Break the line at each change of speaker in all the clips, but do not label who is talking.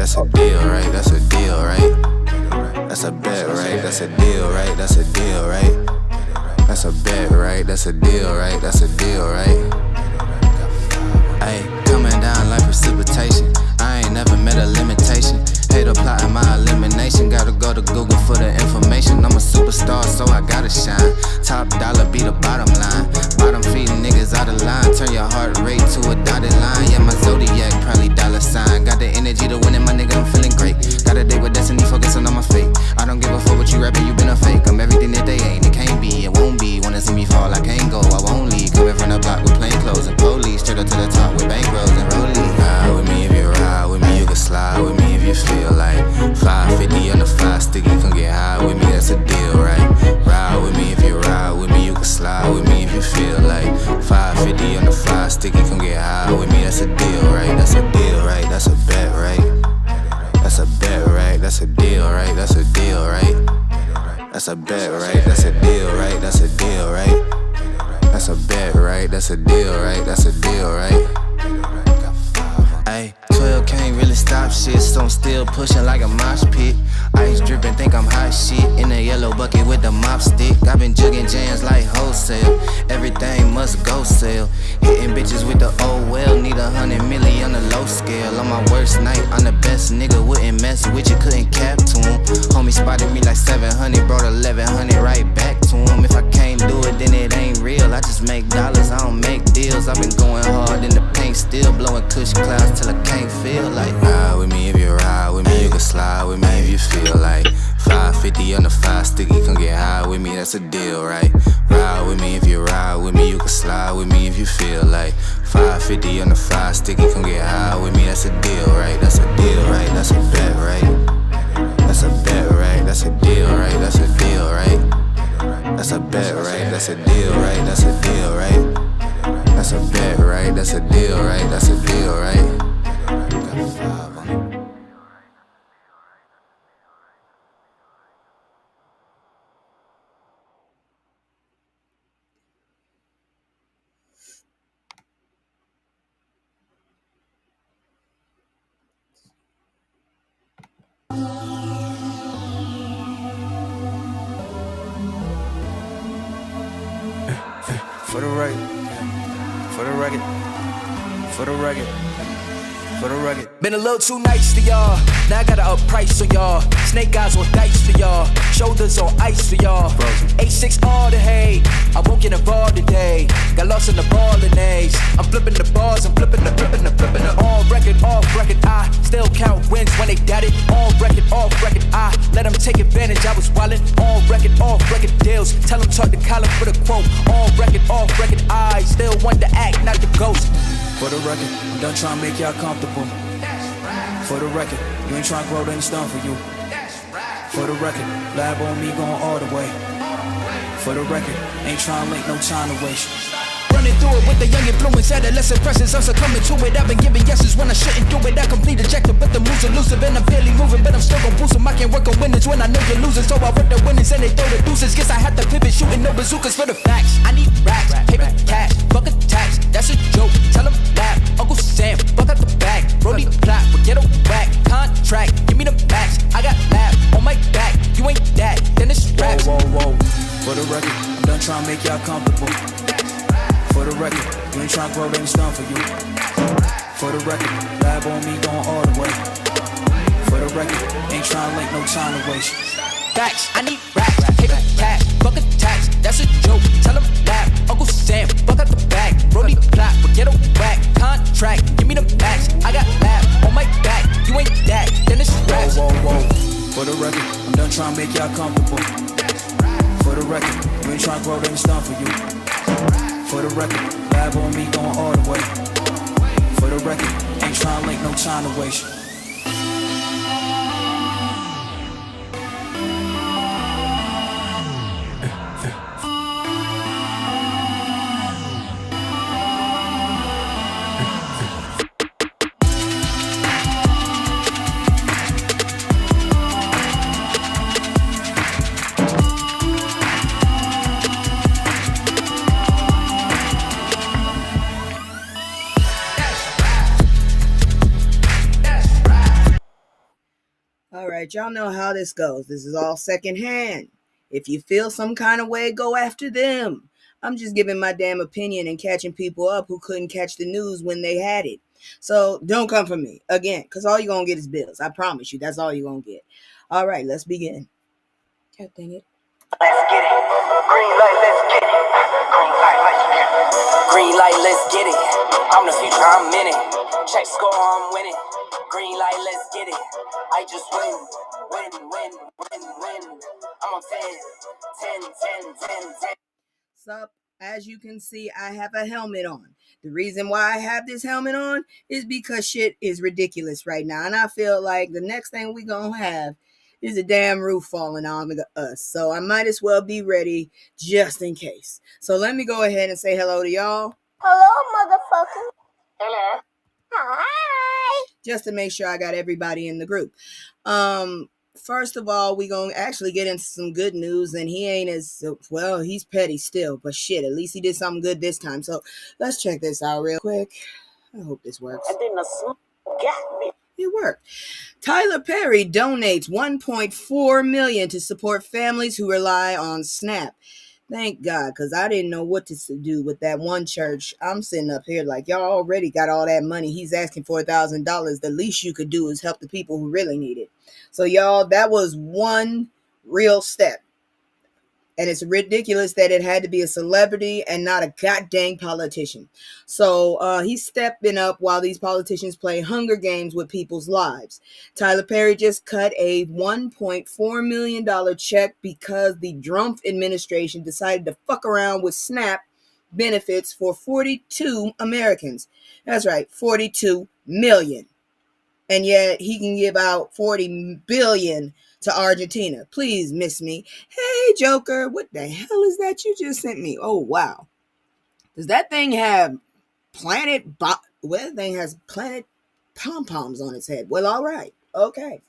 That's a deal, right? That's a deal, right? That's a bet, right? That's a deal, right? That's a deal, right? That's a bet, right? That's a deal, right? That's a deal, right? Ayy, coming down like precipitation. I ain't never met a limitation. Hater plotting my elimination. Gotta go to Google for the information. I'm a superstar, so I gotta shine. Top dollar be the bottom line. Bottom feeding niggas out of line. Turn your heart rate to a dotted line. Yeah, my zodiac probably dollar sign. Got the energy to win it, my nigga, I'm feeling great. Got a date with destiny, focusing on my fate. I don't give a fuck what you rapping, you been a fake. I'm everything that they ain't, it can't be, it won't be. Wanna see me fall, I can't go, I won't leave. Coming from the block with plain clothes and police. Straight up to the top with bankrolls and rollies. Ride with me if you ride with me, you can slide with me if you feel like 550 on the 5 sticky, come get high with me, that's a deal, right? Ride with me if you ride with me, you can slide with me if you feel like 550 on the 5 sticky, come get high with me, that's a deal, right? That's a deal, right? That's a bet, right? That's a bet, right? That's a deal, right? That's a deal, right? That's a bet, right? That's a deal, right? That's a deal, right? That's a bet, right? That's a deal, right? That's a deal, right? Ayy, 12 can't really stop shit, so I'm still pushing like a mosh pit. Ice dripping, think I'm hot shit. In a yellow bucket with the mop stick. I've been jugging jams like wholesale. Everything must go sell. Hitting bitches with the oh well. Need 100 million on the low scale. On my worst night, I'm the best nigga. Wouldn't mess with you, couldn't cap to him. Homie spotted me like 700, brought 1100 right back to him. If I can't do it, then it ain't real. I just make dollars, I don't make deals. I've been going hard in the paint, still blowing kush clouds till I can't feel like. Ride with me if you ride with me, you can slide with me if you feel like 550 on the 5 sticky, come get high with me, that's a deal, right? Ride with me if you ride with me, you can slide with me if you feel like 550 on the 5 sticky, come get high with me, that's a deal, right? That's a deal, right? That's a bet, right? That's a bet, right? That's a deal, right? That's a deal, right? That's a bet, right? That's a deal, right? That's a deal, right? That's a bet, right? That's a deal, right? That's a deal, right? Got 5 on it.
For the record, for the record, for the record, for the record. Been a little too nice to y'all. Now I gotta up price on y'all. Snake eyes on dice for y'all. Shoulders on ice for y'all. 8-6 all the hate. I won't get involved today. Got lost in the ball and A's. I'm flipping the bars, I'm flipping the. On record, off record. I still count wins when they got it. On record, off record. I let them take advantage. I was wildin'. On record, off record deals. Tell them talk to Colin for the quote. On record, off record. I still want to act, not the ghost. For the record, I'm done trying to make y'all comfortable. For the record, you ain't trying to grow, then it's done for you. For the record, lab on me going all the way. For the record, ain't trying to link no time to waste. Running through it with the young influence, adolescent presence, I'm succumbing to it. I've been giving yeses when I shouldn't do it. I complete ejected, but the moves elusive, and I'm barely moving, but I'm still gon' boost them. I can't work on winners when I know you're losing, so I work the winners and they throw the deuces. Guess I had to pivot, shooting no bazookas for the facts. I need racks, paper cash, fuck a tax, that's a joke. Tell them laugh, Uncle Sam, fuck out the bag. Brody plot, but get a whack. Contract, give me the max. I got laugh on my back. You ain't that, then it's straps. Whoa, whoa, whoa. For the record, I'm done trying to make y'all comfortable. For the record, you ain't tryna grow, then it's done for you. For the record, lab on me going all the way. For the record, ain't tryna link no time to waste. Facts, I need racks, paper cash, fuck a tax, that's a joke. Tell them laugh, Uncle Sam, fuck out the bag. Brody plot, but get a whack. Contract, give me the max. I got laugh on my back. You ain't that, then it's raps. Whoa, whoa, whoa. For the record, I'm done tryna make y'all comfortable. For the record, you ain't tryna grow, then it's done for you. For the record, lab on me going all the way. For the record, ain't tryna link no time to waste.
All right, y'all know how this goes. This is all secondhand. If you feel some kind of way, go after them. I'm just giving my damn opinion and catching people up who couldn't catch the news when they had it. So don't come for me again, because all you're going to get is bills. I promise you, that's all you're going to get. All right, let's begin. God dang it.
Let's get it. Green light, let's get it. Green light, let's get it. Green light, let's get it. I'm the future, I'm in it. Check score, I'm winning. Green light, let's get it. I just win, win, win, win, win. I'm on 10.
Sup? As you can see, I have a helmet on. The reason why I have this helmet on is because shit is ridiculous right now. And I feel like the next thing we gonna have is a damn roof falling on us. So I might as well be ready just in case. So let me go ahead and say hello to y'all.
Hello, motherfucker.
Hello.
Hi.
Just to make sure I got everybody in the group. First of all, we gonna actually get into some good news, and he ain't as well. He's petty still, but shit, at least he did something good this time. So let's check this out real quick. I hope this works.
And then the smoke got me.
It worked. Tyler Perry donates $1.4 million to support families who rely on SNAP. Thank God, because I didn't know what to do with that one church. I'm sitting up here like, y'all already got all that money. He's asking for $1,000. The least you could do is help the people who really need it. So, y'all, that was one real step. And it's ridiculous that it had to be a celebrity and not a goddamn politician. So he's stepping up while these politicians play Hunger Games with people's lives. Tyler Perry just cut a $1.4 million check because the Trump administration decided to fuck around with SNAP benefits for 42 Americans. That's right, 42 million. And yet he can give out 40 billion to Argentina. Please miss me. Hey, Joker, what the hell is that you just sent me? Oh, wow. Does that thing have well, that thing has planet pom-poms on its head. Well, all right. Okay.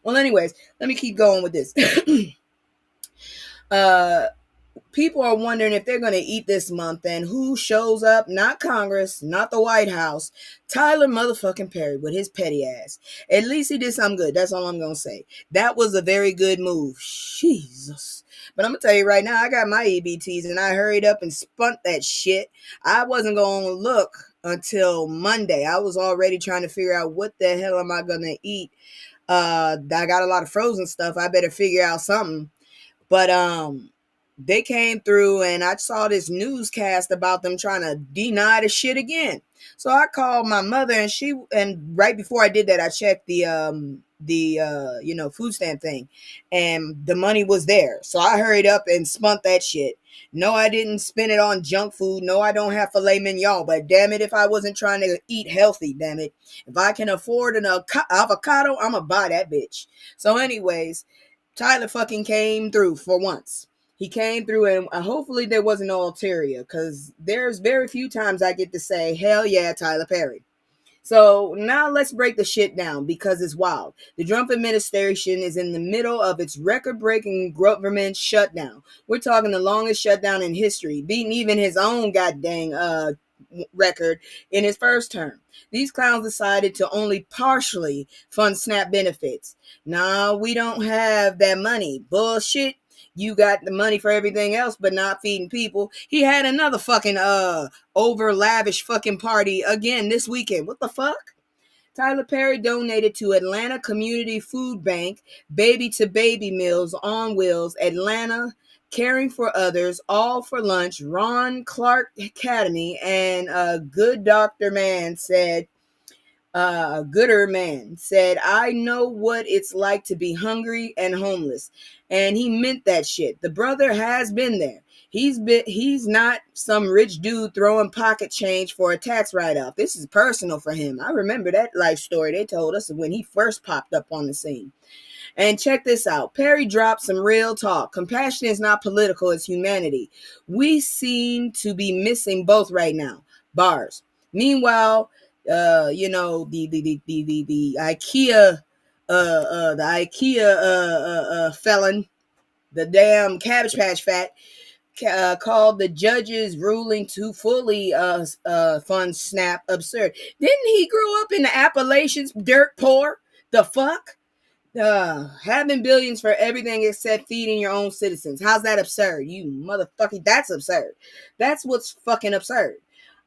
Well, anyways, let me keep going with this. People are wondering if they're going to eat this month, and who shows up? Not Congress, not the White House. Tyler motherfucking Perry with his petty ass. At least he did something good. That's all I'm going to say. That was a very good move. Jesus. But I'm going to tell you right now, I got my EBTs, and I hurried up and spunt that shit. I wasn't going to look until Monday. I was already trying to figure out what the hell am I going to eat. I got a lot of frozen stuff. I better figure out something. But, they came through and I saw this newscast about them trying to deny the shit again. So I called my mother and right before I did that, I checked the food stamp thing and the money was there. So I hurried up and spunt that shit. No, I didn't spend it on junk food. No, I don't have filet mignon, but damn it, if I wasn't trying to eat healthy, damn it. If I can afford an avocado, I'm gonna buy that bitch. So anyways, Tyler fucking came through for once. He came through and hopefully there wasn't no ulterior because there's very few times I get to say, hell yeah, Tyler Perry. So now let's break the shit down because it's wild. The Trump administration is in the middle of its record-breaking government shutdown. We're talking the longest shutdown in history, beating even his own goddamn record in his first term. These clowns decided to only partially fund SNAP benefits. Nah, we don't have that money. Bullshit. You got the money for everything else, but not feeding people. He had another fucking over lavish fucking party again this weekend. What the fuck? Tyler Perry donated to Atlanta Community Food Bank, Baby to Baby Meals on Wheels, Atlanta, Caring for Others, All for Lunch, Ron Clark Academy, and Good Dr. Man said, Gooder Man said, I know what it's like to be hungry and homeless. And he meant that shit. The brother has been there. He's not some rich dude throwing pocket change for a tax write-off. This is personal for him. I remember that life story they told us when he first popped up on the scene. And check this out. Perry dropped some real talk. Compassion is not political, it's humanity. We seem to be missing both right now. Bars. Meanwhile, the IKEA felon, the damn Cabbage Patch Fat, called the judge's ruling to fully fund SNAP absurd. Didn't he grow up in the Appalachians, dirt poor? The fuck? Having billions for everything except feeding your own citizens. How's that absurd? You motherfucking, that's absurd. That's what's fucking absurd.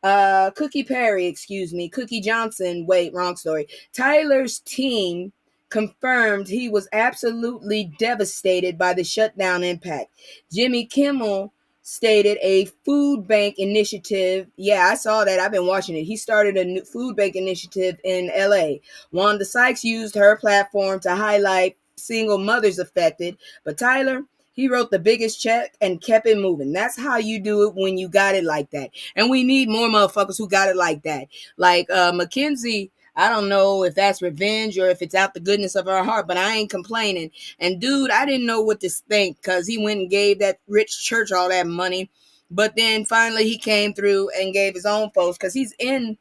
Cookie Perry, excuse me, Cookie Johnson, wait, wrong story. Tyler's team confirmed he was absolutely devastated by the shutdown impact. Jimmy Kimmel stated a food bank initiative. Yeah, I saw that. I've been watching it. He started a new food bank initiative in LA. Wanda Sykes used her platform to highlight single mothers affected, but Tyler, he wrote the biggest check and kept it moving. That's how you do it when you got it like that. And we need more motherfuckers who got it like that. Like Mackenzie, I don't know if that's revenge or if it's out the goodness of our heart, but I ain't complaining. And dude, I didn't know what to think because he went and gave that rich church all that money. But then finally he came through and gave his own folks because he's in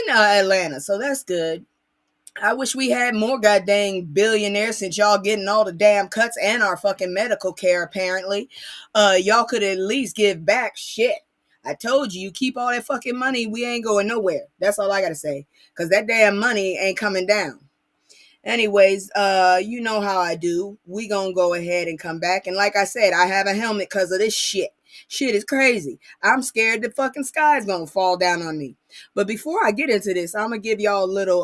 Atlanta, so that's good. I wish we had more goddamn billionaires since y'all getting all the damn cuts and our fucking medical care apparently. Y'all could at least give back shit. I told you, you keep all that fucking money, we ain't going nowhere. That's all I gotta say. Cause that damn money ain't coming down. Anyways, you know how I do. We gonna go ahead and come back. And like I said, I have a helmet because of this shit. Shit is crazy. I'm scared the fucking sky's gonna fall down on me. But before I get into this, I'm gonna give y'all a little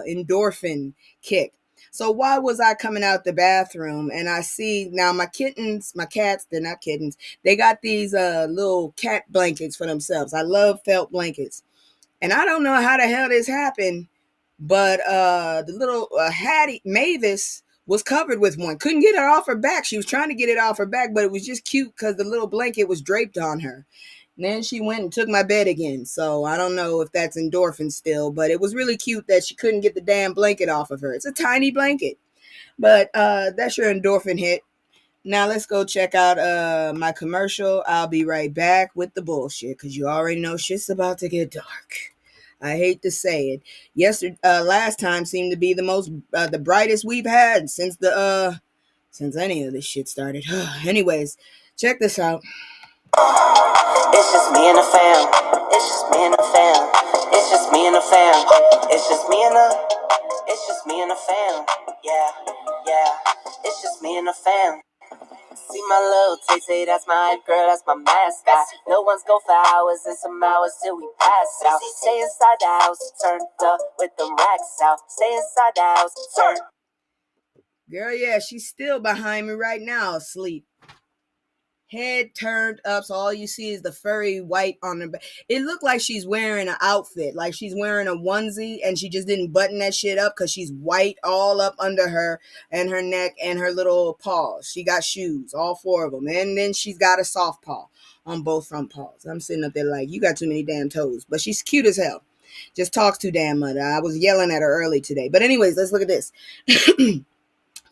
endorphin kick. So why was I coming out the bathroom and I see now my kittens, my cats, they're not kittens. They got these little cat blankets for themselves. I love felt blankets. And I don't know how the hell this happened, but the little Hattie Mavis was covered with one. Couldn't get it off her back. She was trying to get it off her back, but it was just cute because the little blanket was draped on her. And then she went and took my bed again. So I don't know if that's endorphin still, but it was really cute that she couldn't get the damn blanket off of her. It's a tiny blanket, but that's your endorphin hit. Now let's go check out my commercial. I'll be right back with the bullshit because you already know shit's about to get dark. I hate to say it. Last time seemed to be the brightest we've had since any of this shit started. Anyways, check this out.
It's just me and the fam. It's just me and the fam. It's just me and the fam. It's just me and the. It's just me and the fam. Yeah, yeah. It's just me and the fam. See my little Tay, that's my girl, that's my mascot. No one's go for hours and some hours till we pass out. Stay inside the house, turned up with them racks out. Stay inside the house, turn.
Girl, yeah, she's still behind me right now, asleep. Head turned up, so all you see is the furry white on her back. It looked like she's wearing an outfit, like she's wearing a onesie, and she just didn't button that shit up because she's white all up under her and her neck and her little paws. She got shoes, all four of them, and then she's got a soft paw on both front paws. I'm sitting up there like, you got too many damn toes, but she's cute as hell. Just talks too damn much. I was yelling at her early today, but anyways, let's look at this.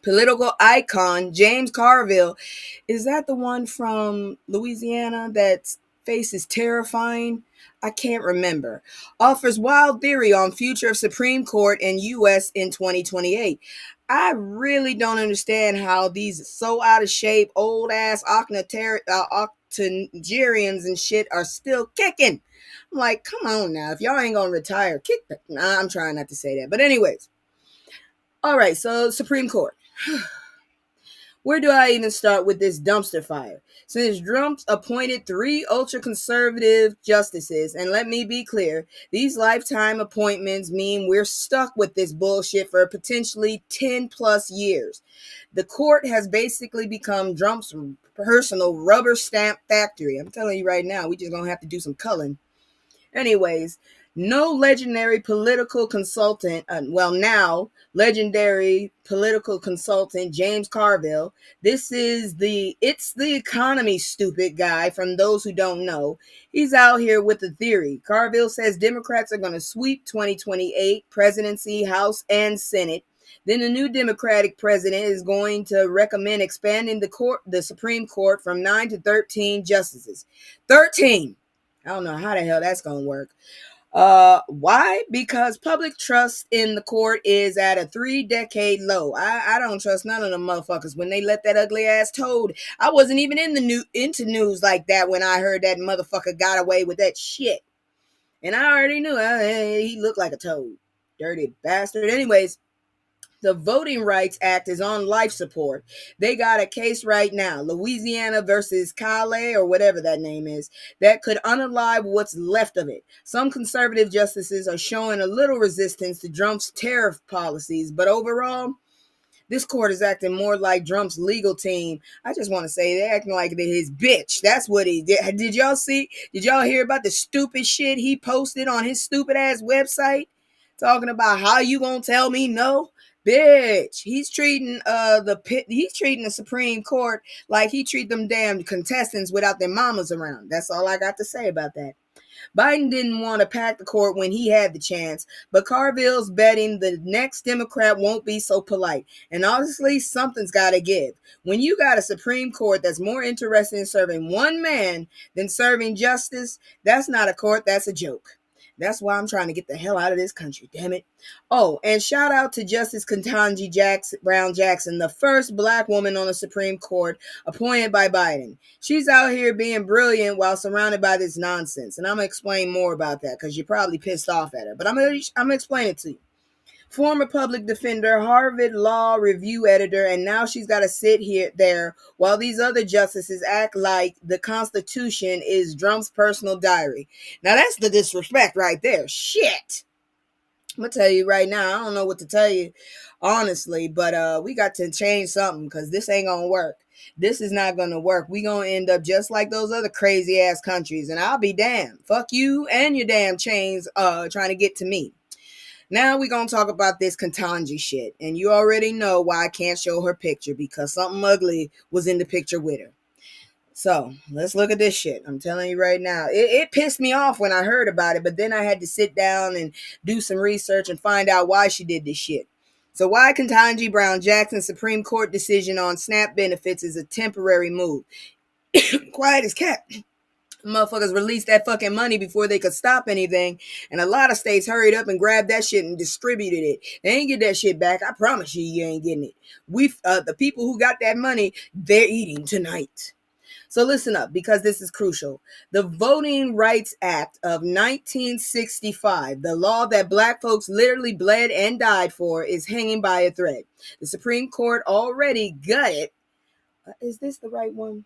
Political icon James Carville, is that the one from Louisiana that face is terrifying? I can't remember. Offers wild theory on future of Supreme Court in U.S. in 2028. I really don't understand how these so out of shape, old ass octogenarians and shit are still kicking. I'm like, come on now. If y'all ain't gonna retire, kick the. Nah, I'm trying not to say that. But anyways. All right, so Supreme Court. Where do I even start with this dumpster fire? Since Trump appointed 3 ultra-conservative justices, and let me be clear, these lifetime appointments mean we're stuck with this bullshit for potentially 10 plus years. The court has basically become Trump's personal rubber stamp factory. I'm telling you right now, we just gonna have to do some culling. Anyways, no legendary political consultant, now legendary political consultant James Carville. This is it's the economy stupid guy from those who don't know. He's out here with the theory. Carville says Democrats are going to sweep 2028 presidency, House, and Senate. Then the new Democratic president is going to recommend expanding the Supreme Court from 9 to 13 justices. 13! I don't know how the hell that's going to work. Why? Because public trust in the court is at a 3-decade low. I don't trust none of them motherfuckers when they let that ugly ass toad. I wasn't even into news like that when I heard that motherfucker got away with that shit. And I already knew he looked like a toad. Dirty bastard. Anyways, The Voting Rights Act is on life support. They got a case right now, Louisiana versus Calais or whatever that name is, that could unalive what's left of it. Some conservative justices are showing a little resistance to Trump's tariff policies, but overall, this court is acting more like Trump's legal team. I just want to say they're acting like they're his bitch. That's what he did. Did y'all see? Did y'all hear about the stupid shit he posted on his stupid ass website? Talking about how you gonna tell me no? Bitch. He's treating the Supreme Court like he treat them damn contestants without their mamas around. That's all I got to say about that. Biden didn't want to pack the court when he had the chance, but Carville's betting the next Democrat won't be so polite. And honestly, something's got to give. When you got a Supreme Court that's more interested in serving one man than serving justice, that's not a court, that's a joke. That's why I'm trying to get the hell out of this country, damn it. Oh, and shout out to Justice Ketanji Brown Jackson, the first black woman on the Supreme Court appointed by Biden. She's out here being brilliant while surrounded by this nonsense. And I'm going to explain more about that because you're probably pissed off at her. But I'm going to explain it to you. Former public defender, Harvard Law Review editor, and now she's got to sit there while these other justices act like the Constitution is Trump's personal diary. Now that's the disrespect right there. Shit. I'm gonna tell you right now, I don't know what to tell you, honestly, but we got to change something because this ain't gonna work. This is not gonna work. We gonna end up just like those other crazy ass countries, and I'll be damned. Fuck you and your damn chains trying to get to me. Now we're going to talk about this Ketanji shit. And you already know why I can't show her picture, because something ugly was in the picture with her. So let's look at this shit. I'm telling you right now. It pissed me off when I heard about it, but then I had to sit down and do some research and find out why she did this shit. So why Ketanji Brown Jackson's Supreme Court decision on SNAP benefits is a temporary move. Quiet as cat. Motherfuckers released that fucking money before they could stop anything, and a lot of states hurried up and grabbed that shit and distributed it. They ain't get that shit back. I promise you ain't getting it. The people who got that money, they're eating tonight. So listen up, because this is crucial. The Voting Rights Act of 1965, the law that black folks literally bled and died for, is hanging by a thread. The Supreme Court already got it. Is this the right one?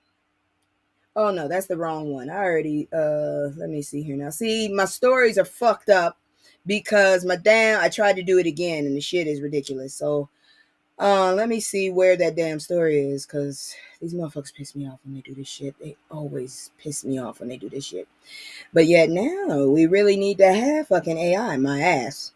Oh no, that's the wrong one. I already let me see here now. See, my stories are fucked up because I tried to do it again and the shit is ridiculous. So let me see where that damn story is, because these motherfuckers piss me off when they do this shit. They always piss me off when they do this shit. But yet now we really need to have fucking AI, my ass.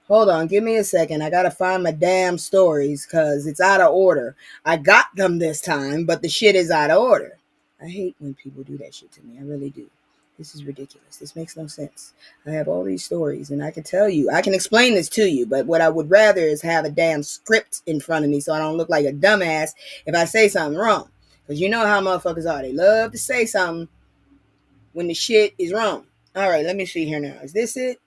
Hold on, give me a second. I gotta find my damn stories because it's out of order. I got them this time, but the shit is out of order. I hate when people do that shit to me. I really do. This is ridiculous. This makes no sense. I have all these stories and I can tell you, I can explain this to you, but what I would rather is have a damn script in front of me so I don't look like a dumbass if I say something wrong. Because you know how motherfuckers are. They love to say something when the shit is wrong. All right, let me see here now. Is this it?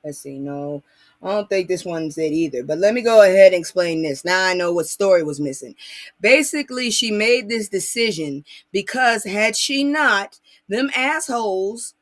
Let's see. No, I don't think this one's it either. But let me go ahead and explain this. Now I know what story was missing. Basically, she made this decision because had she not, them assholes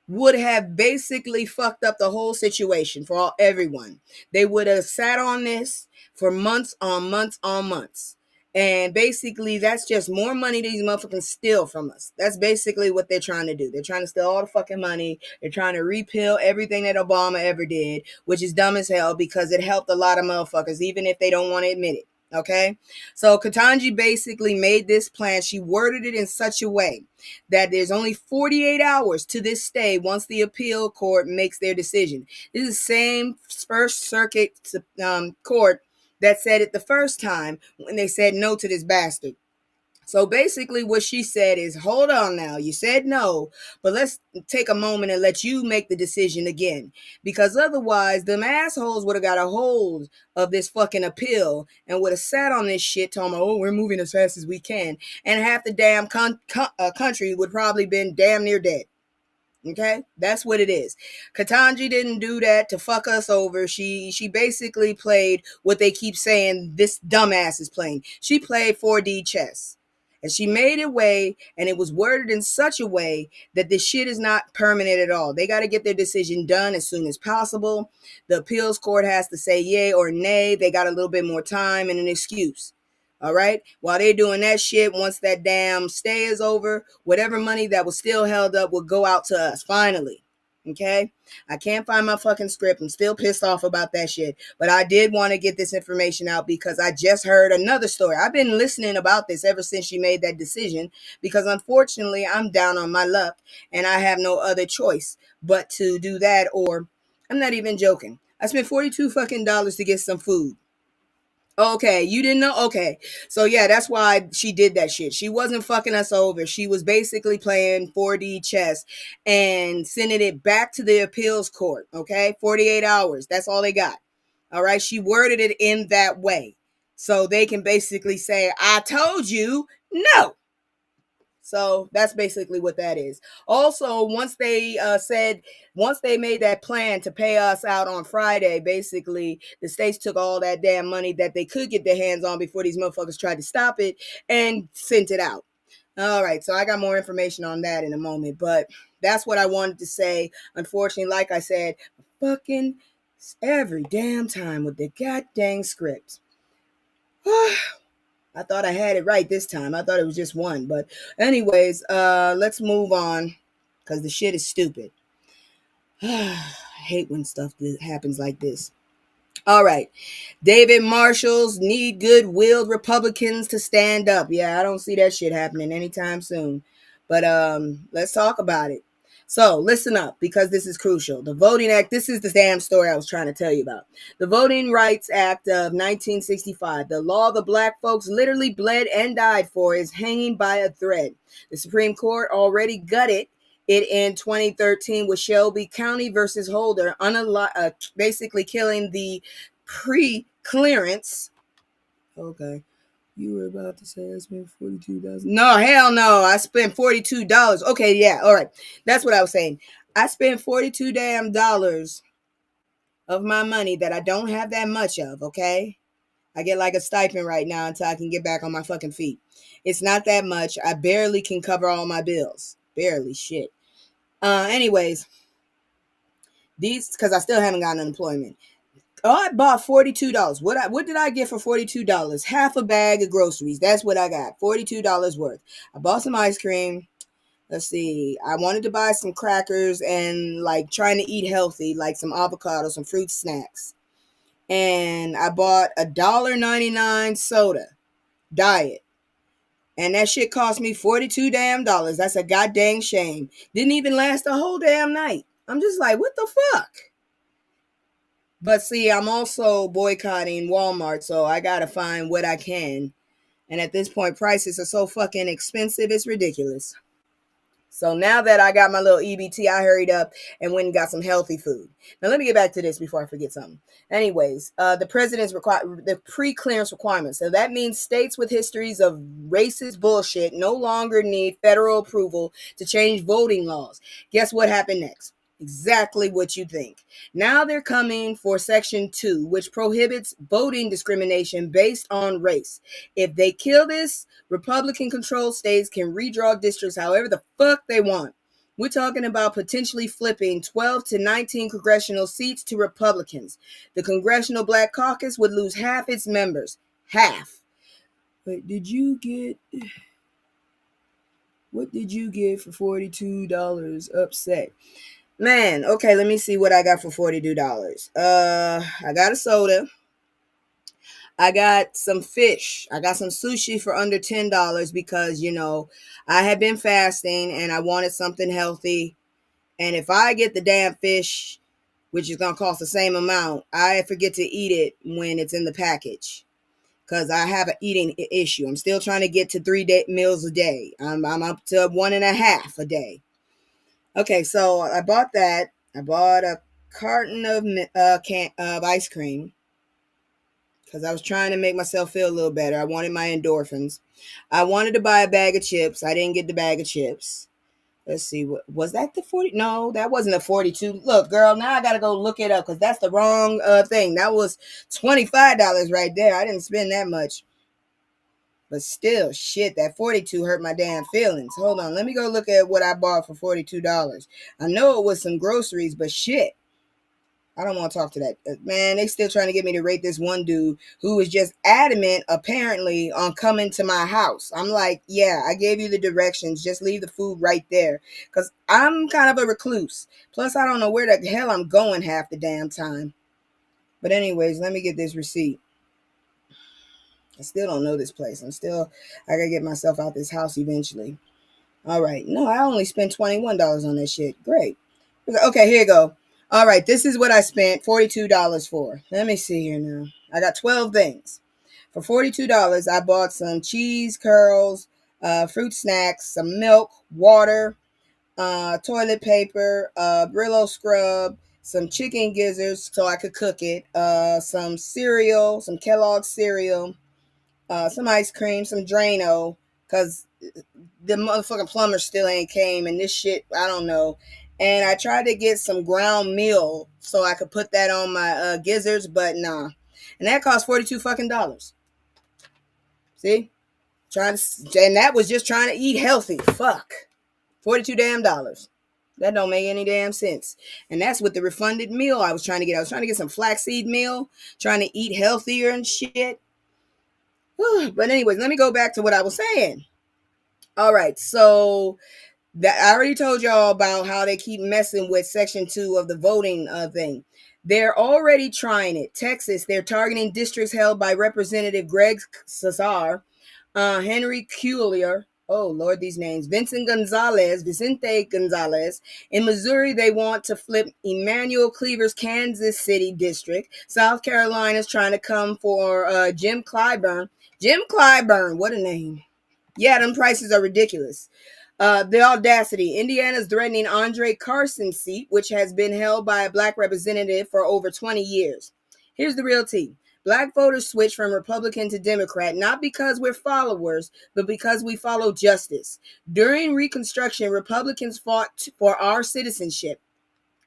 would have basically fucked up the whole situation for everyone. They would have sat on this for months on months on months. And basically, that's just more money these motherfuckers steal from us. That's basically what they're trying to do. They're trying to steal all the fucking money. They're trying to repeal everything that Obama ever did, which is dumb as hell because it helped a lot of motherfuckers, even if they don't want to admit it. Okay? So Ketanji basically made this plan. She worded it in such a way that there's only 48 hours to this day once the appeal court makes their decision. This is the same First Circuit court that said it the first time when they said no to this bastard. So basically what she said is, hold on now, you said no, but let's take a moment and let you make the decision again. Because otherwise, them assholes would have got a hold of this fucking appeal and would have sat on this shit talking about, oh, we're moving as fast as we can. And half the damn country would probably been damn near dead. Okay, that's what it is. Ketanji didn't do that to fuck us over. She basically played what they keep saying this dumbass is playing. She played 4D chess. And she made it way, and it was worded in such a way that this shit is not permanent at all. They got to get their decision done as soon as possible. The appeals court has to say yay or nay. They got a little bit more time and an excuse. All right. While they're doing that shit, once that damn stay is over, whatever money that was still held up will go out to us finally. Okay. I can't find my fucking script. I'm still pissed off about that shit. But I did want to get this information out because I just heard another story. I've been listening about this ever since she made that decision because unfortunately I'm down on my luck and I have no other choice but to do that, or I'm not even joking. I spent 42 fucking dollars to get some food. Okay, you didn't know? Okay. So yeah, that's why she did that shit. She wasn't fucking us over. She was basically playing 4D chess and sending it back to the appeals court. Okay, 48 hours. That's all they got. All right. She worded it in that way. So they can basically say, I told you no. So that's basically what that is. Also, once they made that plan to pay us out on Friday, basically the states took all that damn money that they could get their hands on before these motherfuckers tried to stop it and sent it out. All right, so I got more information on that in a moment, but that's what I wanted to say. Unfortunately, like I said, fucking every damn time with the goddamn script. I thought I had it right this time. I thought it was just one. But anyways, let's move on because the shit is stupid. I hate when stuff happens like this. All right. David Marshall's need good-willed Republicans to stand up. Yeah, I don't see that shit happening anytime soon. But let's talk about it. So listen up, because this is crucial. The Voting Act, this is the damn story I was trying to tell you about. The Voting Rights Act of 1965, the law the black folks literally bled and died for, is hanging by a thread. The Supreme Court already gutted it in 2013 with Shelby County versus Holder, basically killing the pre-clearance. Okay. You were about to say I spent $42. No, hell no. I spent $42. Okay, yeah. All right. That's what I was saying. I spent 42 damn dollars of my money that I don't have that much of, okay? I get like a stipend right now until I can get back on my fucking feet. It's not that much. I barely can cover all my bills. Barely shit. Anyways, these, because I still haven't gotten unemployment. Oh, I bought $42. What did I get for $42? Half a bag of groceries. That's what I got. $42 worth. I bought some ice cream. Let's see. I wanted to buy some crackers and like trying to eat healthy, like some avocado, some fruit snacks. And I bought $1.99 soda, diet. And that shit cost me 42 damn dollars. That's a goddamn shame. Didn't even last the whole damn night. I'm just like, what the fuck? But see, I'm also boycotting Walmart, so I gotta find what I can. And at this point, prices are so fucking expensive, it's ridiculous. So now that I got my little EBT, I hurried up and went and got some healthy food. Now let me get back to this before I forget something. Anyways, the president's the pre-clearance requirements. So that means states with histories of racist bullshit no longer need federal approval to change voting laws. Guess what happened next? Exactly what you think. Now they're coming for Section 2, which prohibits voting discrimination based on race. If they kill this, Republican-controlled states can redraw districts however the fuck they want. We're talking about potentially flipping 12 to 19 congressional seats to Republicans. The Congressional Black Caucus would lose half its members. Half. But what did you get for $42? Upset. Man, okay, let me see what I got for $42. I got a soda. I got some fish. I got some sushi for under $10 because, I had been fasting and I wanted something healthy. And if I get the damn fish, which is going to cost the same amount, I forget to eat it when it's in the package because I have an eating issue. I'm still trying to get to 3 meals a day. I'm up to 1.5 a day. Okay, so I bought that. I bought a carton of ice cream because I was trying to make myself feel a little better. I wanted my endorphins. I wanted to buy a bag of chips. I didn't get the bag of chips. Let's see. Was that the 40? No, that wasn't a 42. Look, girl, now I got to go look it up because that's the wrong thing. That was $25 right there. I didn't spend that much. But still, shit, that 42 hurt my damn feelings. Hold on, let me go look at what I bought for $42. I know it was some groceries, but shit. I don't want to talk to that. Man, they still trying to get me to rate this one dude who was just adamant, apparently, on coming to my house. I'm like, yeah, I gave you the directions. Just leave the food right there. Because I'm kind of a recluse. Plus, I don't know where the hell I'm going half the damn time. But anyways, let me get this receipt. I still don't know this place. I gotta get myself out this house eventually. All right. No, I only spent $21 on that shit. Great. Okay, here you go. All right, this is what I spent $42 for. Let me see here now. I got 12 things. For $42, I bought some cheese curls, fruit snacks, some milk, water, toilet paper, Brillo scrub, some chicken gizzards so I could cook it, some cereal, some Kellogg's cereal, some ice cream, some Drano, because the motherfucking plumber still ain't came, and this shit, I don't know. And I tried to get some ground meal so I could put that on my gizzards, but nah. And that cost 42 fucking dollars. See? And that was just trying to eat healthy. Fuck. 42 damn dollars. That don't make any damn sense. And that's with the refunded meal I was trying to get. I was trying to get some flaxseed meal, trying to eat healthier and shit. But anyways, let me go back to what I was saying. All right, so that I already told y'all about how they keep messing with Section 2 of the voting thing. They're already trying it. Texas, they're targeting districts held by Representative Greg Cesar, Henry Cuellar, oh Lord, these names, Vicente Gonzalez. In Missouri, they want to flip Emmanuel Cleaver's Kansas City district. South Carolina's trying to come for Jim Clyburn. Jim Clyburn, what a name. Yeah, them prices are ridiculous. The audacity. Indiana's threatening Andre Carson's seat, which has been held by a black representative for over 20 years. Here's the real tea. Black voters switch from Republican to Democrat, not because we're followers, but because we follow justice. During Reconstruction, Republicans fought for our citizenship.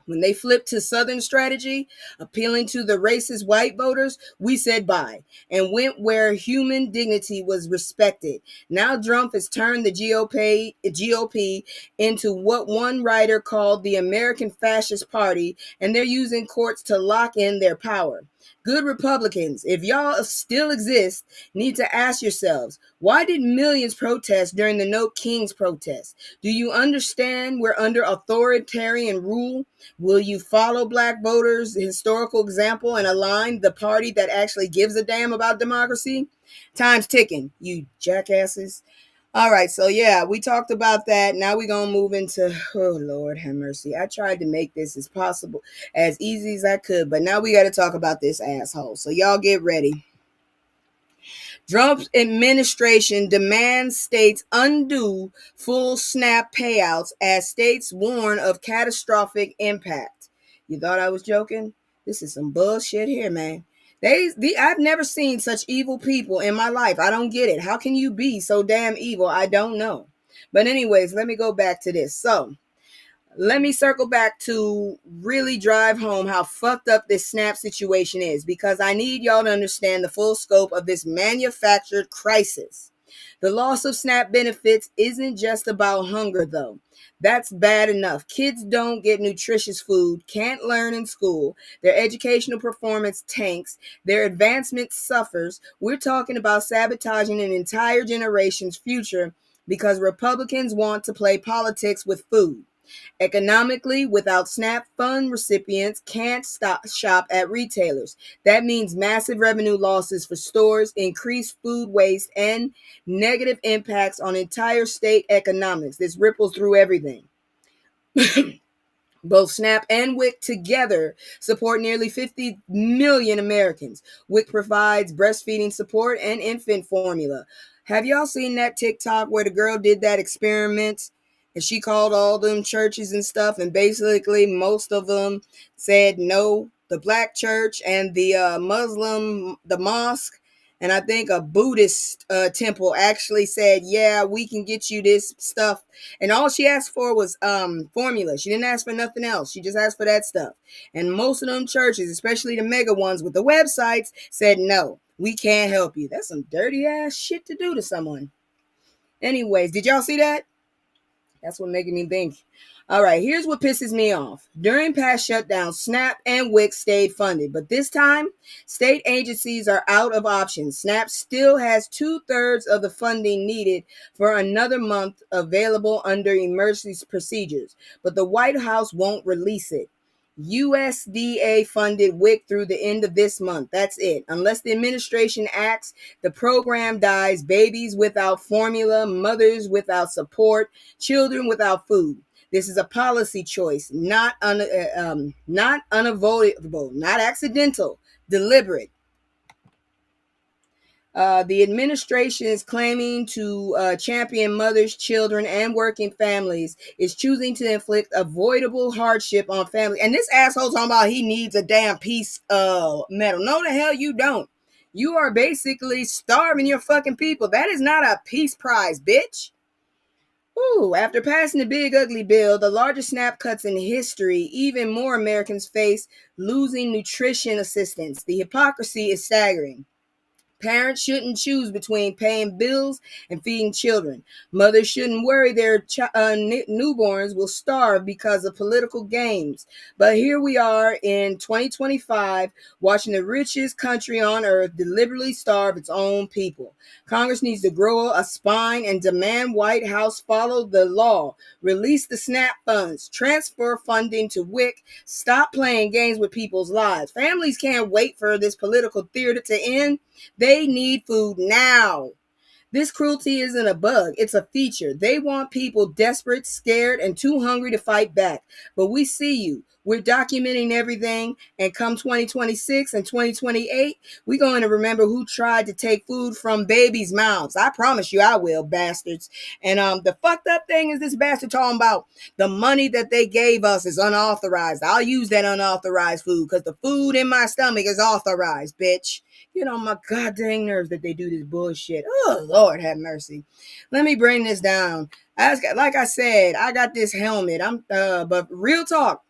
When they flipped to Southern strategy, appealing to the racist white voters, we said bye and went where human dignity was respected. Now Trump has turned the GOP into what one writer called the American Fascist Party, and they're using courts to lock in their power. Good Republicans, if y'all still exist, need to ask yourselves, why did millions protest during the No Kings protest? Do you understand we're under authoritarian rule? Will you follow black voters' historical example and align the party that actually gives a damn about democracy? Time's ticking, you jackasses. All right, so yeah, we talked about that. Now we're going to move into, oh, Lord have mercy. I tried to make this as possible, as easy as I could, but now we got to talk about this asshole. So y'all get ready. Trump's administration demands states undo full SNAP payouts as states warn of catastrophic impact. You thought I was joking? This is some bullshit here, man. I've never seen such evil people in my life. I don't get it. How can you be so damn evil? I don't know. But anyways, let me go back to this. So let me circle back to really drive home how fucked up this SNAP situation is, because I need y'all to understand the full scope of this manufactured crisis. The loss of SNAP benefits isn't just about hunger, though. That's bad enough. Kids don't get nutritious food, can't learn in school, their educational performance tanks, their advancement suffers. We're talking about sabotaging an entire generation's future because Republicans want to play politics with food. Economically, without SNAP fund recipients can't shop at retailers. That means massive revenue losses for stores, increased food waste, and negative impacts on entire state economics. This ripples through everything. Both SNAP and WIC together support nearly 50 million Americans. WIC provides breastfeeding support and infant formula. Have y'all seen that TikTok where the girl did that experiment and she called all them churches and stuff, and basically most of them said no? The black church and the Muslim, the mosque, and I think a Buddhist temple actually said, yeah, we can get you this stuff. And all she asked for was formula. She didn't ask for nothing else. She just asked for that stuff. And most of them churches, especially the mega ones with the websites, said no. We can't help you. That's some dirty ass shit to do to someone. Anyways, did y'all see that? That's what making me think. All right, here's what pisses me off. During past shutdowns, SNAP and WIC stayed funded, but this time, state agencies are out of options. SNAP still has 2/3 of the funding needed for another month available under emergency procedures, but the White House won't release it. USDA funded WIC through the end of this month. That's it. Unless the administration acts, the program dies. Babies without formula, mothers without support, children without food. This is a policy choice, not unavoidable, not accidental, deliberate. The administration is claiming to champion mothers, children, and working families, is choosing to inflict avoidable hardship on families. And this asshole talking about he needs a damn piece of metal. No, the hell you don't. You are basically starving your fucking people. That is not a peace prize, bitch. Ooh, after passing the big ugly bill, the largest SNAP cuts in history, even more Americans face losing nutrition assistance. The hypocrisy is staggering. Parents shouldn't choose between paying bills and feeding children. Mothers shouldn't worry their newborns will starve because of political games. But here we are in 2025, watching the richest country on earth deliberately starve its own people. Congress needs to grow a spine and demand White House follow the law, release the SNAP funds, transfer funding to WIC, stop playing games with people's lives. Families can't wait for this political theater to end. They need food now. This cruelty isn't a bug, it's a feature. They want people desperate, scared, and too hungry to fight back. But we see you. We're documenting everything, and come 2026 and 2028, we're going to remember who tried to take food from babies' mouths. I promise you I will, bastards. And the fucked up thing is this bastard talking about the money that they gave us is unauthorized. I'll use that unauthorized food because the food in my stomach is authorized, bitch. Get on my goddamn nerves that they do this bullshit. Oh, Lord have mercy. Let me bring this down. Like I said, I got this helmet. But real talk,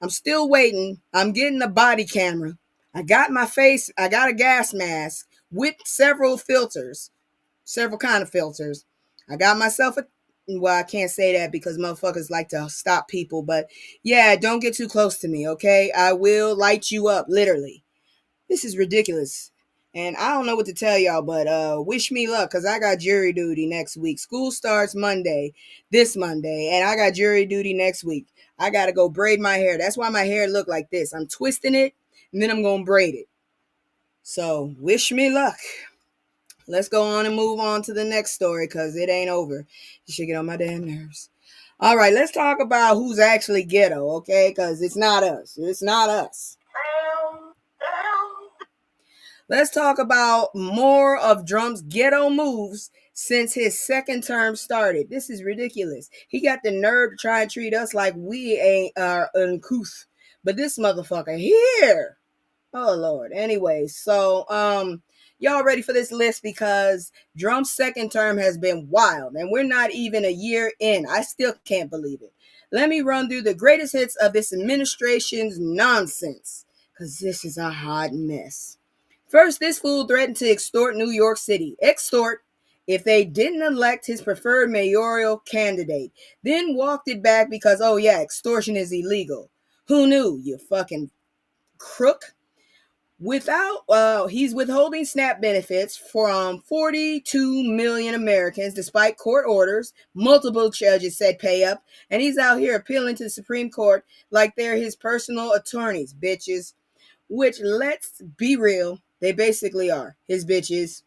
I'm still waiting. I'm getting a body camera. I got my face. I got a gas mask with several kind of filters. I got myself well, I can't say that because motherfuckers like to stop people. But yeah, don't get too close to me, okay? I will light you up, literally. This is ridiculous. And I don't know what to tell y'all, but wish me luck because I got jury duty next week. School starts this Monday, and I got jury duty next week. I got to go braid my hair. That's why my hair look like this. I'm twisting it, and then I'm going to braid it. So wish me luck. Let's go on and move on to the next story because it ain't over. You should get on my damn nerves. All right, let's talk about who's actually ghetto, okay? Because it's not us. It's not us. Let's talk about more of Trump's ghetto moves since his second term started. This is ridiculous. He got the nerve to try and treat us like we ain't uncouth. But this motherfucker here. Oh, Lord. Anyway, so y'all ready for this list? Because Trump's second term has been wild. And we're not even a year in. I still can't believe it. Let me run through the greatest hits of this administration's nonsense. Because this is a hot mess. First, this fool threatened to extort New York City. Extort if they didn't elect his preferred mayoral candidate. Then walked it back because, oh yeah, extortion is illegal. Who knew, you fucking crook? He's withholding SNAP benefits from 42 million Americans despite court orders. Multiple judges said pay up, and he's out here appealing to the Supreme Court like they're his personal attorneys, bitches. Which, let's be real, they basically are his bitches.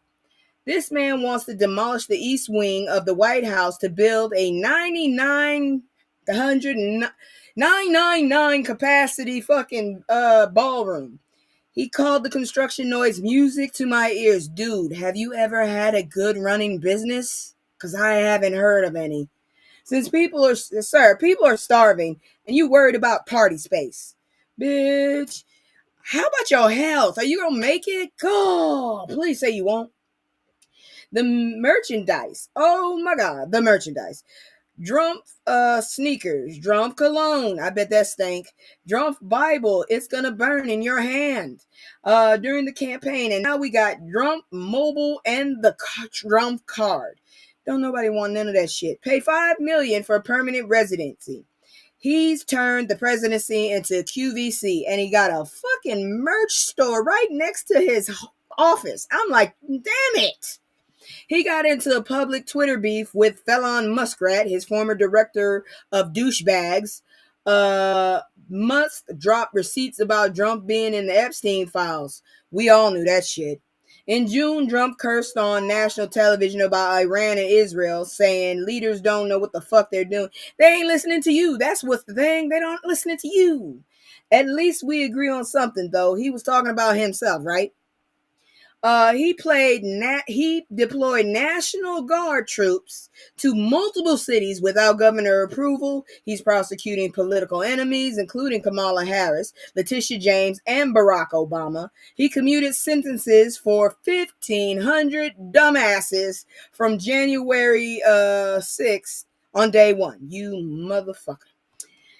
This man wants to demolish the east wing of the White House to build a 999 capacity fucking ballroom. He called the construction noise music to my ears. Dude, have you ever had a good running business? Because I haven't heard of any. Since people are starving and you worried about party space. Bitch. How about your health? Are you going to make it? God, please say you won't. The merchandise. Oh my God, the merchandise. Drumpf sneakers, Drumpf cologne, I bet that stank. Drumpf Bible, it's gonna burn in your hand during the campaign. And now we got Drumpf mobile and the Drumpf card. Don't nobody want none of that shit. Pay $5 million for a permanent residency. He's turned the presidency into QVC, and he got a fucking merch store right next to his office. I'm like, damn it. He got into a public Twitter beef with Felon Muskrat, his former director of douchebags. Musk dropped receipts about Trump being in the Epstein files. We all knew that shit. In June, Trump cursed on national television about Iran and Israel, saying leaders don't know what the fuck they're doing. They ain't listening to you. That's what's the thing. They don't listen to you. At least we agree on something, though. He was talking about himself, right? He deployed National Guard troops to multiple cities without governor approval. He's prosecuting political enemies, including Kamala Harris, Letitia James, and Barack Obama. He commuted sentences for 1,500 dumbasses from January 6th on day one. You motherfucker.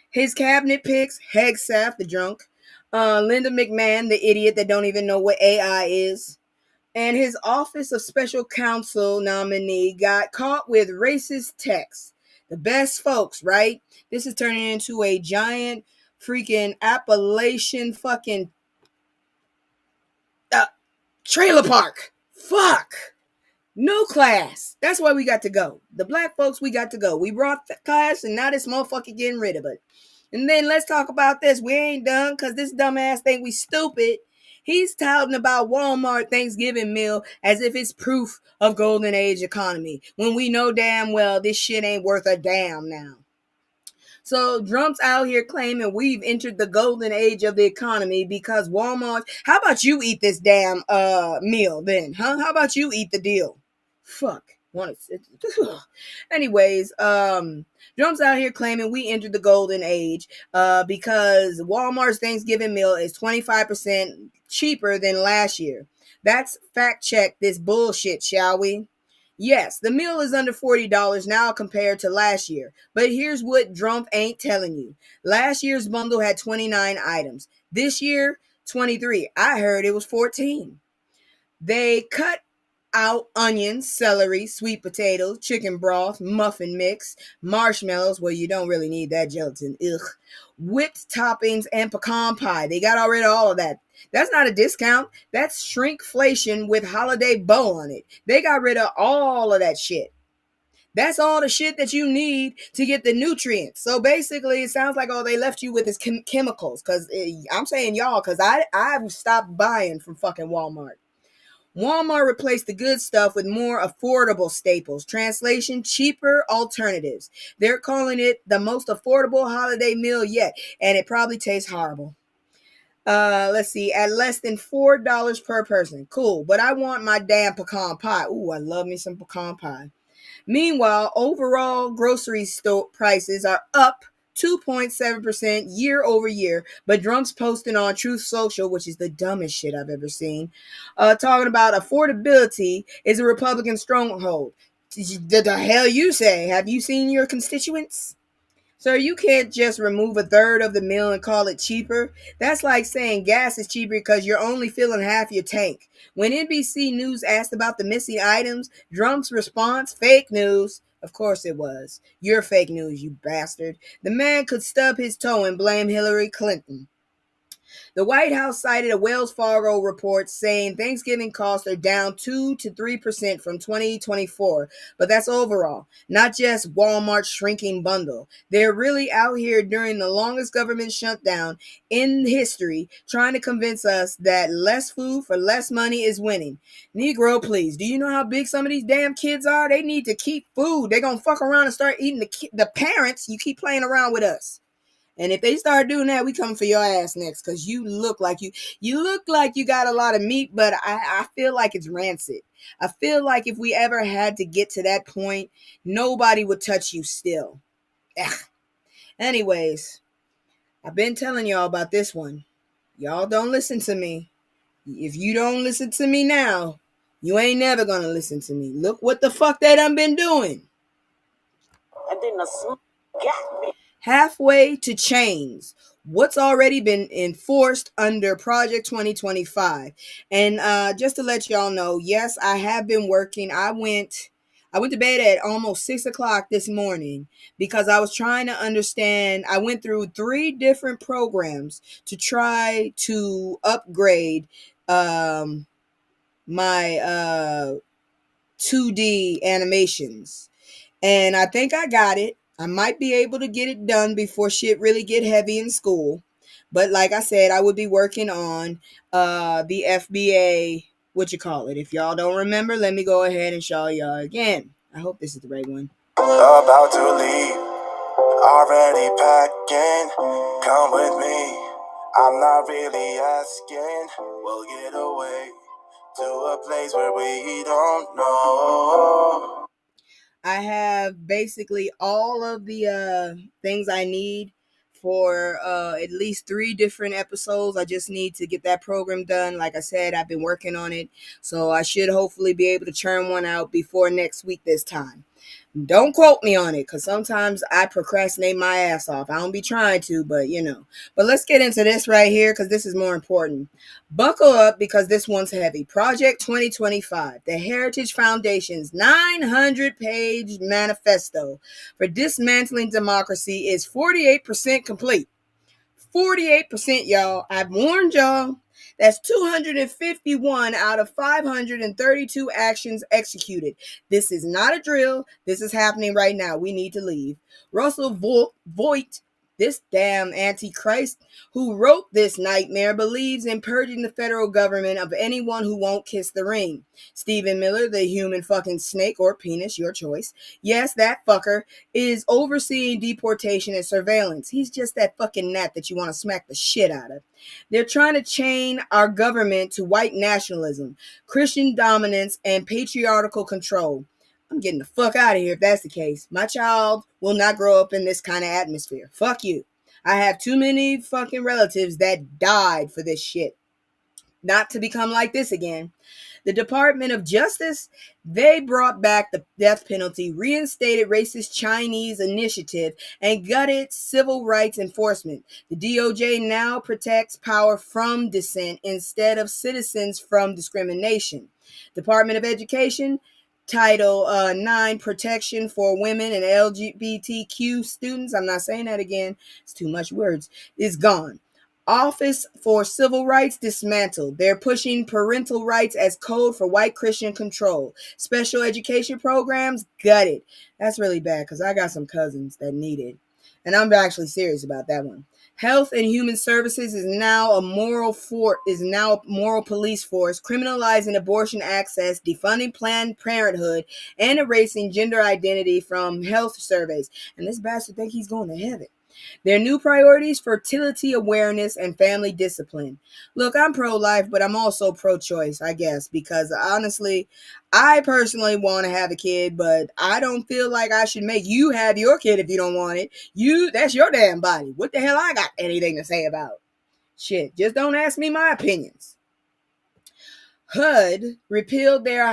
His cabinet picks Hegseth, the drunk, Linda McMahon, the idiot that don't even know what AI is, and his Office of Special Counsel nominee got caught with racist texts. The best folks, right? This is turning into a giant freaking Appalachian fucking trailer park. Fuck. No class. That's why we got to go. The black folks, we got to go. We brought the class, and now this motherfucker getting rid of it. And then let's talk about this. We ain't done because this dumbass think we stupid. He's touting about Walmart Thanksgiving meal as if it's proof of golden age economy, when we know damn well this shit ain't worth a damn now. So Trump's out here claiming we've entered the golden age of the economy because Walmart. How about you eat this damn meal then, huh? How about you eat the deal? Fuck. Anyways, Trump's out here claiming we entered the golden age because Walmart's Thanksgiving meal is 25% cheaper than last year. That's fact check this bullshit, shall we? Yes, the meal is under $40 now compared to last year. But here's what Trump ain't telling you. Last year's bundle had 29 items. This year, 23. I heard it was 14. They cut out onions, celery, sweet potatoes, chicken broth, muffin mix, marshmallows. Well, you don't really need that gelatin. Ugh. Whipped toppings and pecan pie. They got rid of all of that. That's not a discount. That's shrinkflation with holiday bow on it. They got rid of all of that shit. That's all the shit that you need to get the nutrients. So basically, it sounds like all they left you with is chemicals. Because I'm saying y'all, because I've stopped buying from fucking Walmart. Walmart replaced the good stuff with more affordable staples. Translation, cheaper alternatives. They're calling it the most affordable holiday meal yet, and it probably tastes horrible. Let's see, at less than $4 per person. Cool, but I want my damn pecan pie. Ooh, I love me some pecan pie. Meanwhile, overall grocery store prices are up 2.7% year over year, but Trump's posting on Truth Social, which is the dumbest shit I've ever seen, talking about affordability is a Republican stronghold. The hell you say? Have you seen your constituents? So you can't just remove a third of the meal and call it cheaper. That's like saying gas is cheaper because you're only filling half your tank. When NBC News asked about the missing items, Trump's response, fake news. Of course it was. You're fake news, you bastard. The man could stub his toe and blame Hillary Clinton. The White House cited a Wells Fargo report saying Thanksgiving costs are down 2 to 3% from 2024, but that's overall, not just Walmart's shrinking bundle. They're really out here during the longest government shutdown in history trying to convince us that less food for less money is winning. Negro, please, do you know how big some of these damn kids are? They need to keep food. They're going to fuck around and start eating the parents. You keep playing around with us. And if they start doing that, we coming for your ass next because you look like you got a lot of meat, but I feel like it's rancid. I feel like if we ever had to get to that point, nobody would touch you still. Ugh. Anyways, I've been telling y'all about this one. Y'all don't listen to me. If you don't listen to me now, you ain't never gonna listen to me. Look what the fuck they done been doing.
then the smoke got me.
Halfway to chains. What's already been enforced under Project 2025. And just to let y'all know, yes, I have been working. I went to bed at almost 6 o'clock this morning because I was trying to understand. I went through 3 different programs to try to upgrade my 2D animations. And I think I got it. I might be able to get it done before shit really get heavy in school. But like I said, I would be working on the FBA, what you call it. If y'all don't remember, let me go ahead and show y'all again. I hope this is the right one.
About to leave, already packing. Come with me, I'm not really asking. We'll get away to a place where we don't know.
I have basically all of the things I need for at least 3 different episodes. I just need to get that program done. Like I said, I've been working on it, so I should hopefully be able to churn one out before next week this time. Don't quote me on it, because sometimes I procrastinate my ass off. I don't be trying to, but you know. But let's get into this right here, because this is more important. Buckle up, because this one's heavy. Project 2025, the Heritage Foundation's 900-page manifesto for dismantling democracy is 48% complete. 48%, y'all. I've warned y'all. That's 251 out of 532 actions executed. This is not a drill. This is happening right now. We need to leave. Russell Voigt, this damn antichrist who wrote this nightmare, believes in purging the federal government of anyone who won't kiss the ring. Stephen Miller, the human fucking snake or penis, your choice. Yes, that fucker is overseeing deportation and surveillance. He's just that fucking gnat that you want to smack the shit out of. They're trying to chain our government to white nationalism, Christian dominance, and patriarchal control. I'm getting the fuck out of here if that's the case. My child will not grow up in this kind of atmosphere. Fuck you. I have too many fucking relatives that died for this shit. Not to become like this again. The Department of Justice, they brought back the death penalty, reinstated racist Chinese initiative, and gutted civil rights enforcement. The DOJ now protects power from dissent instead of citizens from discrimination. Department of Education, Title 9, Protection for Women and LGBTQ Students, I'm not saying that again, it's too much words, is gone. Office for Civil Rights dismantled. They're pushing parental rights as code for white Christian control. Special education programs gutted. That's really bad because I got some cousins that need it. And I'm actually serious about that one. Health and Human Services is now a moral police force, criminalizing abortion access, defunding Planned Parenthood, and erasing gender identity from health surveys. And this bastard think he's going to heaven. Their new priorities: fertility awareness and family discipline. Look, I'm pro-life, but I'm also pro-choice, I guess, because honestly, I personally want to have a kid, but I don't feel like I should make you have your kid if you don't want it. That's your damn body. What the hell I got anything to say about? Shit, just don't ask me my opinions. HUD repealed their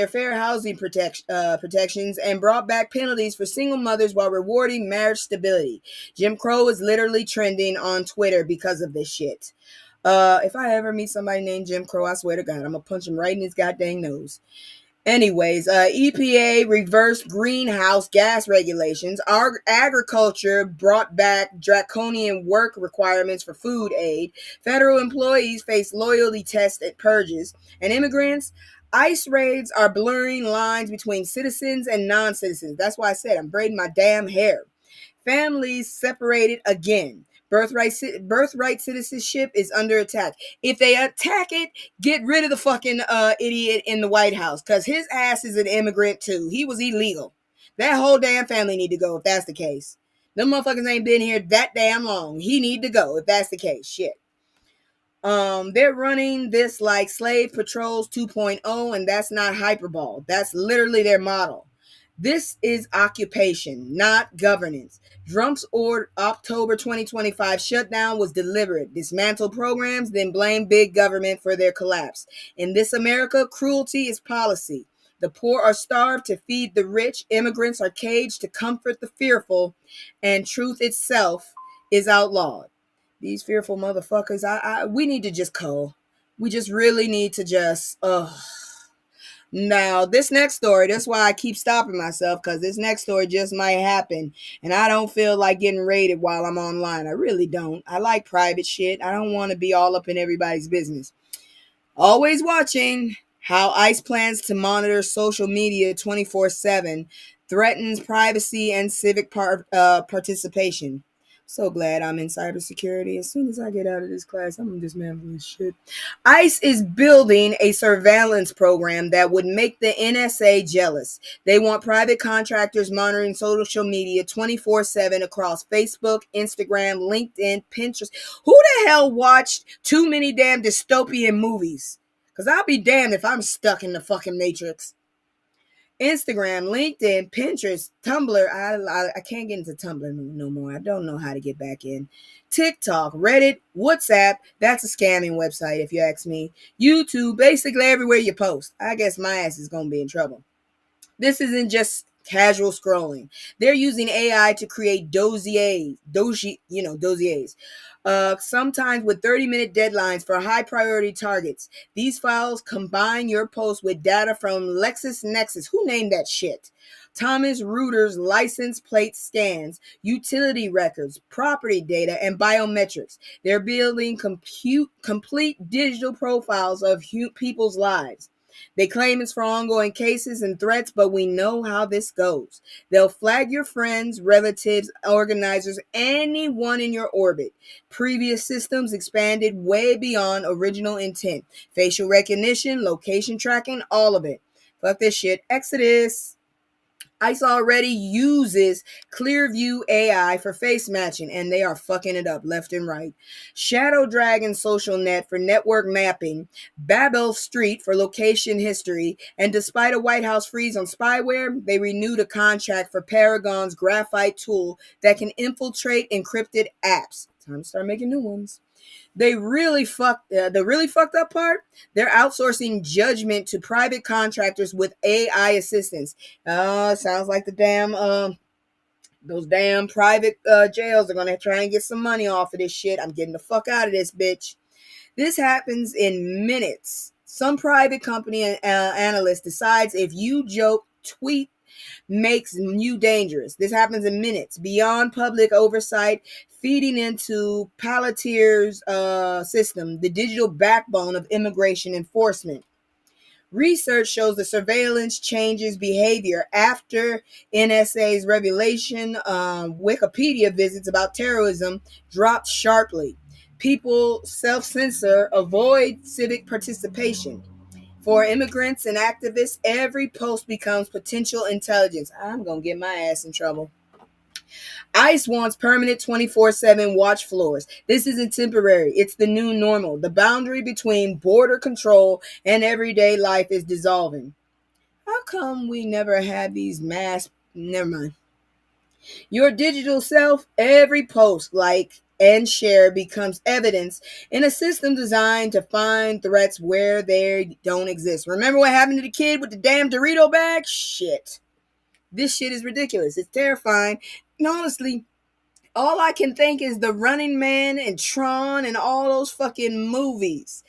fair housing protections and brought back penalties for single mothers while rewarding marriage stability. Jim Crow is literally trending on Twitter because of this shit. If I ever meet somebody named Jim Crow, I swear to God, I'm gonna punch him right in his goddamn nose. Anyways, EPA reversed greenhouse gas regulations. Our agriculture brought back draconian work requirements for food aid. Federal employees face loyalty tests at purges. And immigrants, ICE raids are blurring lines between citizens and non-citizens. That's why I said I'm braiding my damn hair. Families separated again. Birthright citizenship is under attack. If they attack it, get rid of the fucking idiot in the White House, because his ass is an immigrant too. He was illegal. That whole damn family need to go if that's the case. Them motherfuckers ain't been here that damn long. He need to go if that's the case. Shit. They're running this like Slave Patrols 2.0, and that's not hyperbole. That's literally their model. This is occupation, not governance. Trump's October 2025 shutdown was deliberate. Dismantle programs, then blame big government for their collapse. In this America, cruelty is policy. The poor are starved to feed the rich. Immigrants are caged to comfort the fearful. And truth itself is outlawed. These fearful motherfuckers, we need to just cull. We just really need to just, Now, this next story, that's why I keep stopping myself, because this next story just might happen. And I don't feel like getting raided while I'm online. I really don't. I like private shit. I don't want to be all up in everybody's business. Always watching. How ICE plans to monitor social media 24/7 threatens privacy and civic participation. So glad I'm in cybersecurity. As soon as I get out of this class, I'm gonna dismantle this shit. ICE is building a surveillance program that would make the NSA jealous. They want private contractors monitoring social media 24/7 across Facebook, Instagram, LinkedIn, Pinterest. Who the hell watched too many damn dystopian movies? Because I'll be damned if I'm stuck in the fucking Matrix. Instagram, LinkedIn, Pinterest, Tumblr. I can't get into Tumblr no more. I don't know how to get back in. TikTok, Reddit, WhatsApp. That's a scamming website if you ask me. YouTube, basically everywhere you post. I guess my ass is going to be in trouble. This isn't just casual scrolling. They're using AI to create dossiers, sometimes with 30-minute deadlines for high priority targets. These files combine your post with data from LexisNexis. Who named that shit? Thomas Reuters license plate scans, utility records, property data, and biometrics. They're building complete digital profiles of people's lives. They claim it's for ongoing cases and threats, but we know how this goes. They'll flag your friends, relatives, organizers, anyone in your orbit. Previous systems expanded way beyond original intent. Facial recognition, location tracking, all of it. Fuck this shit. Exodus. ICE already uses Clearview AI for face matching, and they are fucking it up left and right. Shadow Dragon Social Net for network mapping, Babel Street for location history, and despite a White House freeze on spyware, they renewed a contract for Paragon's graphite tool that can infiltrate encrypted apps. Time to start making new ones. The really fucked up part, they're outsourcing judgment to private contractors with AI assistance. Sounds like those damn private jails are gonna try and get some money off of this shit. I'm getting the fuck out of this bitch. This happens in minutes. Some private company analyst decides if you joke, tweet makes you dangerous. This happens in minutes, beyond public oversight, feeding into Palantir's system, the digital backbone of immigration enforcement. Research shows the surveillance changes behavior after NSA's revelation. Wikipedia visits about terrorism dropped sharply. People self-censor, avoid civic participation. For immigrants and activists, every post becomes potential intelligence. I'm going to get my ass in trouble. ICE wants permanent 24/7 watch floors. This isn't temporary. It's the new normal. The boundary between border control and everyday life is dissolving. How come we never had these mass... Never mind. Your digital self, every post, like, and share becomes evidence in a system designed to find threats where they don't exist. Remember what happened to the kid with the damn Dorito bag? Shit. This shit is ridiculous. It's terrifying. And honestly, all I can think is the Running Man and Tron and all those fucking movies.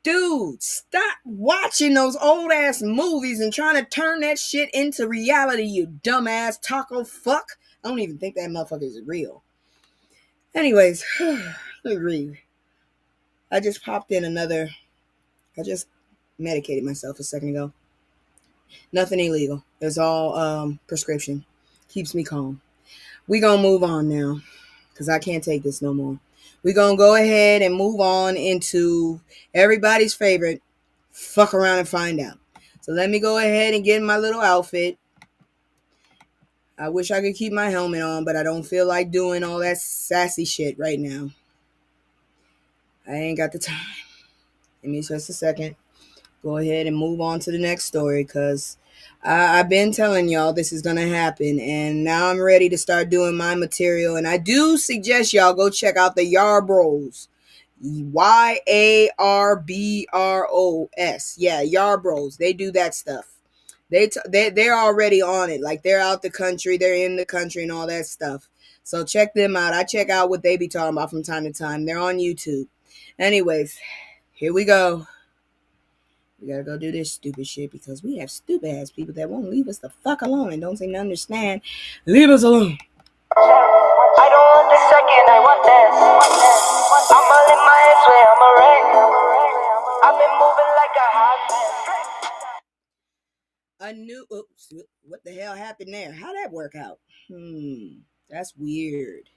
Dude, stop watching those old ass movies and trying to turn that shit into reality, you dumbass taco fuck. I don't even think that motherfucker is real. Anyways, let me read. I just medicated myself a second ago. Nothing illegal. It's all prescription. Keeps me calm. We gonna move on now, because I can't take this no more. We gonna go ahead and move on into everybody's favorite, fuck around and find out. So let me go ahead and get in my little outfit. I wish I could keep my helmet on, but I don't feel like doing all that sassy shit right now. I ain't got the time. Give me just a second. Go ahead and move on to the next story, because I've been telling y'all this is going to happen, and now I'm ready to start doing my material. And I do suggest y'all go check out the Yarbros. Yarbros. Yeah, Yarbros. They do that stuff. They're already on it. Like they're out the country, they're in the country and all that stuff. So check them out. I check out what they be talking about from time to time. They're on YouTube. Anyways, here we go. We gotta go do this stupid shit because we have stupid ass people that won't leave us the fuck alone and don't seem to understand. Leave us alone.
I don't want the second, I want this. I'ma live my ass way, I'm a wreck. I've been moving like a hot mess.
Oops, what the hell happened there? How'd that work out? That's weird.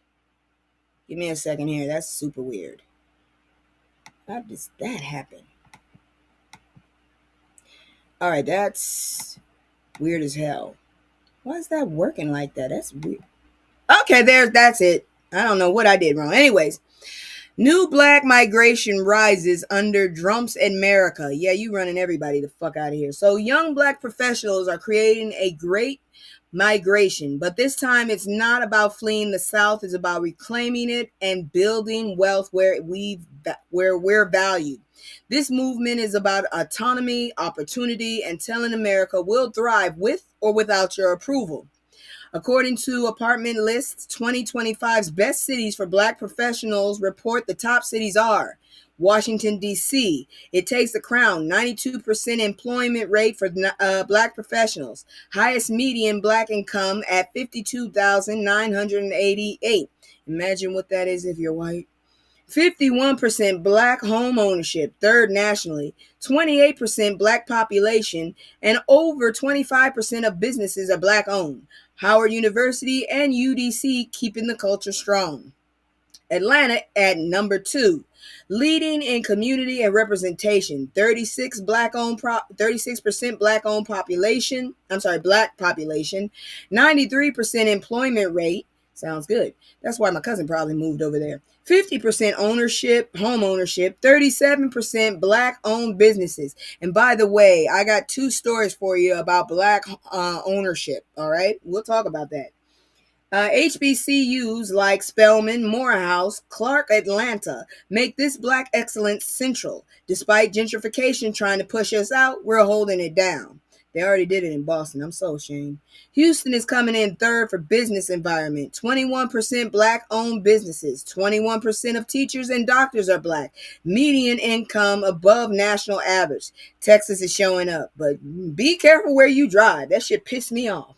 Give me a second here. That's super weird. How does that happen? All right, that's weird as hell. Why is that working like that? That's weird. Okay, that's it. I don't know what I did wrong. Anyways, new black migration rises under Trump's America. Yeah, you running everybody the fuck out of here. So young black professionals are creating a great migration, but this time it's not about fleeing the South. It's about reclaiming it and building wealth where we're valued. This movement is about autonomy, opportunity, and telling America we'll thrive with or without your approval. According to Apartment List, 2025's best cities for black professionals report the top cities are Washington, D.C. It takes the crown, 92% employment rate for black professionals. Highest median black income at $52,988. Imagine what that is if you're white. 51% black home ownership, third nationally, 28% black population, and over 25% of businesses are black owned. Howard University and UDC keeping the culture strong. Atlanta at number 2, leading in community and representation. 36% black owned population. Black population. 93% employment rate. Sounds good. That's why my cousin probably moved over there. 50% home ownership, 37% black owned businesses. And by the way, I got 2 stories for you about black ownership. All right, we'll talk about that. HBCUs like Spelman, Morehouse, Clark, Atlanta make this black excellence central. Despite gentrification trying to push us out, we're holding it down. They already did it in Boston. I'm so ashamed. Houston is coming in third for business environment. 21% black-owned businesses. 21% of teachers and doctors are black. Median income above national average. Texas is showing up, but be careful where you drive. That shit pissed me off.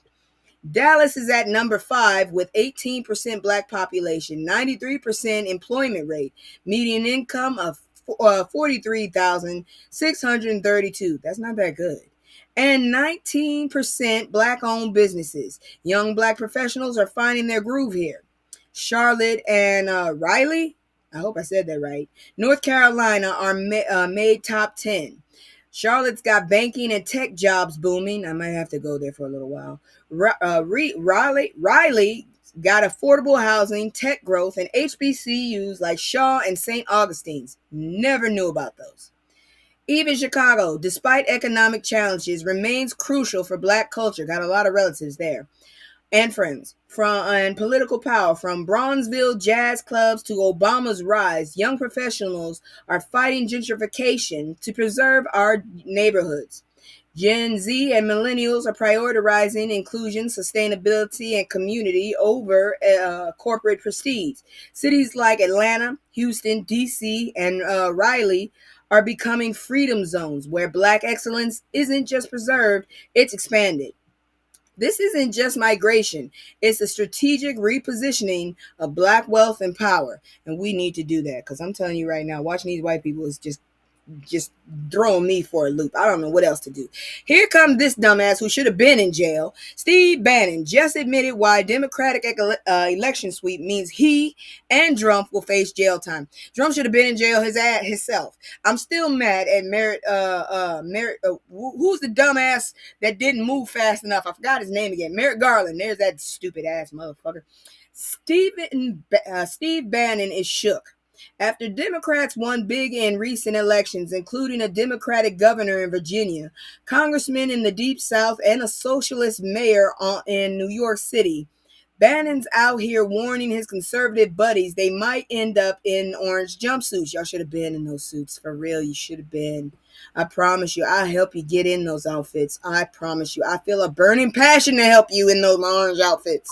Dallas is at number 5 with 18% black population, 93% employment rate, median income of $43,632. That's not that good. And 19% black-owned businesses. Young black professionals are finding their groove here. Charlotte and Raleigh, I hope I said that right, North Carolina are made top 10. Charlotte's got banking and tech jobs booming. I might have to go there for a little while. Raleigh got affordable housing, tech growth, and HBCUs like Shaw and St. Augustine's. Never knew about those. Even Chicago, despite economic challenges, remains crucial for black culture. Got a lot of relatives there. And friends and political power. From Bronzeville jazz clubs to Obama's rise, young professionals are fighting gentrification to preserve our neighborhoods. Gen Z and millennials are prioritizing inclusion, sustainability, and community over corporate prestige. Cities like Atlanta, Houston, D.C., and Raleigh are becoming freedom zones where black excellence isn't just preserved, it's expanded. This isn't just migration. It's a strategic repositioning of black wealth and power. And we need to do that because I'm telling you right now, watching these white people is just throwing me for a loop. I don't know what else to do. Here comes this dumbass who should have been in jail. Steve Bannon just admitted why Democratic election sweep means he and Trump will face jail time. Trump should have been in jail himself. I'm still mad at who's the dumbass that didn't move fast enough? I forgot his name again. Merrick Garland. There's that stupid ass motherfucker. Steve Bannon is shook. After Democrats won big in recent elections, including a Democratic governor in Virginia, congressmen in the Deep South, and a socialist mayor in New York City, Bannon's out here warning his conservative buddies they might end up in orange jumpsuits. Y'all should have been in those suits. For real, you should have been. I promise you, I'll help you get in those outfits. I promise you. I feel a burning passion to help you in those orange outfits.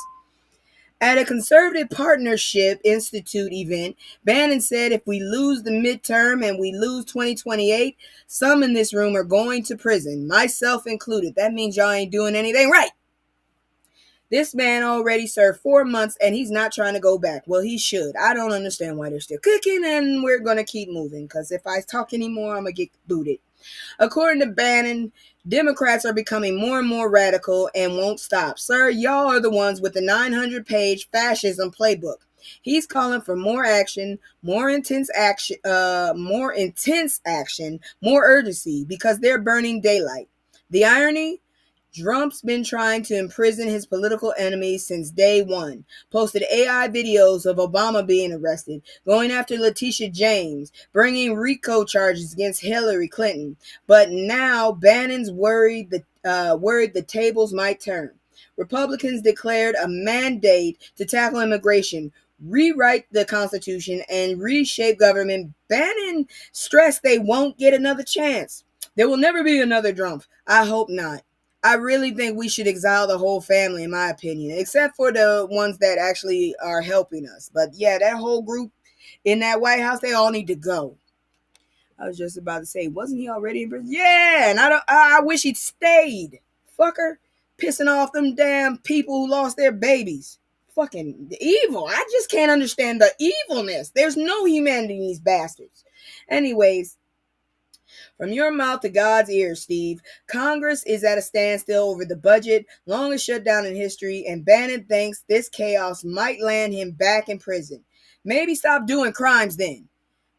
At a Conservative Partnership Institute event, Bannon said if we lose the midterm and we lose 2028, some in this room are going to prison, myself included. That means y'all ain't doing anything right. This man already served 4 months and he's not trying to go back. Well, he should. I don't understand why they're still cooking, and we're going to keep moving because if I talk anymore, I'm going to get booted. According to Bannon, Democrats are becoming more and more radical and won't stop. Sir, y'all are the ones with the 900-page fascism playbook. He's calling for more action, more intense action, more urgency because they're burning daylight. The irony? Trump's been trying to imprison his political enemies since day one. Posted AI videos of Obama being arrested, going after Letitia James, bringing RICO charges against Hillary Clinton. But now Bannon's worried the tables might turn. Republicans declared a mandate to tackle immigration, rewrite the Constitution, and reshape government. Bannon stressed they won't get another chance. There will never be another Trump. I hope not. I really think we should exile the whole family, in my opinion, except for the ones that actually are helping us. But yeah, that whole group in that White House, they all need to go. I was just about to say, wasn't he already in prison? Yeah, and I wish he'd stayed. Fucker, pissing off them damn people who lost their babies. Fucking evil. I just can't understand the evilness. There's no humanity in these bastards. Anyways, from your mouth to God's ears, Steve. Congress is at a standstill over the budget, longest shutdown in history, and Bannon thinks this chaos might land him back in prison. Maybe stop doing crimes then.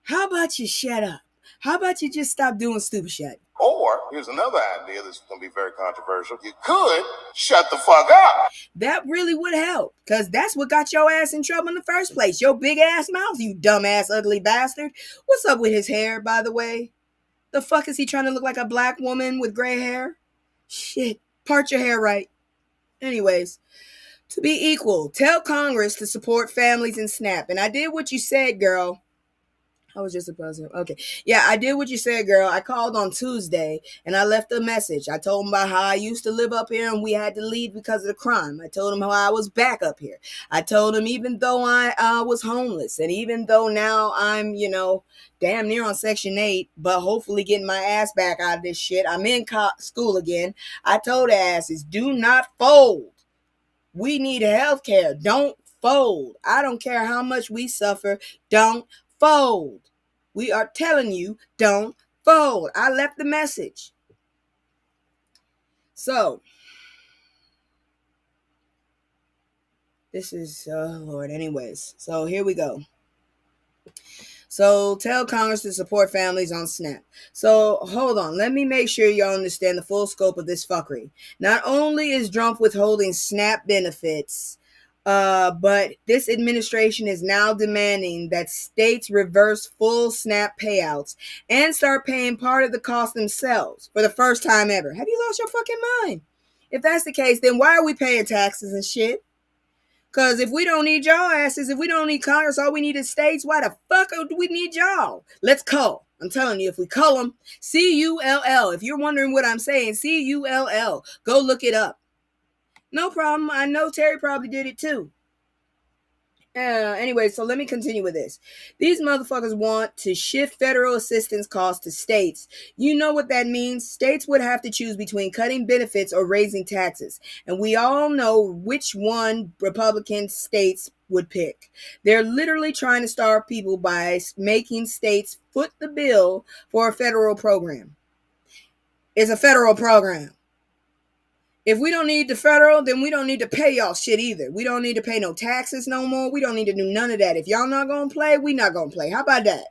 How about you shut up? How about you just stop doing stupid shit?
Or, here's another idea that's going to be very controversial. You could shut the fuck up.
That really would help, because that's what got your ass in trouble in the first place. Your big ass mouth, you dumbass ugly bastard. What's up with his hair, by the way? The fuck is he trying to look like a black woman with gray hair? Shit, part your hair right. Anyways, to be equal, tell Congress to support families in SNAP. And I did what you said, girl. I was just supposed to. Okay. Yeah, I did what you said, girl. I called on Tuesday and I left a message. I told him about how I used to live up here and we had to leave because of the crime. I told him how I was back up here. I told him even though I was homeless and even though now I'm, damn near on Section 8, but hopefully getting my ass back out of this shit. I'm in school again. I told the asses, do not fold. We need health care. Don't fold. I don't care how much we suffer. Don't fold. We are telling you, don't fold. I left the message. So, this is, oh Lord, anyways. So here we go. So tell Congress to support families on SNAP. So hold on. Let me make sure y'all understand the full scope of this fuckery. Not only is Trump withholding SNAP benefits, but this administration is now demanding that states reverse full SNAP payouts and start paying part of the cost themselves for the first time ever. Have you lost your fucking mind? If that's the case, then why are we paying taxes and shit? Because if we don't need y'all asses, if we don't need Congress, all we need is states, why the fuck do we need y'all? Let's cull. I'm telling you, if we cull them, C-U-L-L. If you're wondering what I'm saying, C-U-L-L. Go look it up. No problem. I know Terry probably did it too. Anyway, so let me continue with this. These motherfuckers want to shift federal assistance costs to states. You know what that means? States would have to choose between cutting benefits or raising taxes. And we all know which one Republican states would pick. They're literally trying to starve people by making states foot the bill for a federal program. It's a federal program. If we don't need the federal, then we don't need to pay y'all shit either. We don't need to pay no taxes no more. We don't need to do none of that. If y'all not going to play, we not going to play. How about that?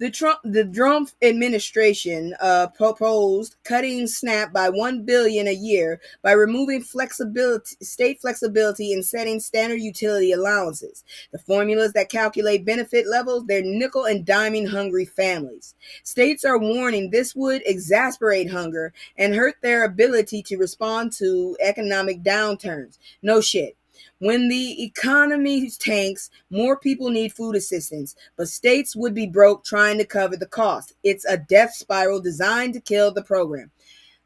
The Trump administration proposed cutting SNAP by $1 billion a year by removing state flexibility in setting standard utility allowances. The formulas that calculate benefit levels, they're nickel and diming hungry families. States are warning this would exasperate hunger and hurt their ability to respond to economic downturns. No shit. When the economy tanks, more people need food assistance, but states would be broke trying to cover the cost. It's a death spiral designed to kill the program.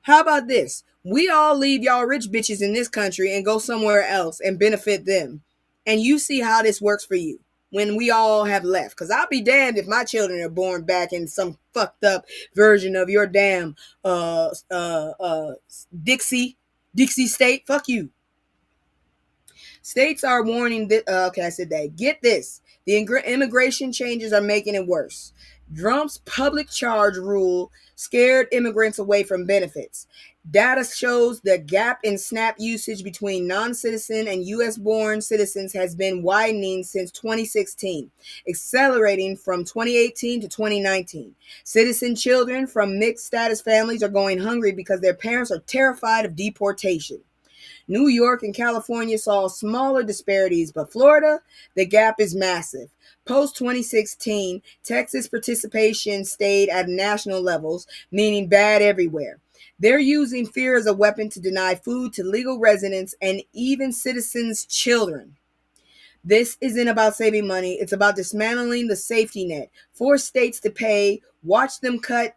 How about this? We all leave y'all rich bitches in this country and go somewhere else and benefit them. And you see how this works for you when we all have left. Because I'll be damned if my children are born back in some fucked up version of your damn Dixie state. Fuck you. States are warning that, okay, I said that. Get this. The immigration changes are making it worse. Trump's public charge rule scared immigrants away from benefits. Data shows the gap in SNAP usage between non-citizen and U.S.-born citizens has been widening since 2016, accelerating from 2018 to 2019. Citizen children from mixed-status families are going hungry because their parents are terrified of deportation. New York and California saw smaller disparities, but Florida, the gap is massive. Post 2016, Texas participation stayed at national levels, meaning bad everywhere. They're using fear as a weapon to deny food to legal residents and even citizens' children. This isn't about saving money. It's about dismantling the safety net. Force states to pay, watch them cut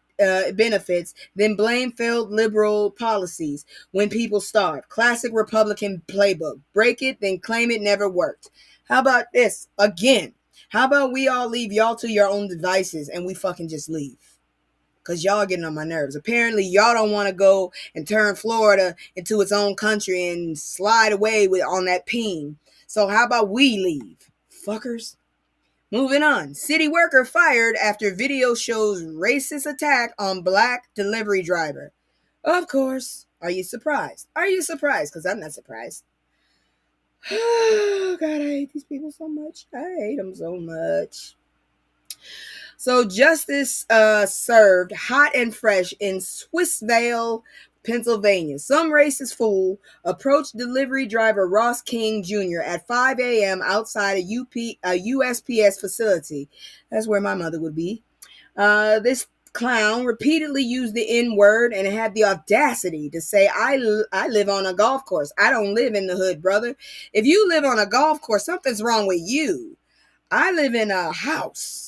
benefits, then blame failed liberal policies when people starve. Classic Republican playbook. Break it, then claim it never worked. How about this? Again, how about we all leave y'all to your own devices and we fucking just leave? Because y'all getting on my nerves. Apparently, y'all don't want to go and turn Florida into its own country and slide away on that peen. So how about we leave? Fuckers. Moving on. City worker fired after video shows racist attack on black delivery driver. Of course. Are you surprised? Are you surprised? Because I'm not surprised. Oh, God, I hate these people so much. I hate them so much. So justice served hot and fresh in Swissvale, Pennsylvania. Some racist fool approached delivery driver Ross King Jr. at 5 a.m. outside a USPS facility. That's where my mother would be. This clown repeatedly used the N-word and had the audacity to say, I live on a golf course. I don't live in the hood, brother. If you live on a golf course, something's wrong with you. I live in a house.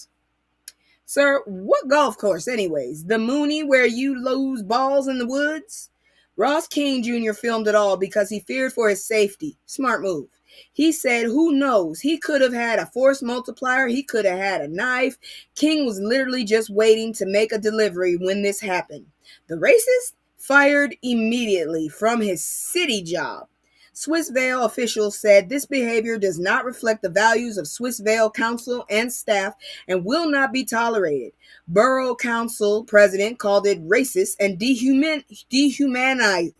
Sir, what golf course anyways? The Mooney where you lose balls in the woods? Ross King Jr. filmed it all because he feared for his safety. Smart move. He said, who knows? He could have had a force multiplier. He could have had a knife. King was literally just waiting to make a delivery when this happened. The racist fired immediately from his city job. Swissvale officials said this behavior does not reflect the values of Swissvale Council and staff and will not be tolerated. Borough Council president called it racist and dehumanizing.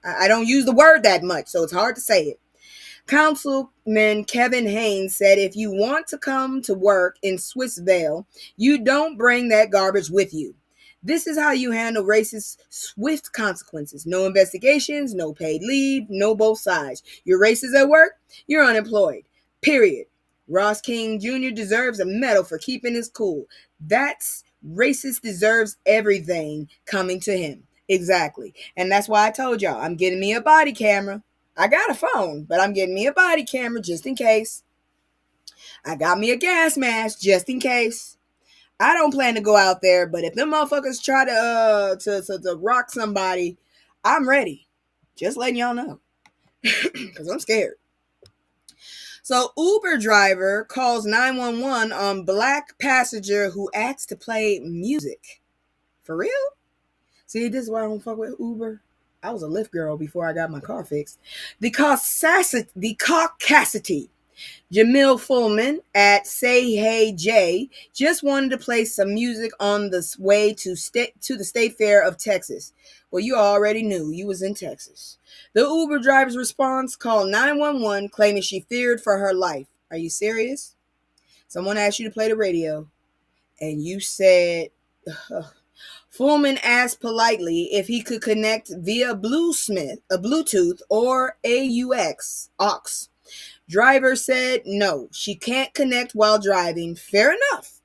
I don't use the word that much, so it's hard to say it. Councilman Kevin Haynes said if you want to come to work in Swissvale, you don't bring that garbage with you. This is how you handle racist, swift consequences. No investigations, no paid leave, no both sides. You're racist at work, you're unemployed. Period. Ross King Jr. deserves a medal for keeping his cool. That's racist deserves everything coming to him. Exactly. And that's why I told y'all, I'm getting me a body camera. I got a phone, but I'm getting me a body camera just in case. I got me a gas mask just in case. I don't plan to go out there, but if them motherfuckers try to rock somebody, I'm ready. Just letting y'all know. Because I'm scared. So Uber driver calls 911 on black passenger who asks to play music. For real? See, this is why I don't fuck with Uber. I was a Lyft girl before I got my car fixed. The caucasity. Jamil Fullman at Say Hey Jay just wanted to play some music on the way to the State Fair of Texas. Well, you already knew you was in Texas. The Uber driver's response called 911 claiming she feared for her life. Are you serious? Someone asked you to play the radio and you said... Fullman asked politely if he could connect via Bluetooth or aux. Driver said no, she can't connect while driving. Fair enough.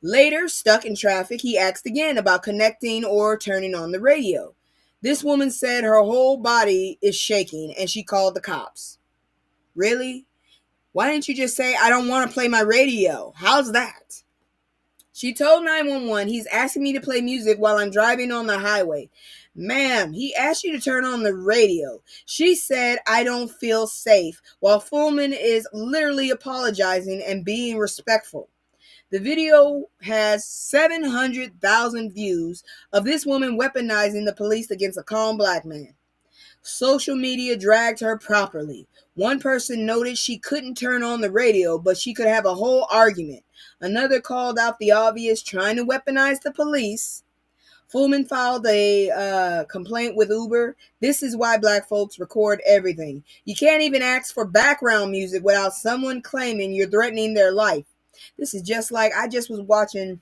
Later, stuck in traffic, he asked again about connecting or turning on the radio. This woman said her whole body is shaking and she called the cops. Really? Why didn't you just say, I don't want to play my radio? How's that? She told 911 he's asking me to play music while I'm driving on the highway. Ma'am, he asked you to turn on the radio. She said, I don't feel safe, while Fullman is literally apologizing and being respectful. The video has 700,000 views of this woman weaponizing the police against a calm black man. Social media dragged her properly. One person noted she couldn't turn on the radio, but she could have a whole argument. Another called out the obvious, trying to weaponize the police. Fullman filed a complaint with Uber. This is why black folks record everything. You can't even ask for background music without someone claiming you're threatening their life. This is just like, I just was watching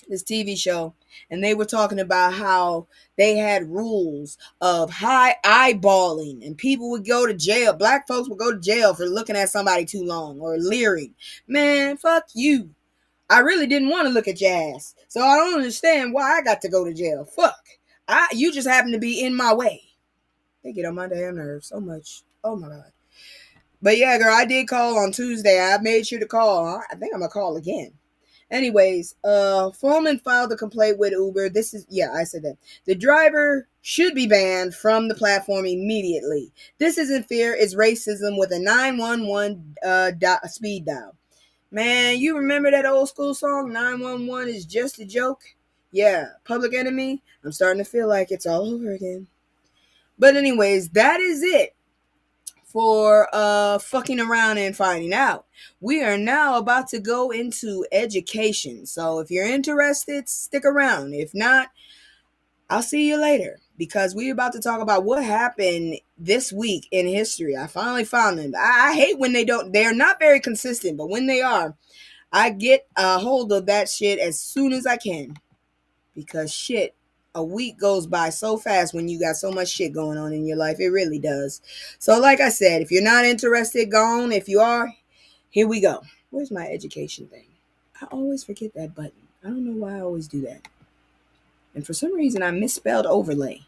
this TV show, and they were talking about how they had rules of high eyeballing, and people would go to jail. Black folks would go to jail for looking at somebody too long or leering. Man, fuck you. I really didn't want to look at your ass, so I don't understand why I got to go to jail. Fuck. You just happen to be in my way. They get on my damn nerves so much. Oh my God. But yeah, girl, I did call on Tuesday. I made sure to call. I think I'm gonna call again. Anyways, Fullman filed a complaint with Uber. I said that. The driver should be banned from the platform immediately. This isn't fear, it's racism with a 911 speed dial. Man, you remember that old school song, 911 is just a joke? Yeah, Public Enemy. I'm starting to feel like it's all over again. But anyways, that is it for fucking around and finding out. We are now about to go into education. So if you're interested, stick around. If not, I'll see you later, because we're about to talk about what happened this week in history. I finally found them. I hate when they're not very consistent, but when they are, I get a hold of that shit as soon as I can, because shit, a week goes by so fast when you got so much shit going on in your life. It really does. So like I said, if you're not interested, gone. If you are, here we go. Where's my education thing? I always forget that button. I don't know why I always do that. And for some reason, I misspelled overlay.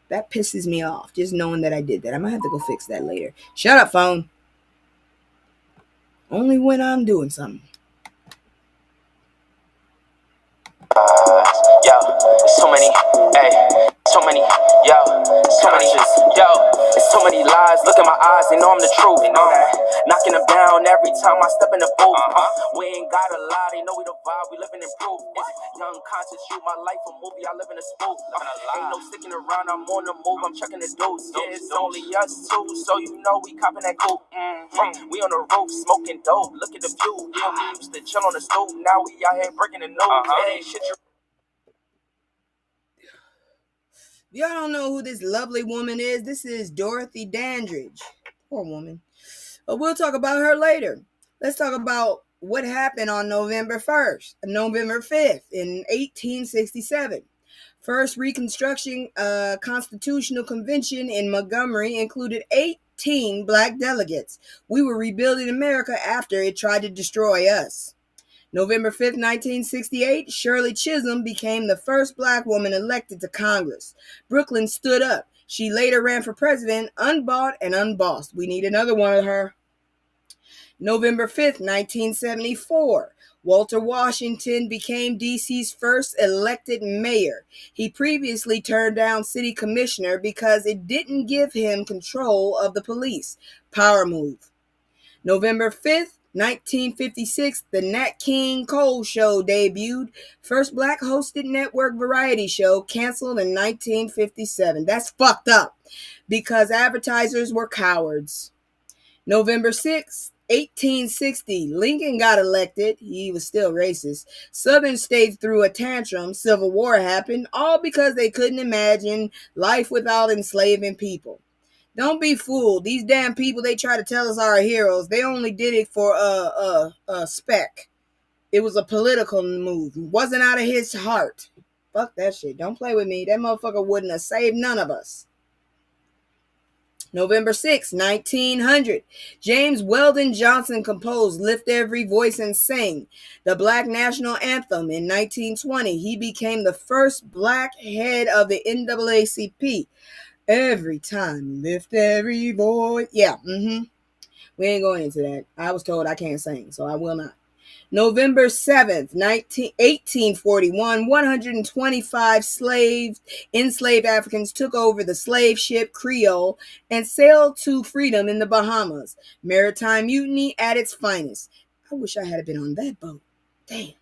That pisses me off, just knowing that I did that. I might have to go fix that later. Shut up, phone. Only when I'm doing something.
Yo, it's so many, hey, so many, yo, so many, yo, it's so many lies. Look in my eyes, they know I'm the truth. They know that. Knocking them down every time I step in the booth. We ain't gotta lie, they know we the vibe, we living in proof. Young conscious, shoot my life a movie, I live in a spoof. Ain't no sticking around, I'm on the move, I'm checking the dudes. Yeah, it's only us two, so you know we copping that coupe. We on the roof, smoking dope, look at the view. Yeah, we used to chill on the stoop, now we out here breaking the news. It ain't shit you.
Y'all don't know who this lovely woman is. This is Dorothy Dandridge. Poor woman. But we'll talk about her later. Let's talk about what happened on November 5th in 1867. First Reconstruction Constitutional Convention in Montgomery included 18 black delegates. We were rebuilding America after it tried to destroy us. November 5th, 1968, Shirley Chisholm became the first black woman elected to Congress. Brooklyn stood up. She later ran for president, unbought and unbossed. We need another one of her. November 5th, 1974, Walter Washington became D.C.'s first elected mayor. He previously turned down city commissioner because it didn't give him control of the police. Power move. November 5th, 1956, the Nat King Cole Show debuted. First black hosted network variety show, canceled in 1957. That's fucked up, because advertisers were cowards. November 6th, 1860, Lincoln got elected. He was still racist. Southern states threw a tantrum. Civil War happened, all because they couldn't imagine life without enslaving people. Don't be fooled. These damn people they try to tell us are heroes, they only did it for a spec. It was a political move. It wasn't out of his heart. Fuck that shit. Don't play with me. That motherfucker wouldn't have saved none of us. November 6, 1900, James Weldon Johnson composed Lift Every Voice and Sing, the Black National Anthem. In 1920, he became the first black head of the NAACP. Every time, lift every voice. Yeah, we ain't going into that. I was told I can't sing, so I will not. November 7th, 1841, 125 enslaved Africans took over the slave ship Creole and sailed to freedom in the Bahamas. Maritime mutiny at its finest. I wish I had been on that boat. Damn.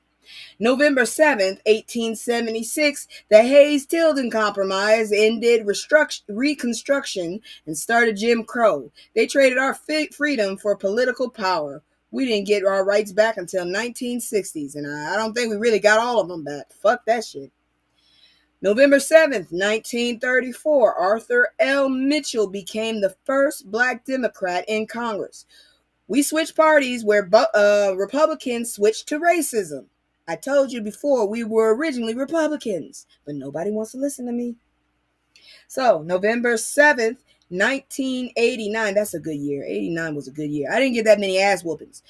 November 7th, 1876, the Hayes-Tilden Compromise ended Reconstruction and started Jim Crow. They traded our freedom for political power. We didn't get our rights back until 1960s, and I don't think we really got all of them back. Fuck that shit. November 7th, 1934, Arthur L. Mitchell became the first black Democrat in Congress. We switched parties where Republicans switched to racism. I told you before we were originally Republicans, but nobody wants to listen to me. So, November 7th, 1989. That's a good year. 89 was a good year. I didn't get that many ass whoopings.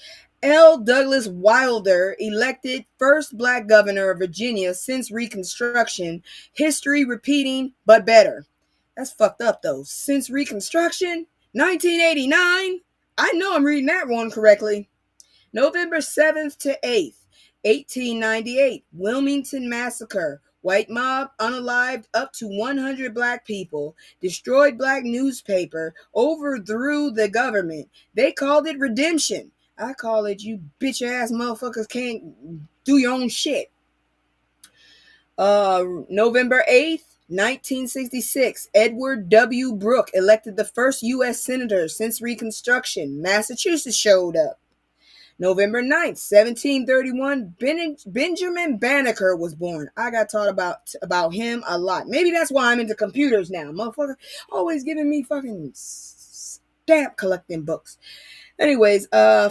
L. Douglas Wilder elected first black governor of Virginia since Reconstruction. History repeating, but better. That's fucked up, though. Since Reconstruction? 1989? I know I'm reading that one correctly. November 7th to 8th, 1898, Wilmington Massacre. White mob unalived up to 100 black people, destroyed black newspaper, overthrew the government. They called it redemption. I call it you bitch ass motherfuckers can't do your own shit. November 8th, 1966, Edward W. Brooke elected the first U.S. senator since Reconstruction. Massachusetts showed up. November 9th, 1731, Benjamin Banneker was born. I got taught about him a lot. Maybe that's why I'm into computers now. Motherfucker always giving me fucking stamp collecting books. Anyways,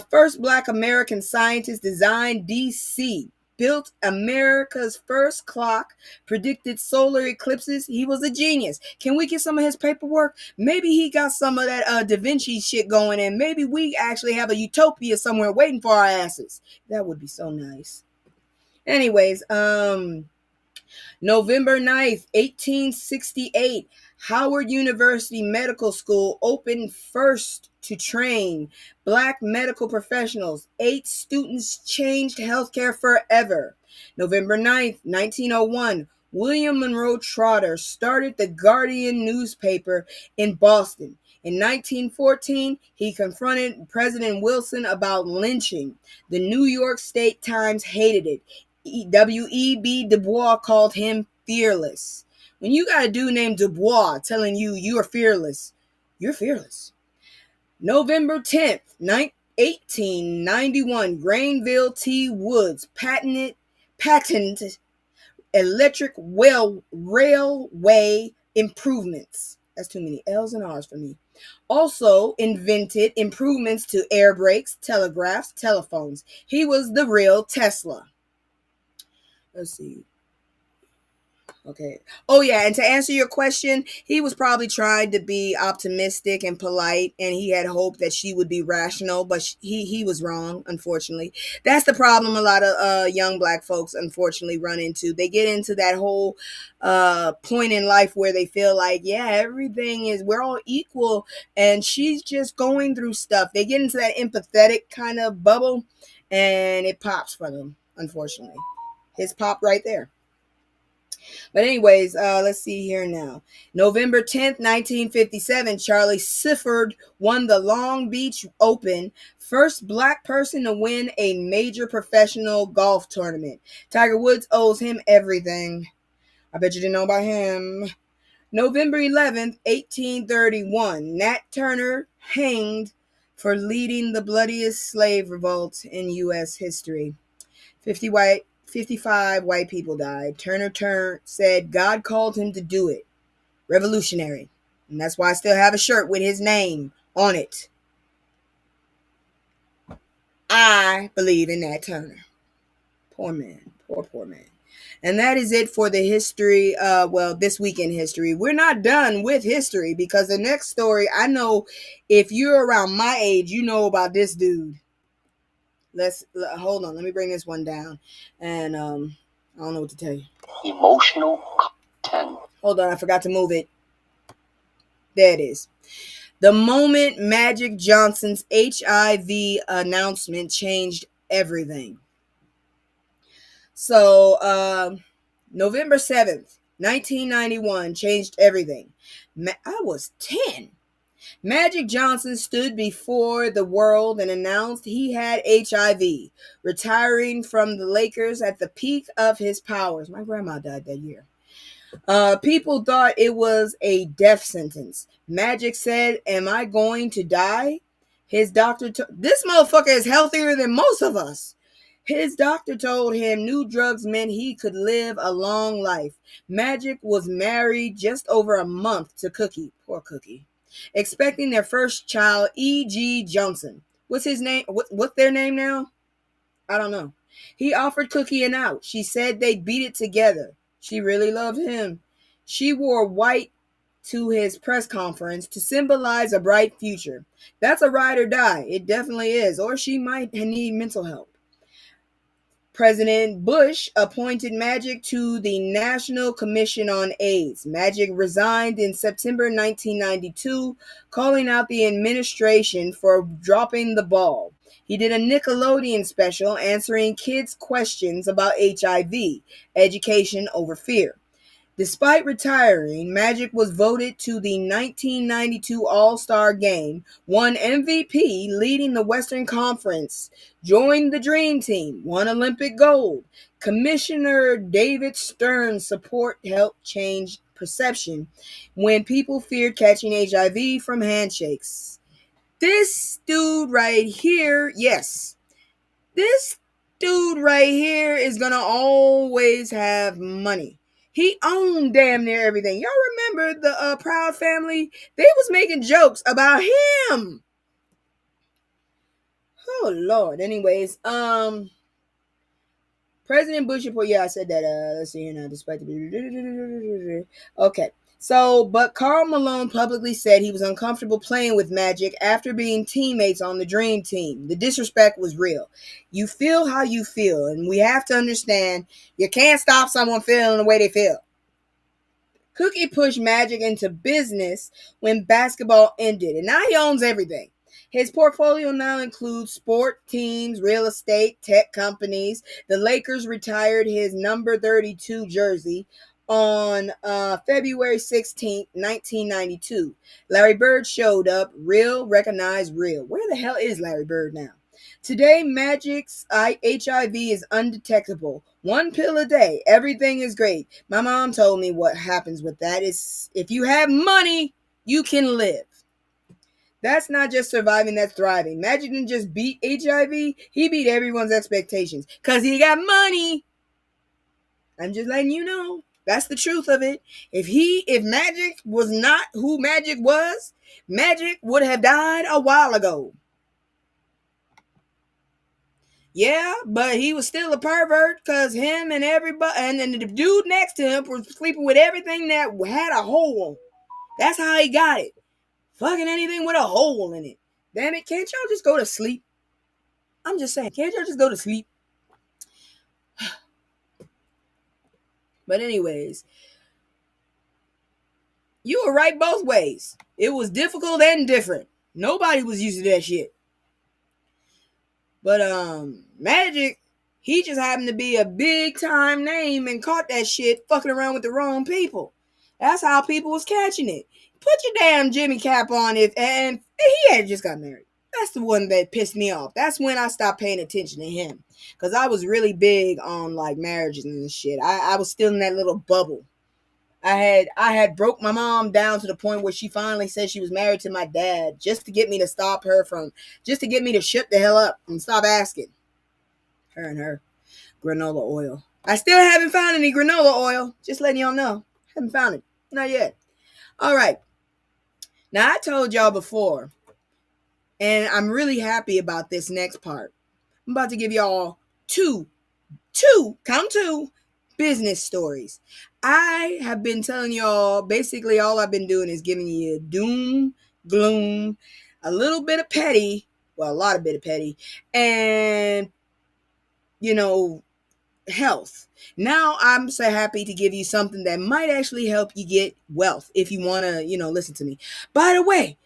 first black American scientist designed DC, built America's first clock, predicted solar eclipses. He was a genius. Can we get some of his paperwork? Maybe he got some of that Da Vinci shit going, and maybe we actually have a utopia somewhere waiting for our asses. That would be so nice. Anyways, November 9th, 1868, Howard University Medical School opened first to train black medical professionals. 8 students changed healthcare forever. November 9th, 1901, William Monroe Trotter started the Guardian newspaper in Boston. In 1914, he confronted President Wilson about lynching. The New York State Times hated it. W.E.B. Du Bois called him fearless. When you got a dude named Du Bois telling you you're fearless, you're fearless. November 10th, 1891, Granville T. Woods patented electric railway improvements. That's too many L's and R's for me. Also invented improvements to air brakes, telegraphs, telephones. He was the real Tesla. Let's see. Okay. Oh, yeah. And to answer your question, he was probably trying to be optimistic and polite, and he had hoped that she would be rational, but he was wrong, unfortunately. That's the problem a lot of young black folks, unfortunately, run into. They get into that whole point in life where they feel like, yeah, everything is, we're all equal, and she's just going through stuff. They get into that empathetic kind of bubble, and it pops for them, unfortunately. His pop right there. But anyways, let's see here now. November 10th, 1957, Charlie Sifford won the Long Beach Open, first black person to win a major professional golf tournament. Tiger Woods owes him everything. I bet you didn't know about him. November 11th, 1831, Nat Turner hanged for leading the bloodiest slave revolt in U.S. history. 55 white people died. Turner said God called him to do it. Revolutionary. And that's why I still have a shirt with his name on it. I believe in Nat Turner. Poor man. Poor man. And that is it for the history. This week in history. We're not done with history because the next story, I know if you're around my age, you know about this dude. Hold on. Let me bring this one down. And I don't know what to tell you.
Emotional content.
Hold on. I forgot to move it. There it is. The moment Magic Johnson's HIV announcement changed everything. So, November 7th, 1991 changed everything. I was 10. Magic Johnson stood before the world and announced he had HIV, retiring from the Lakers at the peak of his powers. My grandma died that year. People thought it was a death sentence. Magic said, "Am I going to die?" His doctor this motherfucker is healthier than most of us. His doctor told him new drugs meant he could live a long life. Magic was married just over a month to Cookie. Poor Cookie. Expecting their first child, E.G. Johnson. What's his name? What's their name now? I don't know. He offered Cookie an out. She said they'd beat it together. She really loved him. She wore white to his press conference to symbolize a bright future. That's a ride or die. It definitely is. Or she might need mental help. President Bush appointed Magic to the National Commission on AIDS. Magic resigned in September 1992, calling out the administration for dropping the ball. He did a Nickelodeon special answering kids' questions about HIV, education over fear. Despite retiring, Magic was voted to the 1992 All-Star Game, won MVP leading the Western Conference, joined the Dream Team, won Olympic gold. Commissioner David Stern's support helped change perception when people feared catching HIV from handshakes. This dude right here, yes, this dude right here is going to always have money. He owned damn near everything. Y'all remember the Proud Family? They was making jokes about him. Oh, Lord. Anyways, President Bush report. Yeah, I said that. Let's see here now. Despite the... Okay. So, but Karl Malone publicly said he was uncomfortable playing with Magic after being teammates on the Dream Team. The disrespect was real. You feel how you feel, and we have to understand you can't stop someone feeling the way they feel. Cookie pushed Magic into business when basketball ended, and now he owns everything. His portfolio now includes sport teams, real estate, tech companies. The Lakers retired his number 32 jersey on February 16th, 1992. Larry Bird showed up. Real, recognized real. Where the hell is Larry Bird now? Today, Magic's HIV is undetectable. One pill a day. Everything is great. My mom told me what happens with that is if you have money, you can live. That's not just surviving, that's thriving. Magic didn't just beat HIV, he beat everyone's expectations. Because he got money. I'm just letting you know. That's the truth of it. If Magic was not who Magic was, Magic would have died a while ago. Yeah, but he was still a pervert because him and everybody, and then the dude next to him was sleeping with everything that had a hole. That's how he got it. Fucking anything with a hole in it. Damn it, can't y'all just go to sleep? I'm just saying, can't y'all just go to sleep? But anyways, you were right both ways. It was difficult and different. Nobody was used to that shit. But Magic, he just happened to be a big time name and caught that shit fucking around with the wrong people. That's how people was catching it. Put your damn Jimmy cap on it, and he had just got married. That's the one that pissed me off. That's when I stopped paying attention to him. Because I was really big on like marriages and shit. I was still in that little bubble. I had broke my mom down to the point where she finally said she was married to my dad just to get me to stop her from, just to get me to shut the hell up and stop asking. Her and her granola oil. I still haven't found any granola oil. Just letting y'all know. Haven't found it. Not yet. All right. Now I told y'all before, and I'm really happy about this next part. I'm about to give y'all two, count two, business stories. I have been telling y'all, basically all I've been doing is giving you doom, gloom, a little bit of petty, well, a lot of bit of petty, and, health. Now I'm so happy to give you something that might actually help you get wealth if you want to, listen to me. By the way,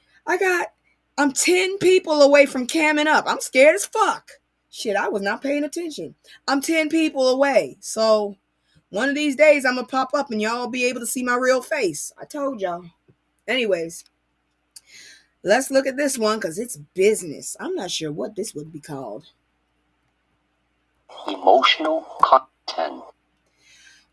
I'm 10 people away from camming up. I'm scared as fuck. Shit, I was not paying attention. I'm 10 people away. So one of these days I'm going to pop up and y'all be able to see my real face. I told y'all. Anyways, let's look at this one because it's business. I'm not sure what this would be called.
Emotional content.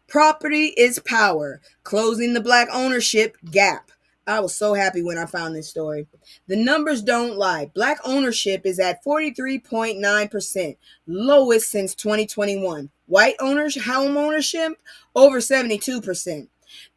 Property is power. Closing the black ownership gap. I was so happy when I found this story. The numbers don't lie. Black ownership is at 43.9%, lowest since 2021. White home ownership, over 72%.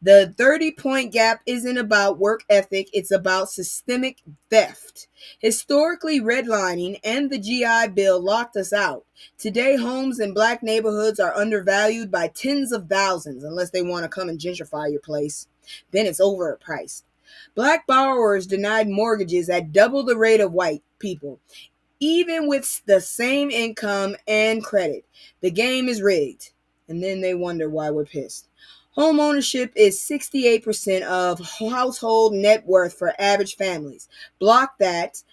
The 30-point gap isn't about work ethic, it's about systemic theft. Historically, redlining and the GI Bill locked us out. Today, homes in black neighborhoods are undervalued by tens of thousands, unless they want to come and gentrify your place. Then it's overpriced. Black borrowers denied mortgages at double the rate of white people, even with the same income and credit. The game is rigged. And then they wonder why we're pissed. Home ownership is 68% of household net worth for average families. Block that,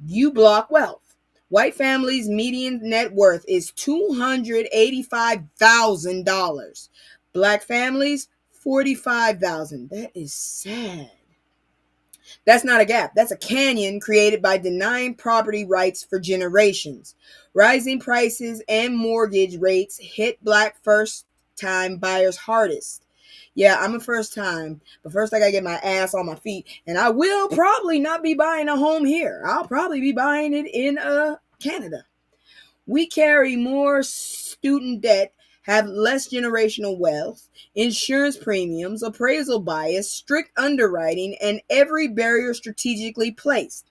you block wealth. White families' median net worth is $285,000. Black families, $45,000. That is sad. That's not a gap. That's a canyon created by denying property rights for generations. Rising prices and mortgage rates hit black first-time buyers hardest. Yeah, I'm a first time, but first I gotta get my ass on my feet, and I will probably not be buying a home here. I'll probably be buying it in Canada. We carry more student debt, have less generational wealth, insurance premiums, appraisal bias, strict underwriting, and every barrier strategically placed.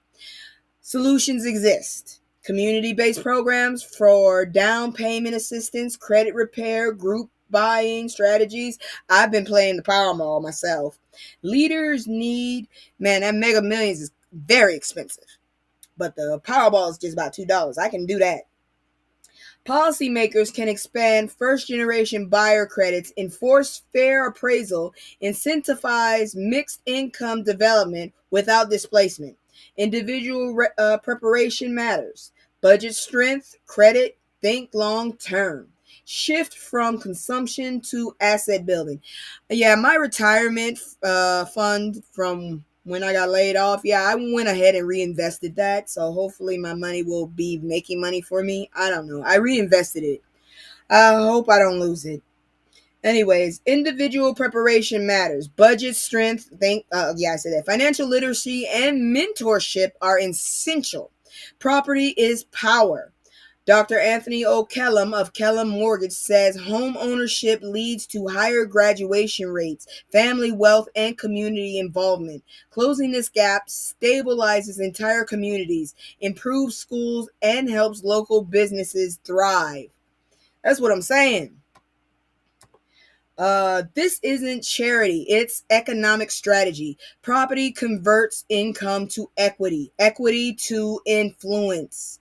Solutions exist. Community-based programs for down payment assistance, credit repair, group buying strategies. I've been playing the Powerball myself. Leaders need, man, that Mega Millions is very expensive. But the Powerball is just about $2. I can do that. Policymakers can expand first-generation buyer credits, enforce fair appraisal, incentivize mixed income development without displacement. Individual preparation matters. Budget strength, credit, think long-term. Shift from consumption to asset building. Yeah, my retirement fund from when I got laid off, I went ahead and reinvested that. So hopefully my money will be making money for me. I don't know. I reinvested it. I hope I don't lose it. Anyways, individual preparation matters. Budget strength, I said that. Financial literacy and mentorship are essential. Property is power. Dr. Anthony O. Kellum of Kellum Mortgage says home ownership leads to higher graduation rates, family wealth, and community involvement. Closing this gap stabilizes entire communities, improves schools, and helps local businesses thrive. That's what I'm saying. This isn't charity, it's economic strategy. Property converts income to equity to influence.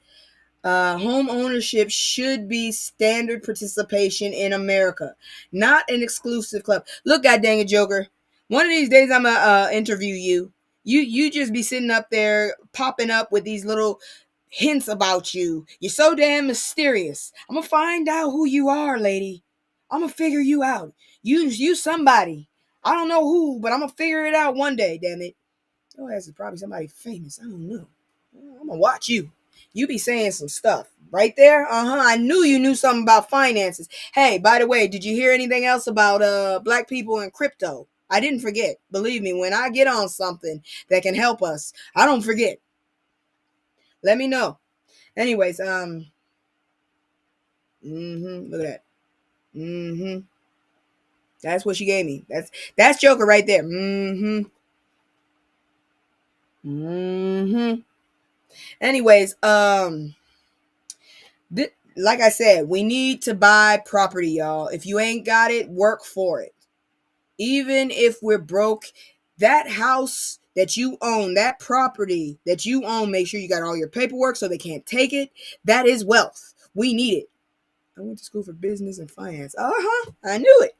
Home ownership should be standard participation in America, not an exclusive club. Look, God dang it, Joker. One of these days I'm gonna interview you. You just be sitting up there popping up with these little hints about you. You're so damn mysterious. I'm gonna find out who you are, lady. I'm gonna figure you out. You somebody. I don't know who, but I'm gonna figure it out one day. Damn it. Oh, that's probably somebody famous. I don't know. I'm gonna watch you. You be saying some stuff right there. I knew you knew something about finances. Hey, by the way, did you hear anything else about black people and crypto? I didn't forget. Believe me, when I get on something that can help us, I don't forget. Let me know. Anyways, look at that. That's what she gave me. That's Joker right there. Anyways, like I said, we need to buy property, y'all. If you ain't got it, work for it. Even if we're broke, that house that you own, that property that you own, make sure you got all your paperwork so they can't take it. That is wealth. We need it. I went to school for business and finance. I knew it.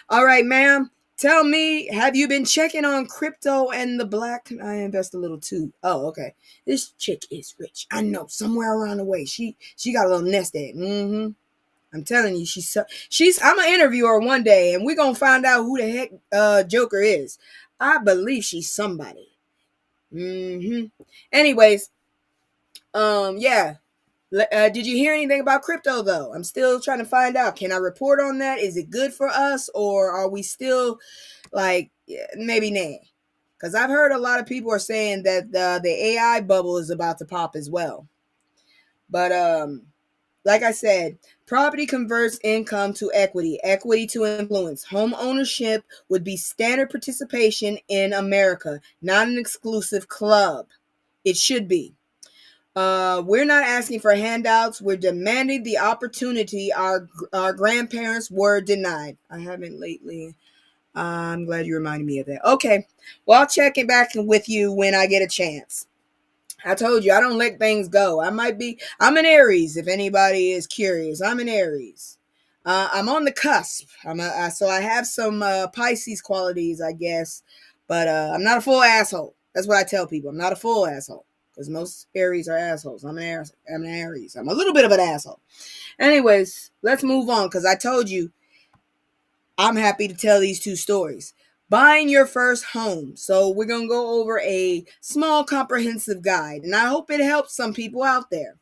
All right, ma'am. Tell me, have you been checking on crypto and the black? I invest a little too. Oh, okay. This chick is rich. I know, somewhere around the way. She got a little nest egg. I'm telling you, she's. I'm gonna interview her one day, and we're gonna find out who the heck Joker is. I believe she's somebody. Anyways, yeah. Did you hear anything about crypto though? I'm still trying to find out. Can I report on that? Is it good for us, or are we still like maybe nah? Because I've heard a lot of people are saying that the AI bubble is about to pop as well. But like I said, property converts income to equity, equity to influence. Home ownership would be standard participation in America, not an exclusive club. It should be. We're not asking for handouts. We're demanding the opportunity our grandparents were denied. I haven't lately. I'm glad you reminded me of that. Okay. Well, I'll check it back with you when I get a chance. I told you I don't let things go. I'm an Aries, if anybody is curious. I'm an Aries. I'm on the cusp. So I have some Pisces qualities, I guess. But I'm not a full asshole. That's what I tell people. I'm not a full asshole. Because most Aries are assholes. I'm an Aries. I'm a little bit of an asshole. Anyways, let's move on. Because I told you I'm happy to tell these two stories. Buying your first home. So we're going to go over a small comprehensive guide, and I hope it helps some people out there.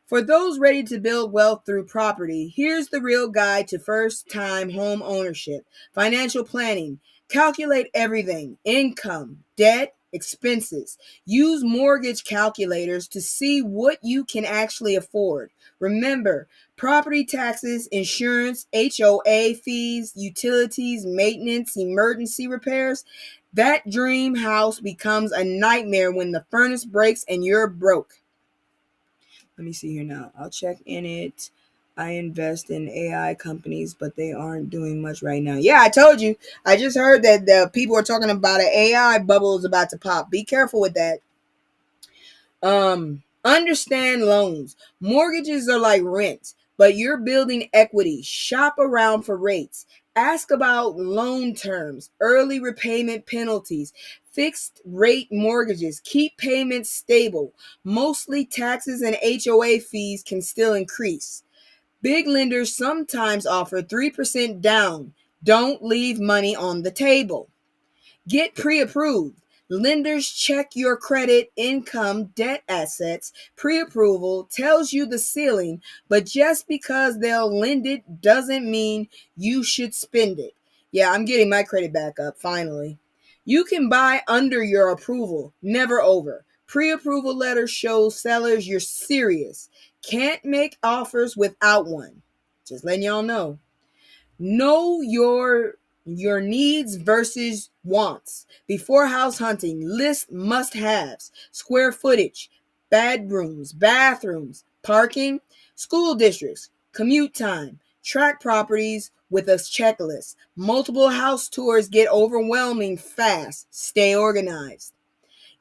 For those ready to build wealth through property, here's the real guide to first-time home ownership. Financial planning. Calculate everything. Income, debt, expenses. Use mortgage calculators to see what you can actually afford. Remember, property taxes, insurance, HOA fees, utilities, maintenance, emergency repairs. That dream house becomes a nightmare when the furnace breaks and you're broke. Let me see here now. I'll check in it. I invest in AI companies, but they aren't doing much right now. Yeah, I told you. I just heard that the people are talking about an AI bubble is about to pop. Be careful with that. Understand loans. Mortgages are like rent, but you're building equity. Shop around for rates. Ask about loan terms, early repayment penalties, fixed rate mortgages. Keep payments stable. Mostly taxes and HOA fees can still increase. Big lenders sometimes offer 3% down. Don't leave money on the table. Get pre-approved. Lenders check your credit, income, debt assets. Pre-approval tells you the ceiling, but just because they'll lend it doesn't mean you should spend it. Yeah, I'm getting my credit back up, finally. You can buy under your approval, never over. Pre-approval letter shows sellers you're serious. Can't make offers without one. Just letting y'all know. Know your needs versus wants. Before house hunting, list must-haves, square footage, bedrooms, bathrooms, parking, school districts, commute time, track properties with a checklist. Multiple house tours get overwhelming fast. Stay organized.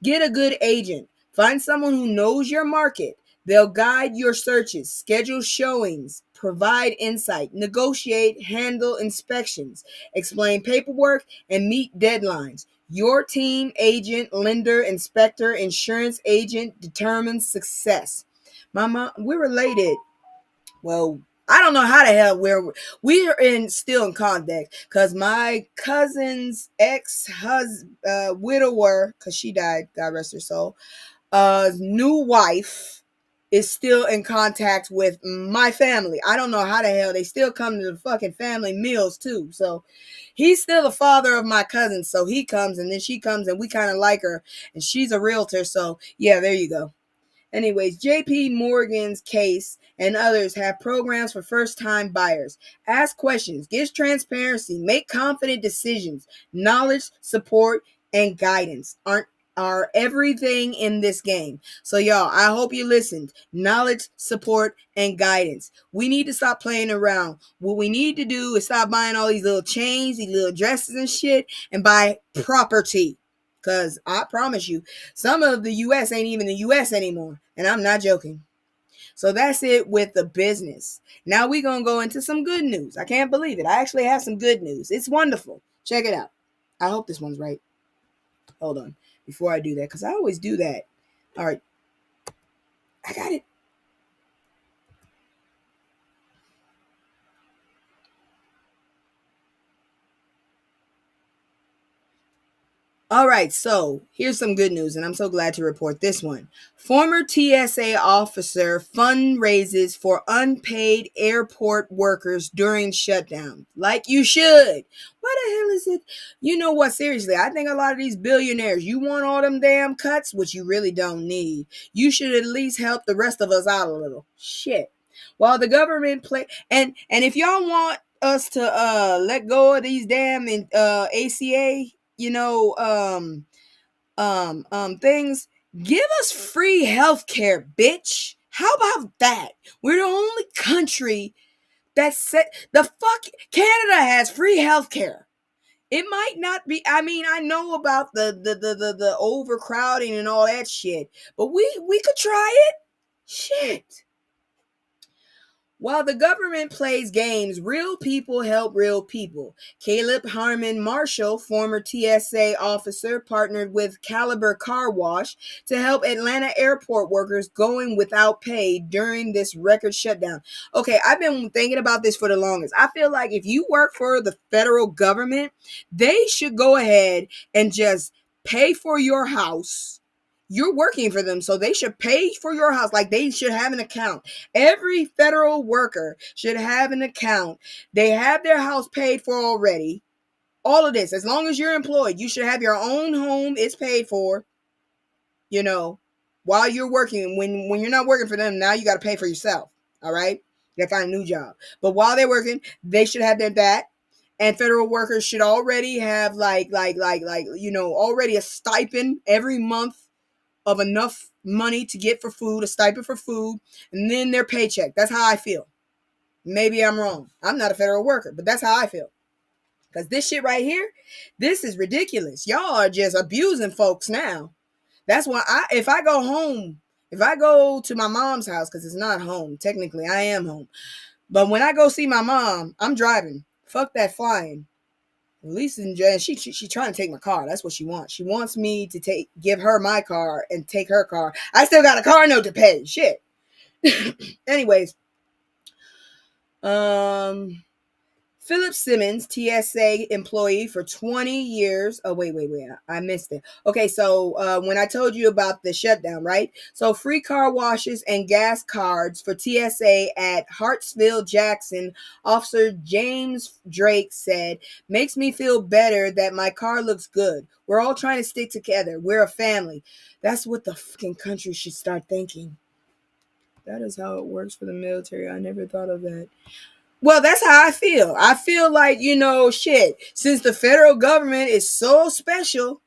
Get a good agent. Find someone who knows your market. They'll guide your searches, schedule showings, provide insight, negotiate, handle inspections, explain paperwork, and meet deadlines. Your team, agent, lender, inspector, insurance agent determines success. Mama, we're related. Well, I don't know how the hell we are still in contact because my cousin's widower, because she died, God rest her soul, new wife is still in contact with my family. I don't know how the hell they still come to the fucking family meals too. So he's still the father of my cousin. So he comes and then she comes and we kind of like her and she's a realtor. So yeah, there you go. Anyways, JP Morgan's case and others have programs for first-time buyers. Ask questions, give transparency, make confident decisions. Knowledge, support, and guidance aren't are everything in this game. So y'all, I hope you listened. Knowledge, support, and guidance. We need to stop playing around. What we need to do is stop buying all these little chains, these little dresses and shit, and buy property. Because I promise you, some of the U.S. ain't even the U.S. anymore. And I'm not joking. So that's it with the business. Now we're going to go into some good news. I can't believe it. I actually have some good news. It's wonderful. Check it out. I hope this one's right. Hold on. Before I do that, because I always do that. All right. I got it. All right, so here's some good news, and I'm so glad to report this one. Former TSA officer fundraises for unpaid airport workers during shutdown. Like you should. Why the hell is it? You know what? Seriously, I think a lot of these billionaires, you want all them damn cuts, which you really don't need. You should at least help the rest of us out a little. Shit. While the government play, and if y'all want us to let go of these damn ACA, things, give us free healthcare, bitch. How about that? We're the only country that said the fuck Canada has free healthcare. It might not be. I mean, I know about the overcrowding and all that shit, but we could try it. Shit. While the government plays games, real people help real people. Caleb Harmon Marshall, former TSA officer, partnered with Caliber Car Wash to help Atlanta airport workers going without pay during this record shutdown. Okay, I've been thinking about this for the longest. I feel like if you work for the federal government, they should go ahead and just pay for your house. You're working for them, so they should pay for your house. Like, they should have an account. Every federal worker should have an account. They have their house paid for already. All of this, as long as you're employed, you should have your own home. It's paid for, while you're working. When you're not working for them, now you got to pay for yourself. All right? You got to find a new job. But while they're working, they should have that. And federal workers should already have already a stipend every month of enough money to get for food, a stipend for food, and then their paycheck. That's how I feel. Maybe I'm wrong. I'm not a federal worker, but that's how I feel. Because this shit right here, this is ridiculous. Y'all are just abusing folks now. That's why if I go to my mom's house, because it's not home, technically I am home. But when I go see my mom, I'm driving. Fuck that flying. At least she trying to take my car. That's what she wants. She wants me to give her my car and take her car. I still got a car note to pay. Shit. Anyways, Philip Simmons, TSA employee for 20 years. Oh, wait. I missed it. Okay, so when I told you about the shutdown, right? So free car washes and gas cards for TSA at Hartsville, Jackson. Officer James Drake said, makes me feel better that my car looks good. We're all trying to stick together. We're a family. That's what the fucking country should start thinking. That is how it works for the military. I never thought of that. Well, that's how I feel. I feel like, shit, since the federal government is so special,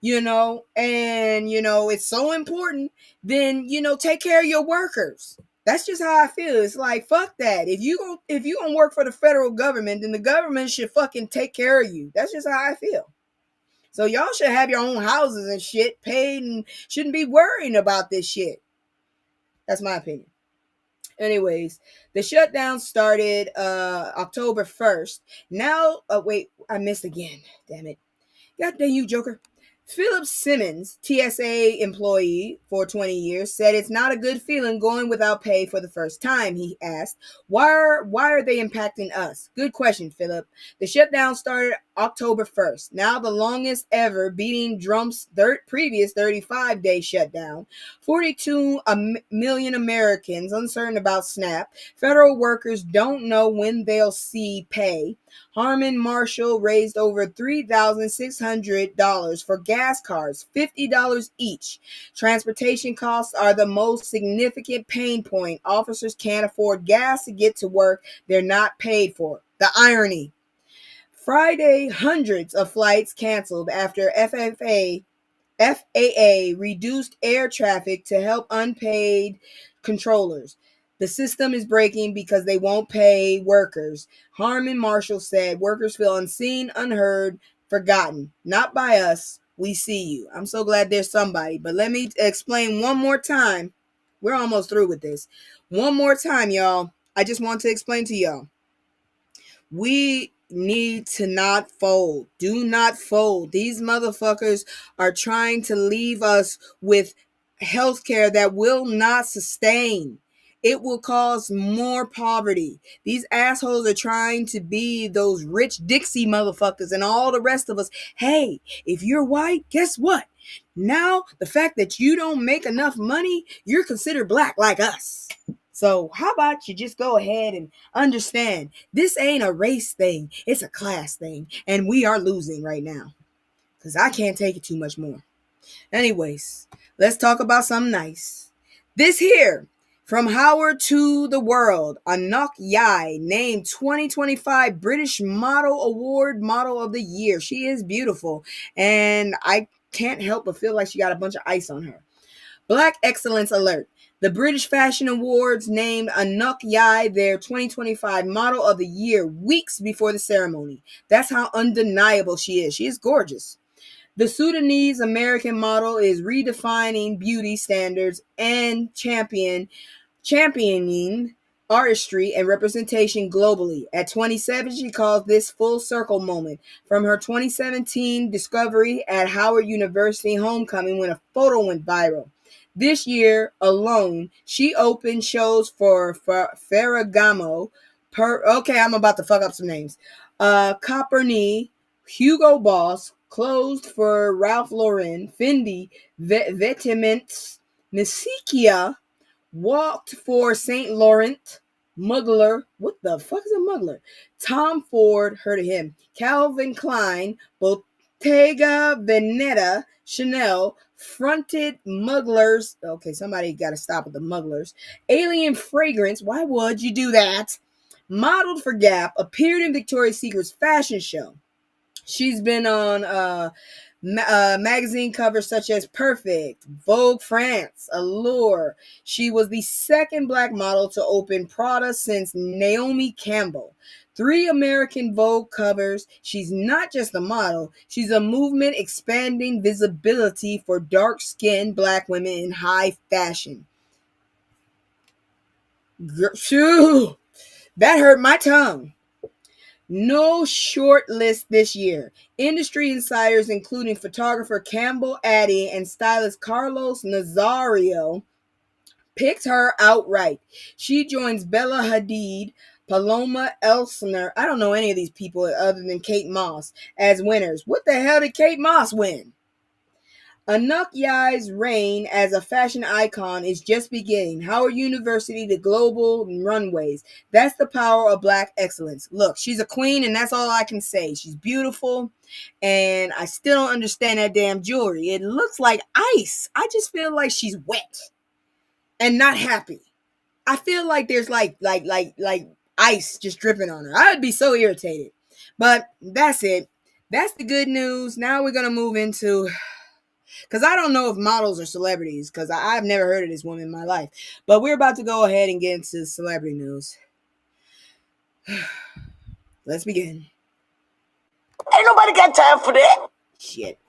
and, it's so important, then, take care of your workers. That's just how I feel. It's like, fuck that. If you gonna work for the federal government, then the government should fucking take care of you. That's just how I feel. So y'all should have your own houses and shit paid and shouldn't be worrying about this shit. That's my opinion. Anyways, the shutdown started October 1st. Now, wait, I missed again. Damn it. God damn you, Joker. Philip Simmons, TSA employee for 20 years, said it's not a good feeling going without pay for the first time. He asked, why are they impacting us? Good question, Philip. The shutdown started October 1st. Now the longest ever, beating Trump's previous 35-day shutdown. 42 million Americans uncertain about SNAP. Federal workers don't know when they'll see pay. Harmon Marshall raised over $3,600 for gas cards, $50 each. Transportation costs are the most significant pain point. Officers can't afford gas to get to work they're not paid for. The irony. Friday, hundreds of flights canceled after FAA FAA reduced air traffic to help unpaid controllers. The system is breaking because they won't pay workers. Harmon Marshall said workers feel unseen, unheard, forgotten. Not by us. We see you. I'm so glad there's somebody. But let me explain one more time. We're almost through with this. One more time, y'all. I just want to explain to y'all. We need to not fold. Do not fold. These motherfuckers are trying to leave us with healthcare that will not sustain. It will cause more poverty. These assholes are trying to be those rich Dixie motherfuckers and all the rest of us. Hey, if you're white, guess what? Now, the fact that you don't make enough money, you're considered black like us. So how about you just go ahead and understand this ain't a race thing. It's a class thing. And we are losing right now. Because I can't take it too much more. Anyways, let's talk about something nice. This here, from Howard to the World, Anok Yai, named 2025 British Model Award Model of the Year. She is beautiful. And I can't help but feel like she got a bunch of ice on her. Black Excellence Alert. The British Fashion Awards named Anok Yai their 2025 Model of the Year weeks before the ceremony. That's how undeniable she is. She is gorgeous. The Sudanese American model is redefining beauty standards and championing artistry and representation globally. At 27, she calls this full circle moment from her 2017 discovery at Howard University homecoming when a photo went viral. This year alone, she opened shows for Ferragamo. I'm about to fuck up some names. Coperni, Hugo Boss, closed for Ralph Lauren, Fendi, Vetements, Messikia, walked for St. Laurent, Mugler. What the fuck is a Mugler? Tom Ford, heard of him. Calvin Klein, Bottega Veneta, Chanel, fronted Mugglers. Okay, somebody got to stop with the Mugglers. Alien Fragrance. Why would you do that? Modeled for Gap, appeared in Victoria's Secret's fashion show. She's been on magazine covers such as Perfect, Vogue France, Allure. She was the second black model to open Prada since Naomi Campbell. 3 American Vogue covers. She's not just a model. She's a movement expanding visibility for dark-skinned black women in high fashion. Phew, that hurt my tongue. No short list this year. Industry insiders, including photographer Campbell Addy and stylist Carlos Nazario, picked her outright. She joins Bella Hadid, Paloma Elsner, I don't know any of these people other than Kate Moss, as winners. What the hell did Kate Moss win? Anok Yai's reign as a fashion icon is just beginning. Howard University to global runways. That's the power of black excellence. Look, she's a queen, and that's all I can say. She's beautiful, and I still don't understand that damn jewelry. It looks like ice. I just feel like she's wet and not happy. I feel like there's like ice just dripping on her. I would be so irritated. But that's it. That's the good news. Now we're going to move into... because I don't know if models are celebrities, because I've never heard of this woman in my life. But we're about to go ahead and get into celebrity news. Let's begin.
Ain't nobody got time for that.
Shit.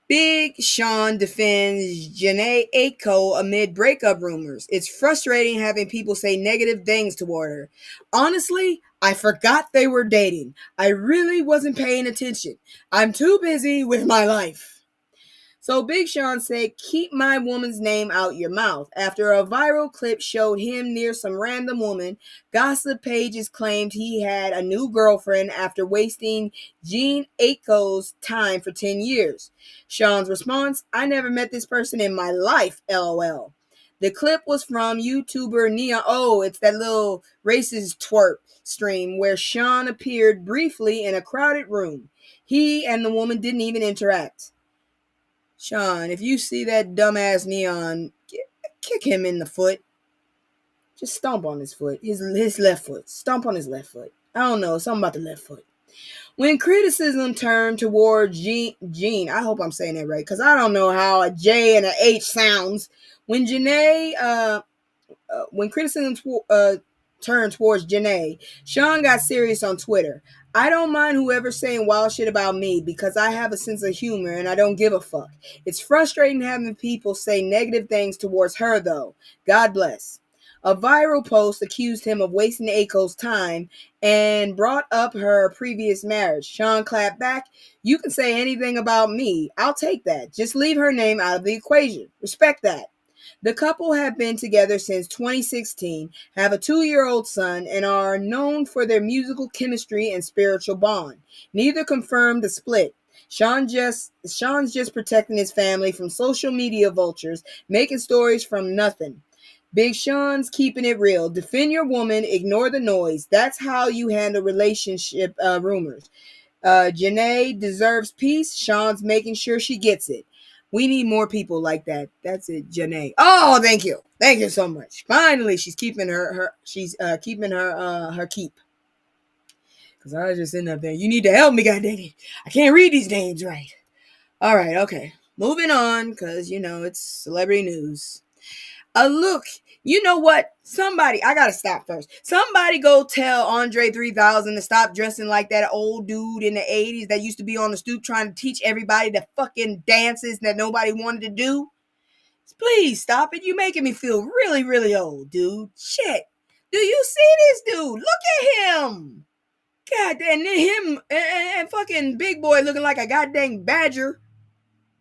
Big Sean defends Janae Aiko amid breakup rumors. It's frustrating having people say negative things toward her. Honestly, I forgot they were dating. I really wasn't paying attention. I'm too busy with my life. So Big Sean said, keep my woman's name out your mouth. After a viral clip showed him near some random woman, gossip pages claimed he had a new girlfriend after wasting Jean Aiko's time for 10 years. Sean's response, I never met this person in my life, LOL. The clip was from YouTuber Neon. Oh, it's that little racist twerp stream where Sean appeared briefly in a crowded room. He and the woman didn't even interact. Sean, if you see that dumbass Neon, kick him in the foot. Just stomp on his foot. His left foot. Stomp on his left foot. I don't know. Something about the left foot. When criticism turned toward Gene, I hope I'm saying that right, because I don't know how a J and a H sounds. When Janae, when criticism turned towards Janae, Sean got serious on Twitter. I don't mind whoever's saying wild shit about me because I have a sense of humor and I don't give a fuck. It's frustrating having people say negative things towards her, though. God bless. A viral post accused him of wasting Aiko's time and brought up her previous marriage. Sean clapped back, "You can say anything about me. I'll take that. Just leave her name out of the equation. Respect that." The couple have been together since 2016, have a 2-year-old son, and are known for their musical chemistry and spiritual bond. Neither confirmed the split. Sean's just protecting his family from social media vultures, making stories from nothing. Big Sean's keeping it real. Defend your woman, ignore the noise. That's how you handle relationship rumors. Janae deserves peace. Sean's making sure she gets it. We need more people like that. That's it, Janae. Oh, thank you. Thank you so much. Finally, she's keeping her keep. Because I was just sitting up there. You need to help me, goddamn it. I can't read these names right. All right, okay. Moving on, because, it's celebrity news. Look, you know what? I gotta stop first. Somebody go tell Andre 3000 to stop dressing like that old dude in the 80s that used to be on the stoop trying to teach everybody the fucking dances that nobody wanted to do. Please stop it. You're making me feel really, really old, dude. Shit. Do you see this dude? Look at him. God, and then him and fucking big boy looking like a goddamn badger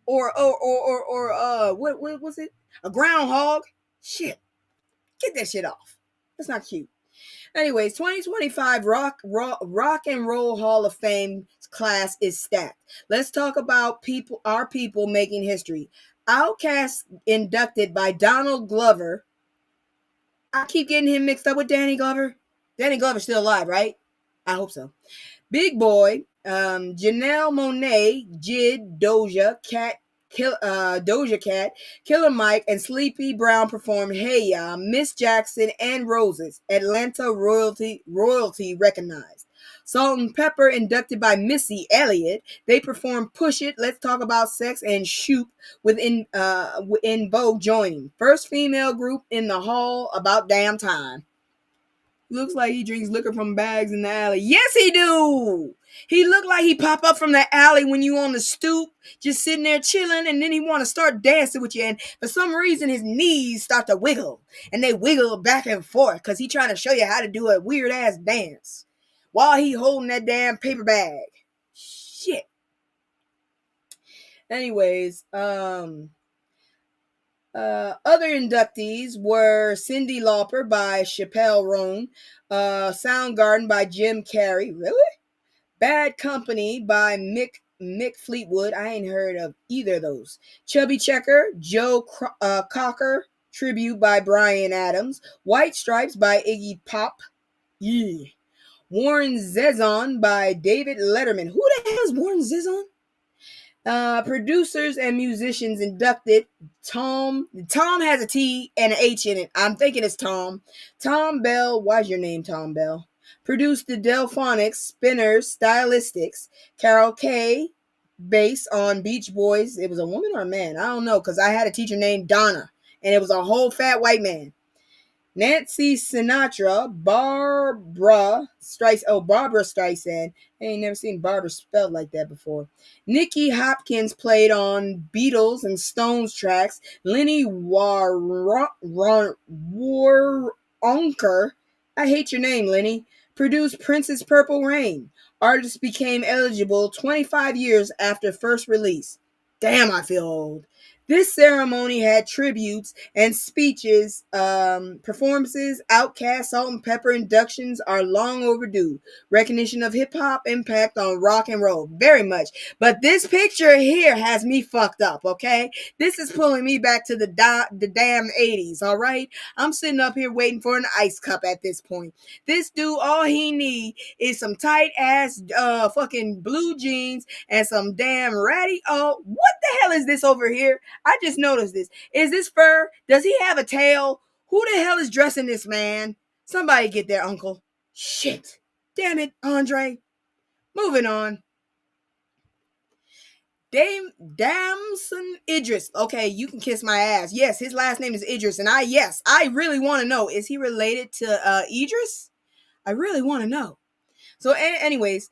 or what was it? A groundhog. Shit. Get that shit off. That's not cute. Anyways, 2025 Rock and Roll Hall of Fame class is stacked. Let's talk about our people making history. Outkast inducted by Donald Glover. I keep getting him mixed up with Danny Glover. Danny Glover's still alive, right? I hope so. Big Boy, Janelle Monáe, Jid, Doja Cat, Killer Mike, and Sleepy Brown performed Hey Ya, Miss Jackson, and Roses. Atlanta royalty recognized. Salt and Pepper inducted by Missy Elliott. They performed Push It, Let's Talk About Sex, and Shoop with In Vogue joining. First female group in the hall, about damn time. Looks like he drinks liquor from bags in the alley. Yes, he do. He look like he pop up from the alley when you on the stoop, just sitting there chilling, and then he want to start dancing with you. And for some reason, his knees start to wiggle, and they wiggle back and forth because he trying to show you how to do a weird ass dance while he holding that damn paper bag. Shit. Anyways, other inductees were Cyndi Lauper by Chappelle Roan, Soundgarden by Jim Carrey, really? Bad Company by Mick Fleetwood, I ain't heard of either of those. Chubby Checker, Joe Cocker, Tribute by Bryan Adams, White Stripes by Iggy Pop, yeah. Warren Zevon by David Letterman. Who the hell is Warren Zevon? Producers and musicians inducted. Tom has a T and an H in it. I'm thinking it's Tom. Tom Bell. Why's your name Tom Bell? Produced the Delphonics, Spinners, Stylistics. Carol Kay, bass on Beach Boys. It was a woman or a man? I don't know, because I had a teacher named Donna, and it was a whole fat white man. Nancy Sinatra, Barbara Streisand. I ain't never seen Barbara spelled like that before. Nicky Hopkins played on Beatles and Stones tracks. Lenny Waronker, I hate your name, Lenny, produced Prince's Purple Rain. Artist became eligible 25 years after first release. Damn, I feel old. This ceremony had tributes and speeches, performances. Outkast, Salt and Pepper inductions are long overdue. Recognition of hip-hop impact on rock and roll. Very much. But this picture here has me fucked up, okay? This is pulling me back to the damn 80s, all right? I'm sitting up here waiting for an ice cup at this point. This dude, all he need is some tight-ass fucking blue jeans and some damn ratty... Oh, what the hell is this over here? I just noticed this. Is this fur? Does he have a tail? Who the hell is dressing this man? Somebody get their uncle. Shit. Damn it, Andre. Moving on. Damson Idris. Okay, you can kiss my ass. Yes, his last name is Idris, and I really want to know, is he related to Idris? I really want to know. So, anyways,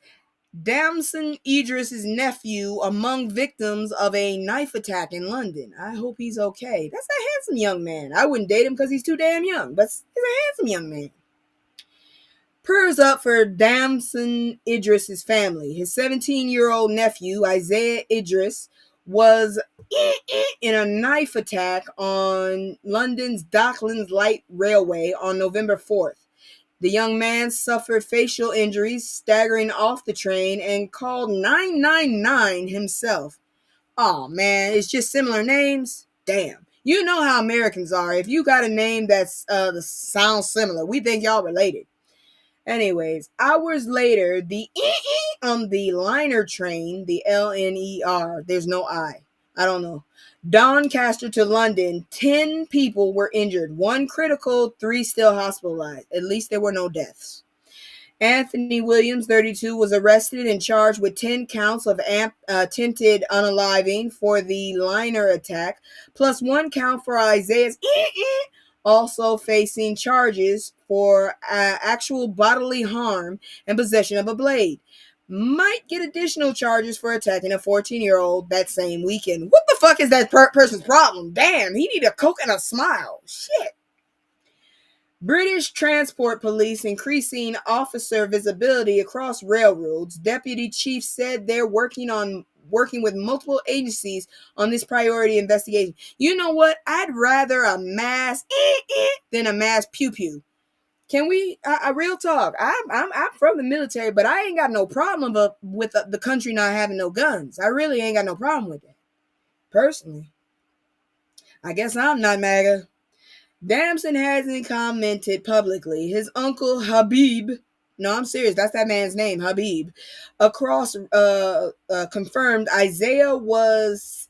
Damson Idris's nephew among victims of a knife attack in London. I hope he's okay. That's a handsome young man. I wouldn't date him because he's too damn young, but he's a handsome young man. Prayers up for Damson Idris's family. His 17-year-old nephew, Isaiah Idris, was in a knife attack on London's Docklands Light Railway on November 4th. The young man suffered facial injuries, staggering off the train, and called 999 himself. Oh man, it's just similar names? Damn. You know how Americans are. If you got a name that's sounds similar, we think y'all related. Anyways, hours later, the on the liner train, the LNER, there's no I don't know, Doncaster to London, 10 people were injured, 1 critical, 3 still hospitalized. At least there were no deaths. Anthony Williams, 32, was arrested and charged with 10 counts of attempted unaliving for the liner attack, plus 1 count for Isaiah's also facing charges for actual bodily harm and possession of a blade. Might get additional charges for attacking a 14-year-old that same weekend. What the fuck is that person's problem? Damn, he need a coke and a smile. Shit. British Transport Police increasing officer visibility across railroads. Deputy Chief said they're working with multiple agencies on this priority investigation. You know what? I'd rather a mass than a mass pew pew. Can we? Real talk. I'm from the military, but I ain't got no problem with the country not having no guns. I really ain't got no problem with that. Personally, I guess I'm not MAGA. Damson hasn't commented publicly. His uncle Habib, no, I'm serious, that's that man's name, Habib, confirmed Isaiah was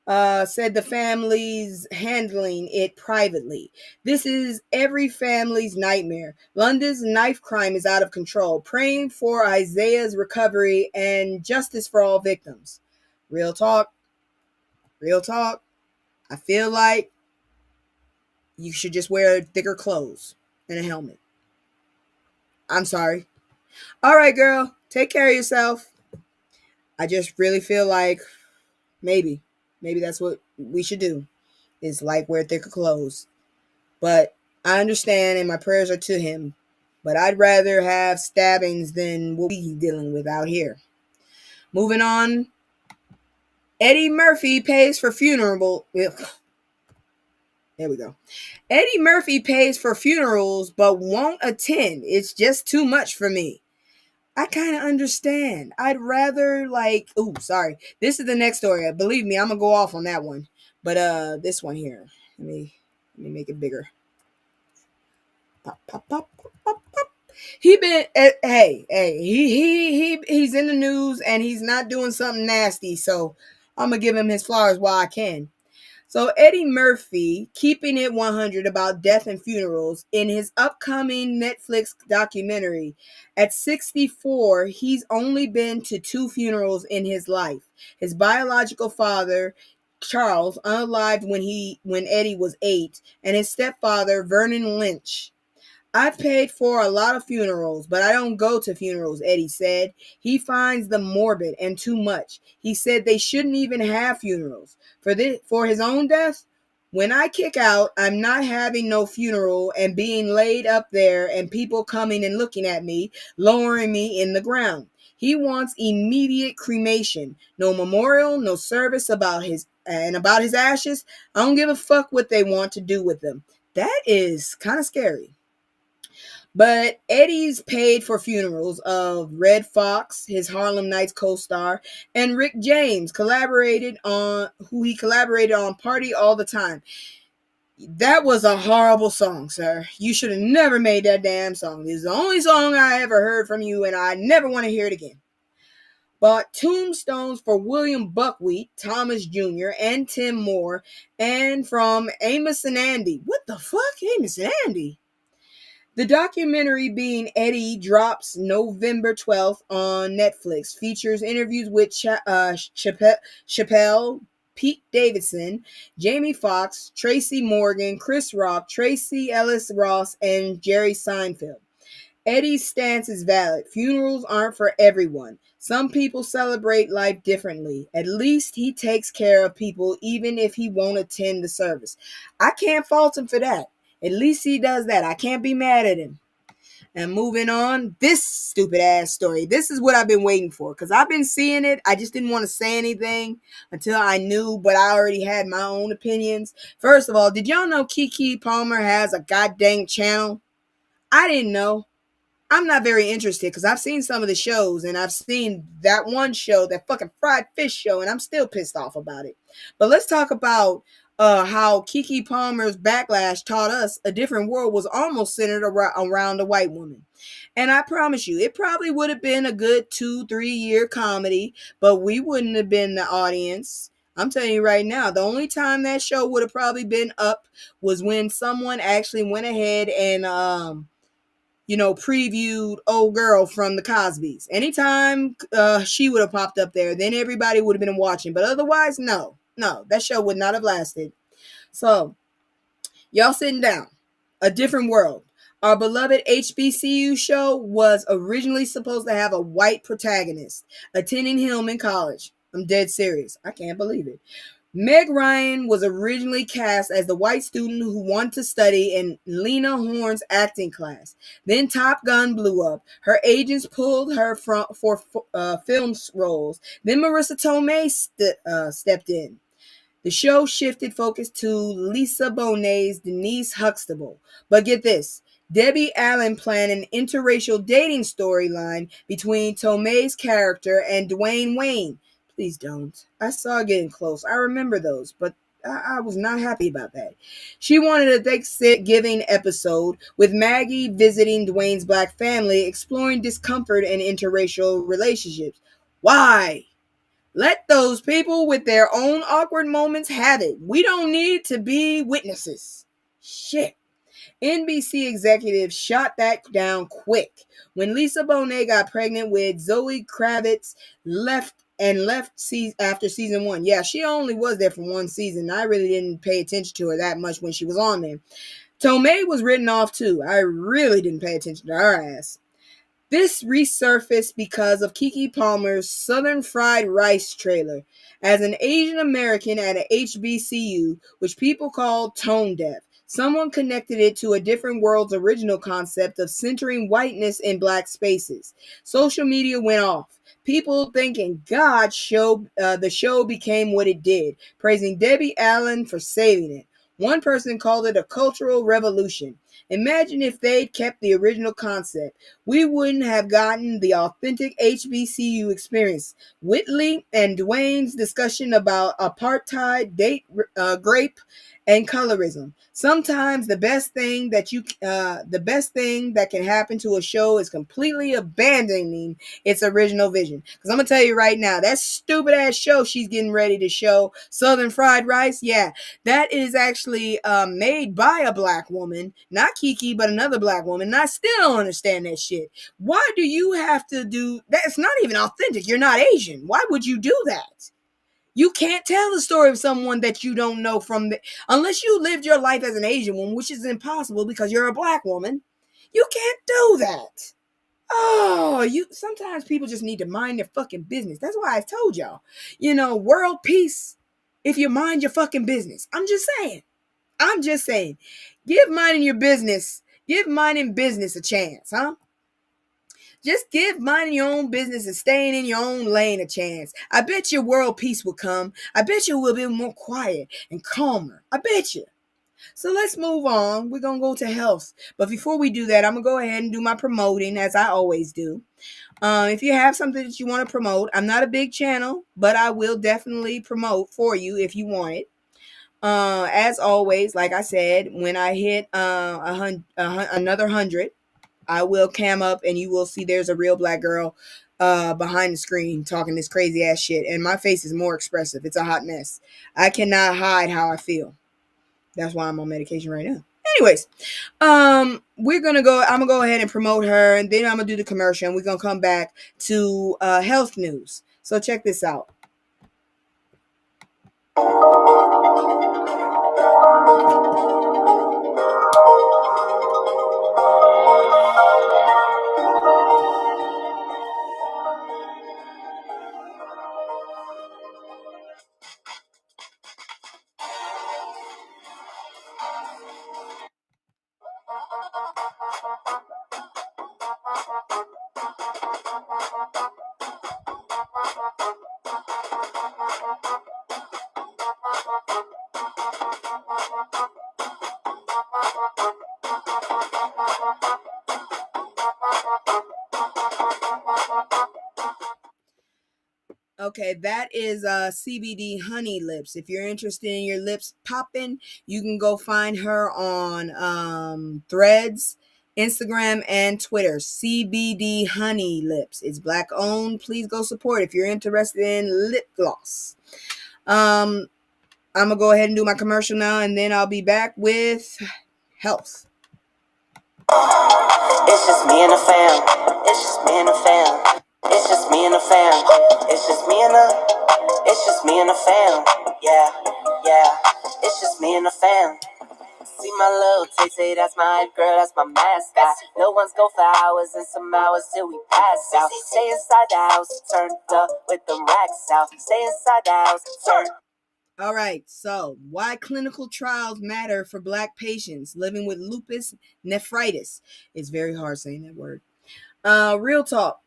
said the family's handling it privately. This is every family's nightmare. London's knife crime is out of control. Praying for Isaiah's recovery and justice for all victims. Real talk. I feel like you should just wear thicker clothes and a helmet. I'm sorry. All right, girl. Take care of yourself. I just really feel like maybe that's what we should do, is like wear thicker clothes. But I understand, and my prayers are to him. But I'd rather have stabbings than what we're dealing with out here. Moving on. Eddie Murphy pays for funeral. There we go. Eddie Murphy pays for funerals but won't attend. It's just too much for me. I kind of understand. I'd rather sorry. This is the next story. Believe me, I'm going to go off on that one. But this one here. Let me make it bigger. Pop, pop, pop, pop, pop. He's in the news and he's not doing something nasty. So I'm going to give him his flowers while I can. So Eddie Murphy, keeping it 100 about death and funerals in his upcoming Netflix documentary. At 64, he's only been to 2 funerals in his life. His biological father, Charles, unalived when Eddie was 8, and his stepfather, Vernon Lynch. I've paid for a lot of funerals, but I don't go to funerals, Eddie said. He finds them morbid and too much. He said they shouldn't even have funerals. For his own death, when I kick out, I'm not having no funeral and being laid up there and people coming and looking at me, lowering me in the ground. He wants immediate cremation. No memorial, no service about his ashes. I don't give a fuck what they want to do with them. That is kind of scary. But Eddie's paid for funerals of Red Fox, his Harlem Nights co-star, and Rick James, who he collaborated on Party All the Time. That was a horrible song, sir. You should have never made that damn song. This is the only song I ever heard from you, and I never want to hear it again. Bought tombstones for William Buckwheat, Thomas Jr., and Tim Moore, and from Amos and Andy. What the fuck? Amos and Andy? The documentary Being Eddie drops November 12th on Netflix. Features interviews with Chappelle, Pete Davidson, Jamie Foxx, Tracy Morgan, Chris Rock, Tracy Ellis Ross, and Jerry Seinfeld. Eddie's stance is valid. Funerals aren't for everyone. Some people celebrate life differently. At least he takes care of people even if he won't attend the service. I can't fault him for that. At least he does that. I can't be mad at him. And moving on, this stupid ass story. This is what I've been waiting for because I've been seeing it. I just didn't want to say anything until I knew, but I already had my own opinions. First of all, did y'all know Keke Palmer has a goddamn channel? I didn't know. I'm not very interested because I've seen some of the shows and I've seen that one show, that fucking fried fish show, and I'm still pissed off about it. But let's talk about how Keke Palmer's backlash taught us a different world was almost centered around a white woman. And I promise you, it probably would have been a good 2-3 year comedy, but we wouldn't have been the audience. I'm telling you right now, the only time that show would have probably been up was when someone actually went ahead and previewed Old Girl from the Cosbys. Anytime she would have popped up there, then everybody would have been watching. But otherwise, no, that show would not have lasted. So, y'all sitting down. A Different World. Our beloved HBCU show was originally supposed to have a white protagonist attending Hillman College. I'm dead serious. I can't believe it. Meg Ryan was originally cast as the white student who wanted to study in Lena Horne's acting class. Then Top Gun blew up. Her agents pulled her for film roles. Then Marissa Tomei stepped in. The show shifted focus to Lisa Bonet's Denise Huxtable. But get this. Debbie Allen planned an interracial dating storyline between Tomei's character and Dwayne Wayne. Please don't. I saw Getting Close. I remember those, but I was not happy about that. She wanted a Thanksgiving episode with Maggie visiting Dwayne's black family, exploring discomfort and interracial relationships. Why? Let those people with their own awkward moments have it. We don't need to be witnesses. Shit. NBC executives shot that down quick. When Lisa Bonet got pregnant with Zoe Kravitz left after season 1. Yeah, she only was there for 1 season. I really didn't pay attention to her that much when she was on there. Tomei was written off too. I really didn't pay attention to her ass. This resurfaced because of Keke Palmer's Southern Fried Rice trailer. As an Asian American at a HBCU, which people call tone deaf, someone connected it to A Different World's original concept of centering whiteness in black spaces. Social media went off. People thinking the show became what it did, praising Debbie Allen for saving it. One person called it a cultural revolution. Imagine if they'd kept the original concept. We wouldn't have gotten the authentic HBCU experience. Whitley and Dwayne's discussion about apartheid, grape, and colorism. Sometimes the best thing that can happen to a show is completely abandoning its original vision. Because I'm gonna tell you right now, that stupid ass show she's getting ready to show, Southern Fried Rice, yeah, that is actually made by a black woman, not Keke, but another black woman. And I still don't understand that shit. Why do you have to do that? It's not even authentic. You're not Asian. Why would you do that? You can't tell the story of someone that you don't know unless you lived your life as an Asian woman, which is impossible because you're a black woman. You can't do that. Oh, sometimes people just need to mind their fucking business. That's why I told y'all, world peace if you mind your fucking business. I'm just saying. Give minding business a chance, huh? Just give minding your own business and staying in your own lane a chance. I bet your world peace will come. I bet you will be more quiet and calmer. I bet you. So let's move on. We're going to go to health. But before we do that, I'm going to go ahead and do my promoting as I always do. If you have something that you want to promote, I'm not a big channel, but I will definitely promote for you if you want it. As always, like I said, when I hit another 100, I will cam up and you will see there's a real black girl behind the screen talking this crazy ass shit. And my face is more expressive. It's a hot mess. I cannot hide how I feel. That's why I'm on medication right now. Anyways, I'm gonna go ahead and promote her, and then I'm gonna do the commercial, and we're gonna come back to health news. So check this out. Okay, that is CBD Honey Lips. If you're interested in your lips popping, you can go find her on Threads, Instagram, and Twitter. CBD Honey Lips. It's black owned. Please go support if you're interested in lip gloss. I'm gonna go ahead and do my commercial now, and then I'll be back with health.
It's just me and the fam. It's just me and the fam. It's just me and the fam. It's just me and the. It's just me and the fam. Yeah, yeah. It's just me and the fam. See my little Tay, that's my hype girl, that's my mascot. No one's go for hours and some hours till we pass out. Stay inside the house, turned up with them racks out. Stay inside the house, turned.
All right, so why clinical trials matter for Black patients living with lupus nephritis. It's very hard saying that word. Real talk.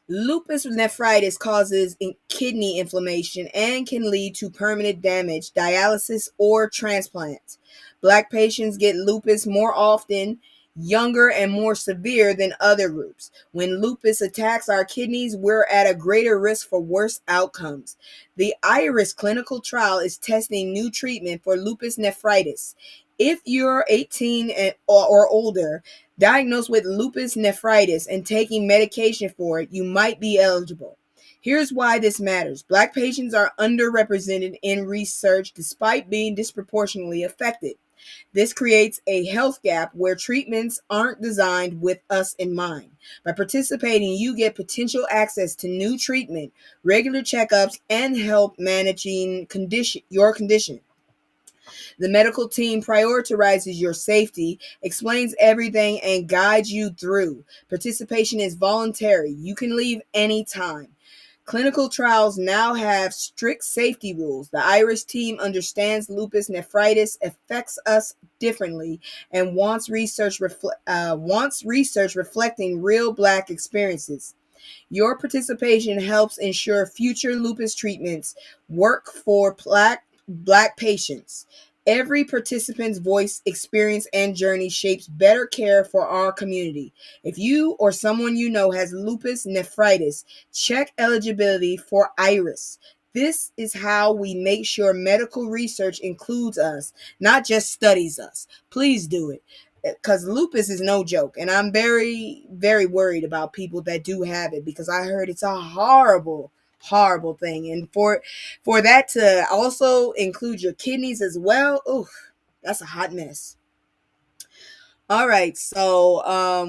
Lupus nephritis causes kidney inflammation and can lead to permanent damage, dialysis, or transplant. Black patients get lupus more often, younger, and more severe than other groups. When lupus attacks our kidneys, we're at a greater risk for worse outcomes. The IRIS clinical trial is testing new treatment for lupus nephritis. If you're 18 or older, diagnosed with lupus nephritis and taking medication for it, you might be eligible. Here's why this matters. Black patients are underrepresented in research despite being disproportionately affected. This creates a health gap where treatments aren't designed with us in mind. By participating, you get potential access to new treatment, regular checkups, and help managing your condition. The medical team prioritizes your safety, explains everything, and guides you through. Participation is voluntary. You can leave anytime. Clinical trials now have strict safety rules. The IRIS team understands lupus nephritis affects us differently and wants research reflecting real Black experiences. Your participation helps ensure future lupus treatments work for Black patients. Every participant's voice, experience, and journey shapes better care for our community. If you or someone you know has lupus nephritis, check eligibility for IRIS. This is how we make sure medical research includes us, not just studies us. Please do it, because lupus is no joke, and I'm very, very worried about people that do have it, because I heard it's a horrible thing, and for that to also include your kidneys as well, oof, that's a hot mess. All right, so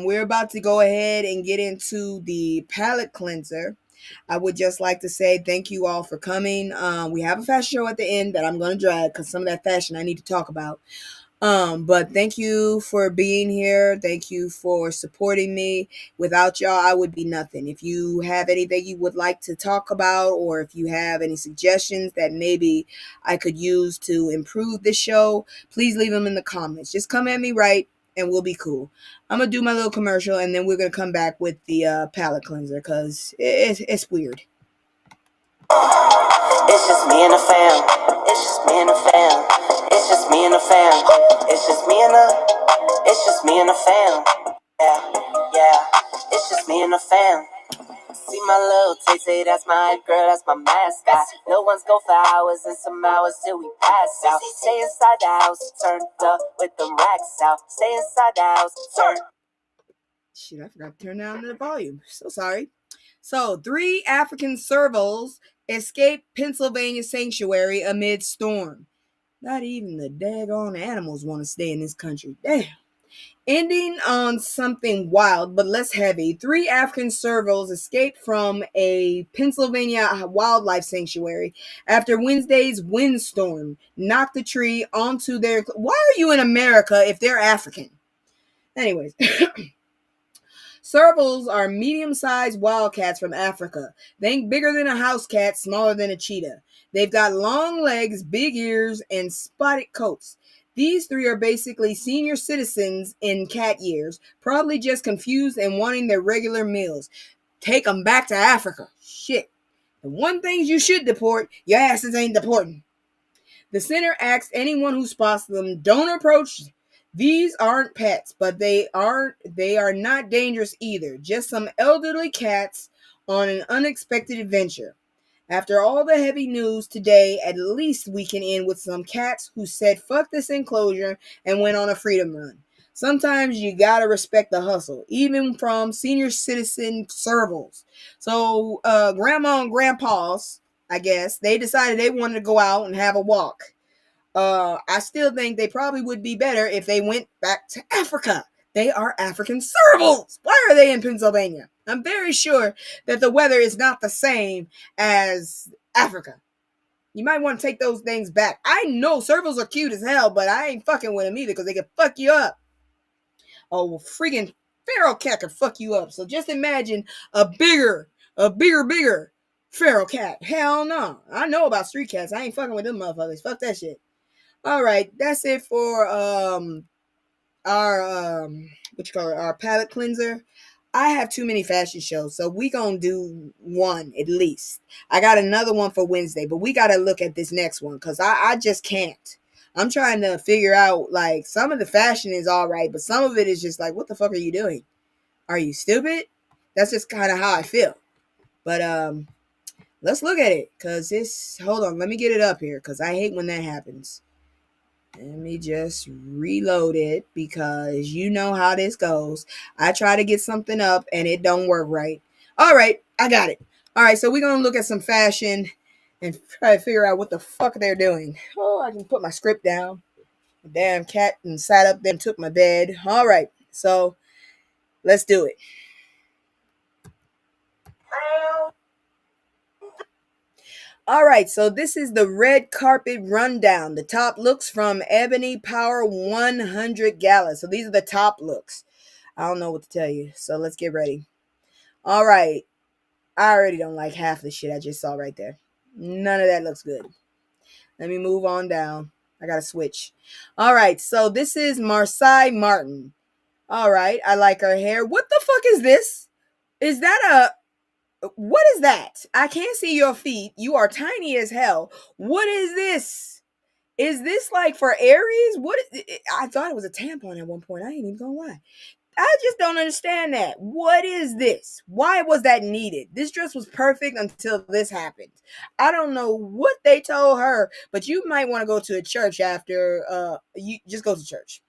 we're about to go ahead and get into the palate cleanser. I would just like to say thank you all for coming. We have a fashion show at the end that I'm going to drag, because some of that fashion I need to talk about. But thank you for being here. Thank you for supporting me. Without y'all, I would be nothing. If you have anything you would like to talk about, or if you have any suggestions that maybe I could use to improve the show, please leave them in the comments. Just come at me right, and we'll be cool. I'm going to do my little commercial, and then we're going to come back with the palate cleanser, because it's weird.
It's just me and the fam. It's just me and the fam. It's just me and the fam. It's just me and the. It's just me and the fam. Yeah, yeah. It's just me and the fam. See my little Tay, that's my hype girl, that's my mascot. No one's go for hours and some hours till we pass out. Stay inside the house, turned up with them racks out. Stay inside the house, turned.
Shit, I forgot to turn down the volume. So sorry. So, 3 African servals escaped Pennsylvania sanctuary amid storm. Not even the daggone animals want to stay in this country. Damn. Ending on something wild but less heavy, 3 African servals escaped from a Pennsylvania wildlife sanctuary after Wednesday's windstorm knocked the tree onto their. Why are you in America if they're African? Anyways. Servals are medium-sized wildcats from Africa. Think bigger than a house cat, smaller than a cheetah. They've got long legs, big ears, and spotted coats. These 3 are basically senior citizens in cat years, probably just confused and wanting their regular meals. Take them back to Africa. Shit. The one thing you should deport, your asses ain't deporting. The center asks anyone who spots them, don't approach. These aren't pets, but they are not dangerous either. Just some elderly cats on an unexpected adventure. After all the heavy news today, at least we can end with some cats who said fuck this enclosure and went on a freedom run. Sometimes you gotta respect the hustle, even from senior citizen servals. So grandma and grandpa's, I guess, they decided they wanted to go out and have a walk. I still think they probably would be better if they went back to Africa. They are African servals. Why are they in Pennsylvania? I'm very sure that the weather is not the same as Africa. You might want to take those things back. I know servals are cute as hell, but I ain't fucking with them either because they can fuck you up. Oh, freaking feral cat can fuck you up. So just imagine a bigger feral cat. Hell no. I know about street cats. I ain't fucking with them motherfuckers. Fuck that shit. All right, that's it for our palette cleanser. I have too many fashion shows, so we gonna do one at least. I got another one for Wednesday, but we gotta look at this next one because I just can't. I'm trying to figure out, like, some of the fashion is all right, but some of it is just like, what the fuck are you doing? Are you stupid? That's just kind of how I feel. But let's look at it because hold on, let me get it up here because I hate when that happens. Let me just reload it because you know how this goes. I try to get something up and it don't work right. All right, I got it. All right, so we're going to look at some fashion and try to figure out what the fuck they're doing. Oh, I can put my script down. The damn cat and sat up there and took my bed. All right, so let's do it. All right, so this is the red carpet rundown. The top looks from Ebony Power 100 Gala. So these are the top looks. I don't know what to tell you. So let's get ready. All right. I already don't like half the shit I just saw right there. None of that looks good. Let me move on down. I got to switch. All right, so this is Marseille Martin. All right, I like her hair. What the fuck is this? Is that what is that? I can't see your feet. You are tiny as hell. What is this? Is this like for Aries? I thought it was a tampon at one point. I ain't even gonna lie. I just don't understand that. What is this? Why was that needed? This dress was perfect until this happened. I don't know what they told her, but you might want to go to a church after. You just go to church.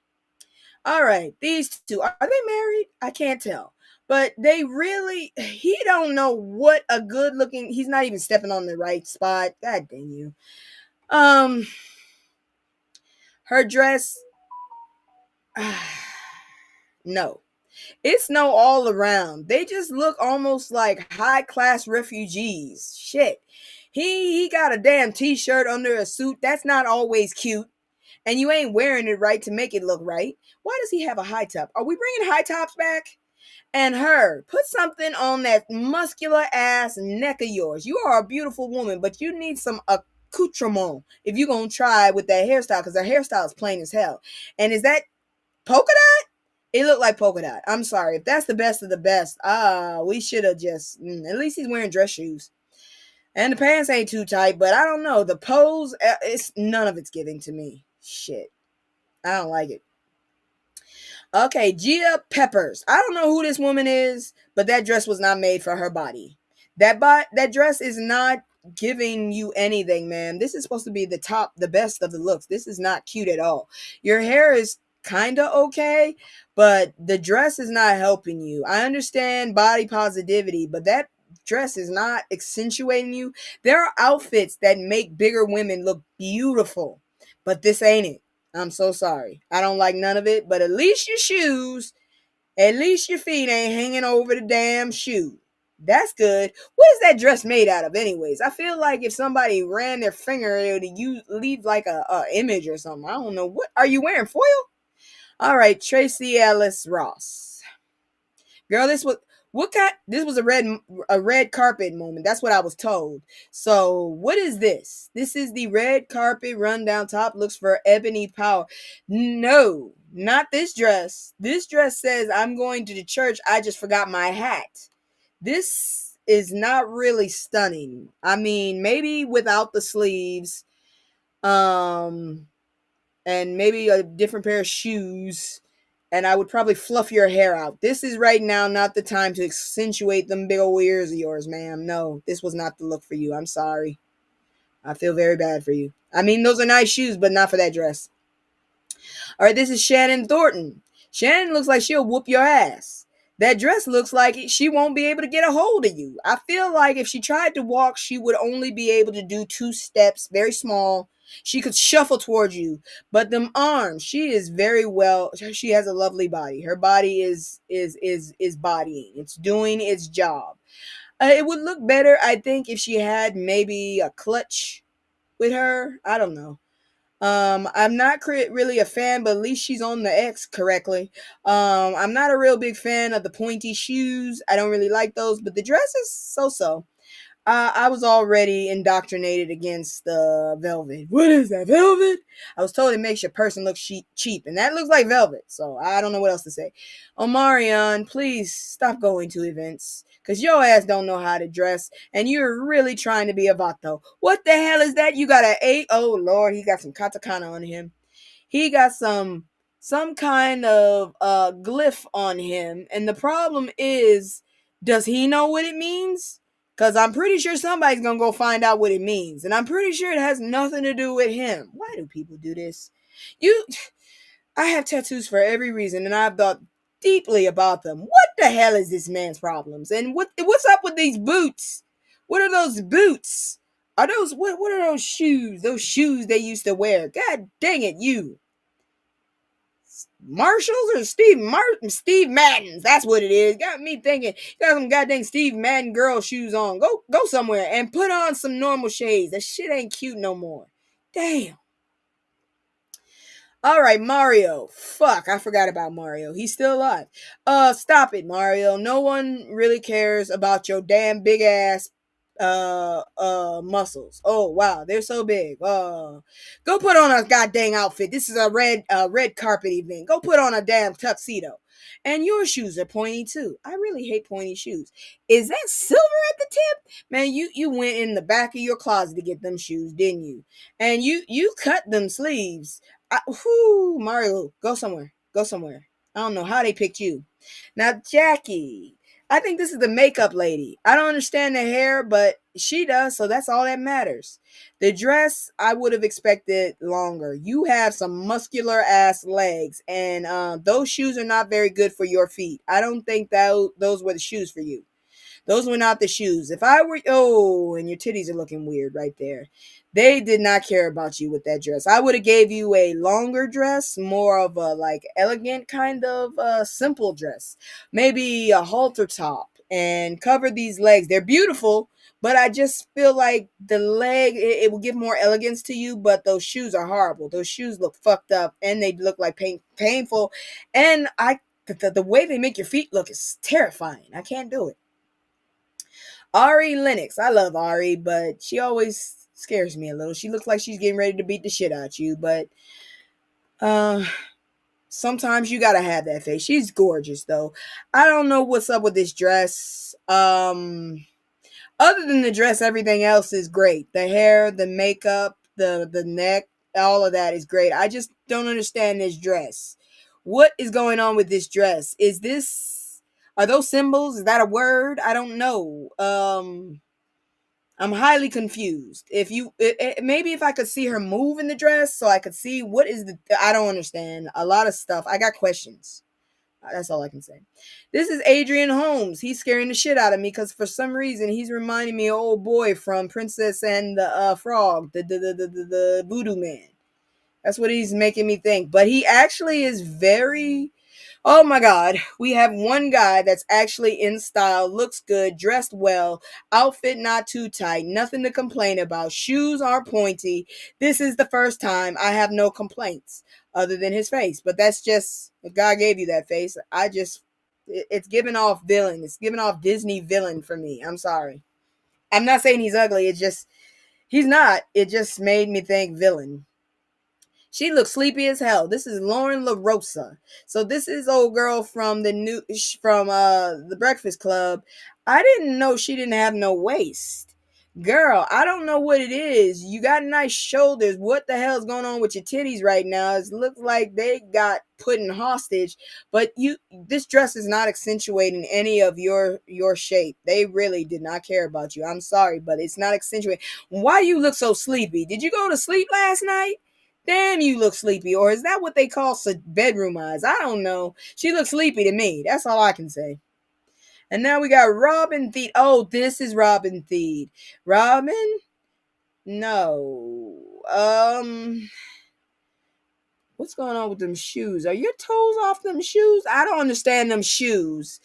All right, these two, are they married? I can't tell. But he don't know what a good looking, he's not even stepping on the right spot. God dang you. Her dress, no. It's no all around. They just look almost like high class refugees. Shit. He got a damn t-shirt under a suit. That's not always cute. And you ain't wearing it right to make it look right. Why does he have a high top? Are we bringing high tops back? And her, put something on that muscular ass neck of yours. You are a beautiful woman, but you need some accoutrement if you're going to try with that hairstyle, because her hairstyle is plain as hell. And is that polka dot? It looked like polka dot. I'm sorry. If that's the best of the best, we should have just, at least he's wearing dress shoes. And the pants ain't too tight, but I don't know. The pose, none of it's giving to me. Shit. I don't like it. Okay, Gia Peppers. I don't know who this woman is, but that dress was not made for her body. That dress is not giving you anything, man. This is supposed to be the best of the looks. This is not cute at all. Your hair is kind of okay, but the dress is not helping you. I understand body positivity, but that dress is not accentuating you. There are outfits that make bigger women look beautiful, but this ain't it. I'm so sorry. I don't like none of it, but at least your shoes, at least your feet ain't hanging over the damn shoe. That's good. What is that dress made out of anyways? I feel like if somebody ran their finger, it would leave like a image or something. I don't know. What are you wearing? Foil? All right, Tracy Ellis Ross. Girl, this was a red carpet moment. That's what I was told. So, what is this? This is the red carpet rundown top looks for Ebony Power. No, not this dress. This dress says I'm going to the church. I just forgot my hat. This is not really stunning. I mean, maybe without the sleeves. And maybe a different pair of shoes, and I would probably fluff your hair out. This is right now not the time to accentuate them big old ears of yours, ma'am. No, this was not the look for you. I'm sorry. I feel very bad for you. I mean, those are nice shoes, but not for that dress. All right, this is Shannon Thornton. Shannon looks like she'll whoop your ass. That dress looks like she won't be able to get a hold of you. I feel like if she tried to walk, she would only be able to do 2 steps, very small. She could shuffle towards you, but them arms, she is very well. She has a lovely body. Her body is bodying. It's doing its job. It would look better, I think, if she had maybe a clutch with her. I don't know. I'm not really a fan, but at least she's on the X correctly. I'm not a real big fan of the pointy shoes. I don't really like those, but the dress is so-so. I was already indoctrinated against velvet. What is that, velvet? I was told it makes your person look cheap, and that looks like velvet, so I don't know what else to say. Omarion, please stop going to events, because your ass don't know how to dress, and you're really trying to be a vato. What the hell is that? You got an 8? Oh, Lord, he got some katakana on him. He got some kind of glyph on him, and the problem is, does he know what it means? Because I'm pretty sure somebody's going to go find out what it means. And I'm pretty sure it has nothing to do with him. Why do people do this? I have tattoos for every reason, and I've thought deeply about them. What the hell is this man's problems? And what's up with these boots? What are those boots? What are those shoes? Those shoes they used to wear. God dang it, you. Marshalls or Steve Madden's. That's what it is. Got me thinking. Got some goddamn Steve Madden girl shoes on. Go somewhere and put on some normal shades. That shit ain't cute no more. Damn. All right, Mario. Fuck, I forgot about Mario. He's still alive. Stop it, Mario. No one really cares about your damn big ass muscles. Oh wow, they're so big. Go put on a goddamn outfit. This is a red carpet event. Go put on a damn tuxedo. And your shoes are pointy too. I really hate pointy shoes. Is that silver at the tip? Man, you went in the back of your closet to get them shoes, didn't you? And you cut them sleeves. Mario, go somewhere. Go somewhere. I don't know how they picked you. Now, Jackie, I think this is the makeup lady. I don't understand the hair, but she does, so that's all that matters. The dress, I would have expected longer. You have some muscular ass legs, and those shoes are not very good for your feet. I don't think those were the shoes for you. Those were not the shoes. If I were, and your titties are looking weird right there. They did not care about you with that dress. I would have gave you a longer dress, more of a like elegant kind of simple dress. Maybe a halter top and cover these legs. They're beautiful, but I just feel like the leg, it will give more elegance to you, but those shoes are horrible. Those shoes look fucked up and they look like painful. And the way they make your feet look is terrifying. I can't do it. Ari Lennox. I love Ari, but she always scares me a little. She looks like she's getting ready to beat the shit out you, but sometimes you gotta have that face. She's gorgeous though. I don't know what's up with this dress. Other than the dress, everything else is great. The hair, the makeup, the neck, all of that is great. I just don't understand this dress. What is going on with this dress? Are those symbols? Is that a word? I don't know. I'm highly confused. Maybe if I could see her move in the dress, so I could see I don't understand a lot of stuff. I got questions. That's all I can say. This is Adrian Holmes. He's scaring the shit out of me because for some reason he's reminding me of old boy from Princess and the Frog, the voodoo man. That's what he's making me think. But he actually is very. Oh my God. We have one guy that's actually in style, looks good, dressed well, outfit not too tight, nothing to complain about, shoes are pointy. This is the first time I have no complaints other than his face. But that's just, God gave you that face. It's giving off villain. It's giving off Disney villain for me. I'm sorry. I'm not saying he's ugly. It's just, he's not. It just made me think villain. She looks sleepy as hell. This is Lauren LaRosa. So this is old girl from the Breakfast Club. I didn't know she didn't have no waist. Girl, I don't know what it is. You got nice shoulders. What the hell's going on with your titties right now? It looks like they got put in hostage. But this dress is not accentuating any of your shape. They really did not care about you. I'm sorry, but it's not accentuating. Why you look so sleepy? Did you go to sleep last night? Damn, you look sleepy. Or is that what they call bedroom eyes? I don't know. She looks sleepy to me. That's all I can say. And now we got Robin Thede. Oh, this is Robin Thede. Robin? No. What's going on with them shoes? Are your toes off them shoes? I don't understand them shoes.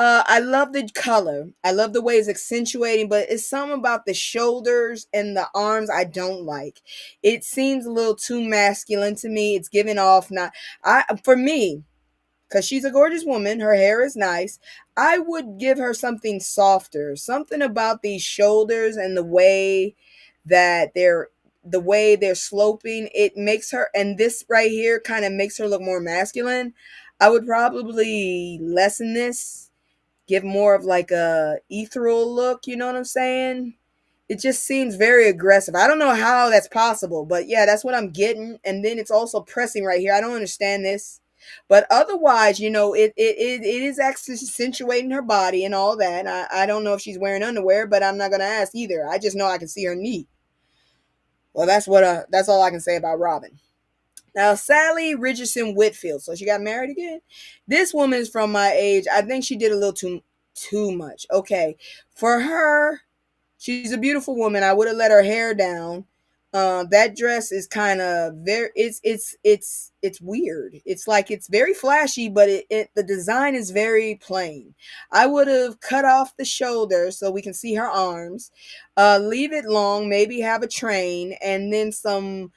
I love the color. I love the way it's accentuating, but it's something about the shoulders and the arms I don't like. It seems a little too masculine to me. It's giving off for me, because she's a gorgeous woman. Her hair is nice. I would give her something softer. Something about these shoulders and the way they're sloping. It makes her, and this right here kind of makes her look more masculine. I would probably lessen this, give more of like a ethereal look. You know what I'm saying? It just seems very aggressive. I don't know how that's possible, but yeah, that's what I'm getting. And then it's also pressing right here. I don't understand this. But otherwise, it is accentuating her body and all that. I don't know if she's wearing underwear, but I'm not gonna ask either. I just know I can see her knee. Well, that's all I can say about Robin. Now, Sally Richardson Whitfield. So she got married again. This woman is from my age. I think she did a little too much. Okay, for her, she's a beautiful woman. I would have let her hair down. That dress is kind of it's weird. It's like it's very flashy, but the design is very plain. I would have cut off the shoulders so we can see her arms. Leave it long, maybe have a train, and then some.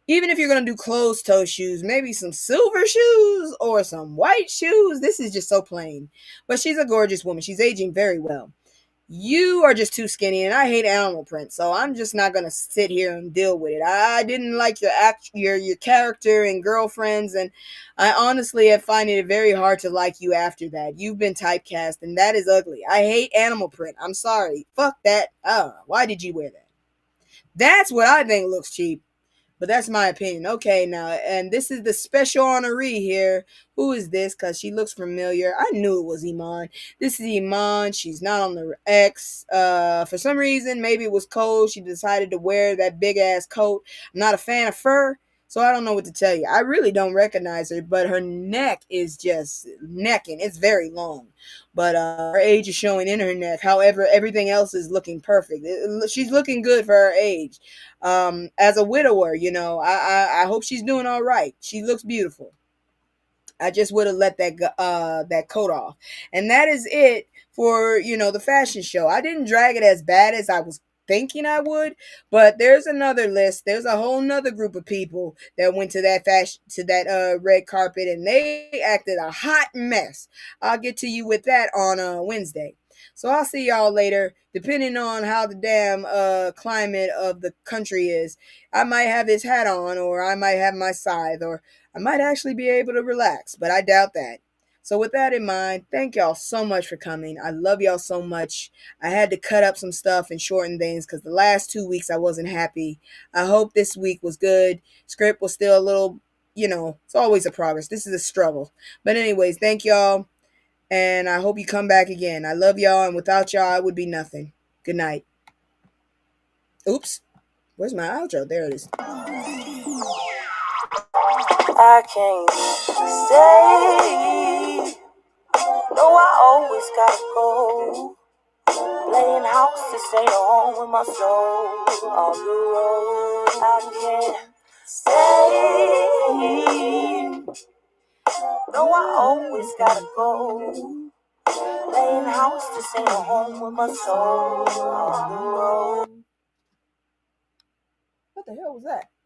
Even if you're gonna do closed toe shoes, maybe some silver shoes or some white shoes. This is just so plain. But she's a gorgeous woman. She's aging very well. You are just too skinny, and I hate animal print, so I'm just not gonna sit here and deal with it. I didn't like your character and girlfriends, and I honestly have finding it very hard to like you after that. You've been typecast, and that is ugly. I hate animal print. I'm sorry. Fuck that. Why did you wear that? That's what I think looks cheap. But that's my opinion. Okay, now, and this is the special honoree here. Who is this? Because she looks familiar. I knew it was Iman. This is Iman. She's not on the X. For some reason, maybe it was cold. She decided to wear that big-ass coat. I'm not a fan of fur, so I don't know what to tell you. I really don't recognize her, but her neck is just necking. It's very long. But her age is showing in her neck. However, everything else is looking perfect. She's looking good for her age. As a widower, I hope she's doing all right. She looks beautiful. I just would have let that coat off. And that is it for, the fashion show. I didn't drag it as bad as I was thinking I would, but there's another list. There's a whole nother group of people that went to that red carpet, and they acted a hot mess. I'll get to you with that on Wednesday. So I'll see y'all later. Depending on how the damn climate of the country is, I might have this hat on, or I might have my scythe, or I might actually be able to relax, but I doubt that. So with that in mind, thank y'all so much for coming. I love y'all so much. I had to cut up some stuff and shorten things because the last 2 weeks I wasn't happy. I hope this week was good. Script was still a little, it's always a progress. This is a struggle. But anyways, thank y'all. And I hope you come back again. I love y'all, and without y'all, I would be nothing. Good night. Oops. Where's my outro? There it is.
I can't say no, I always gotta go. Playing house to stay home with my soul on the road. I can't Stay. Though I always gotta go. Playing house, this ain't a home with my soul on the road.
What the hell was that?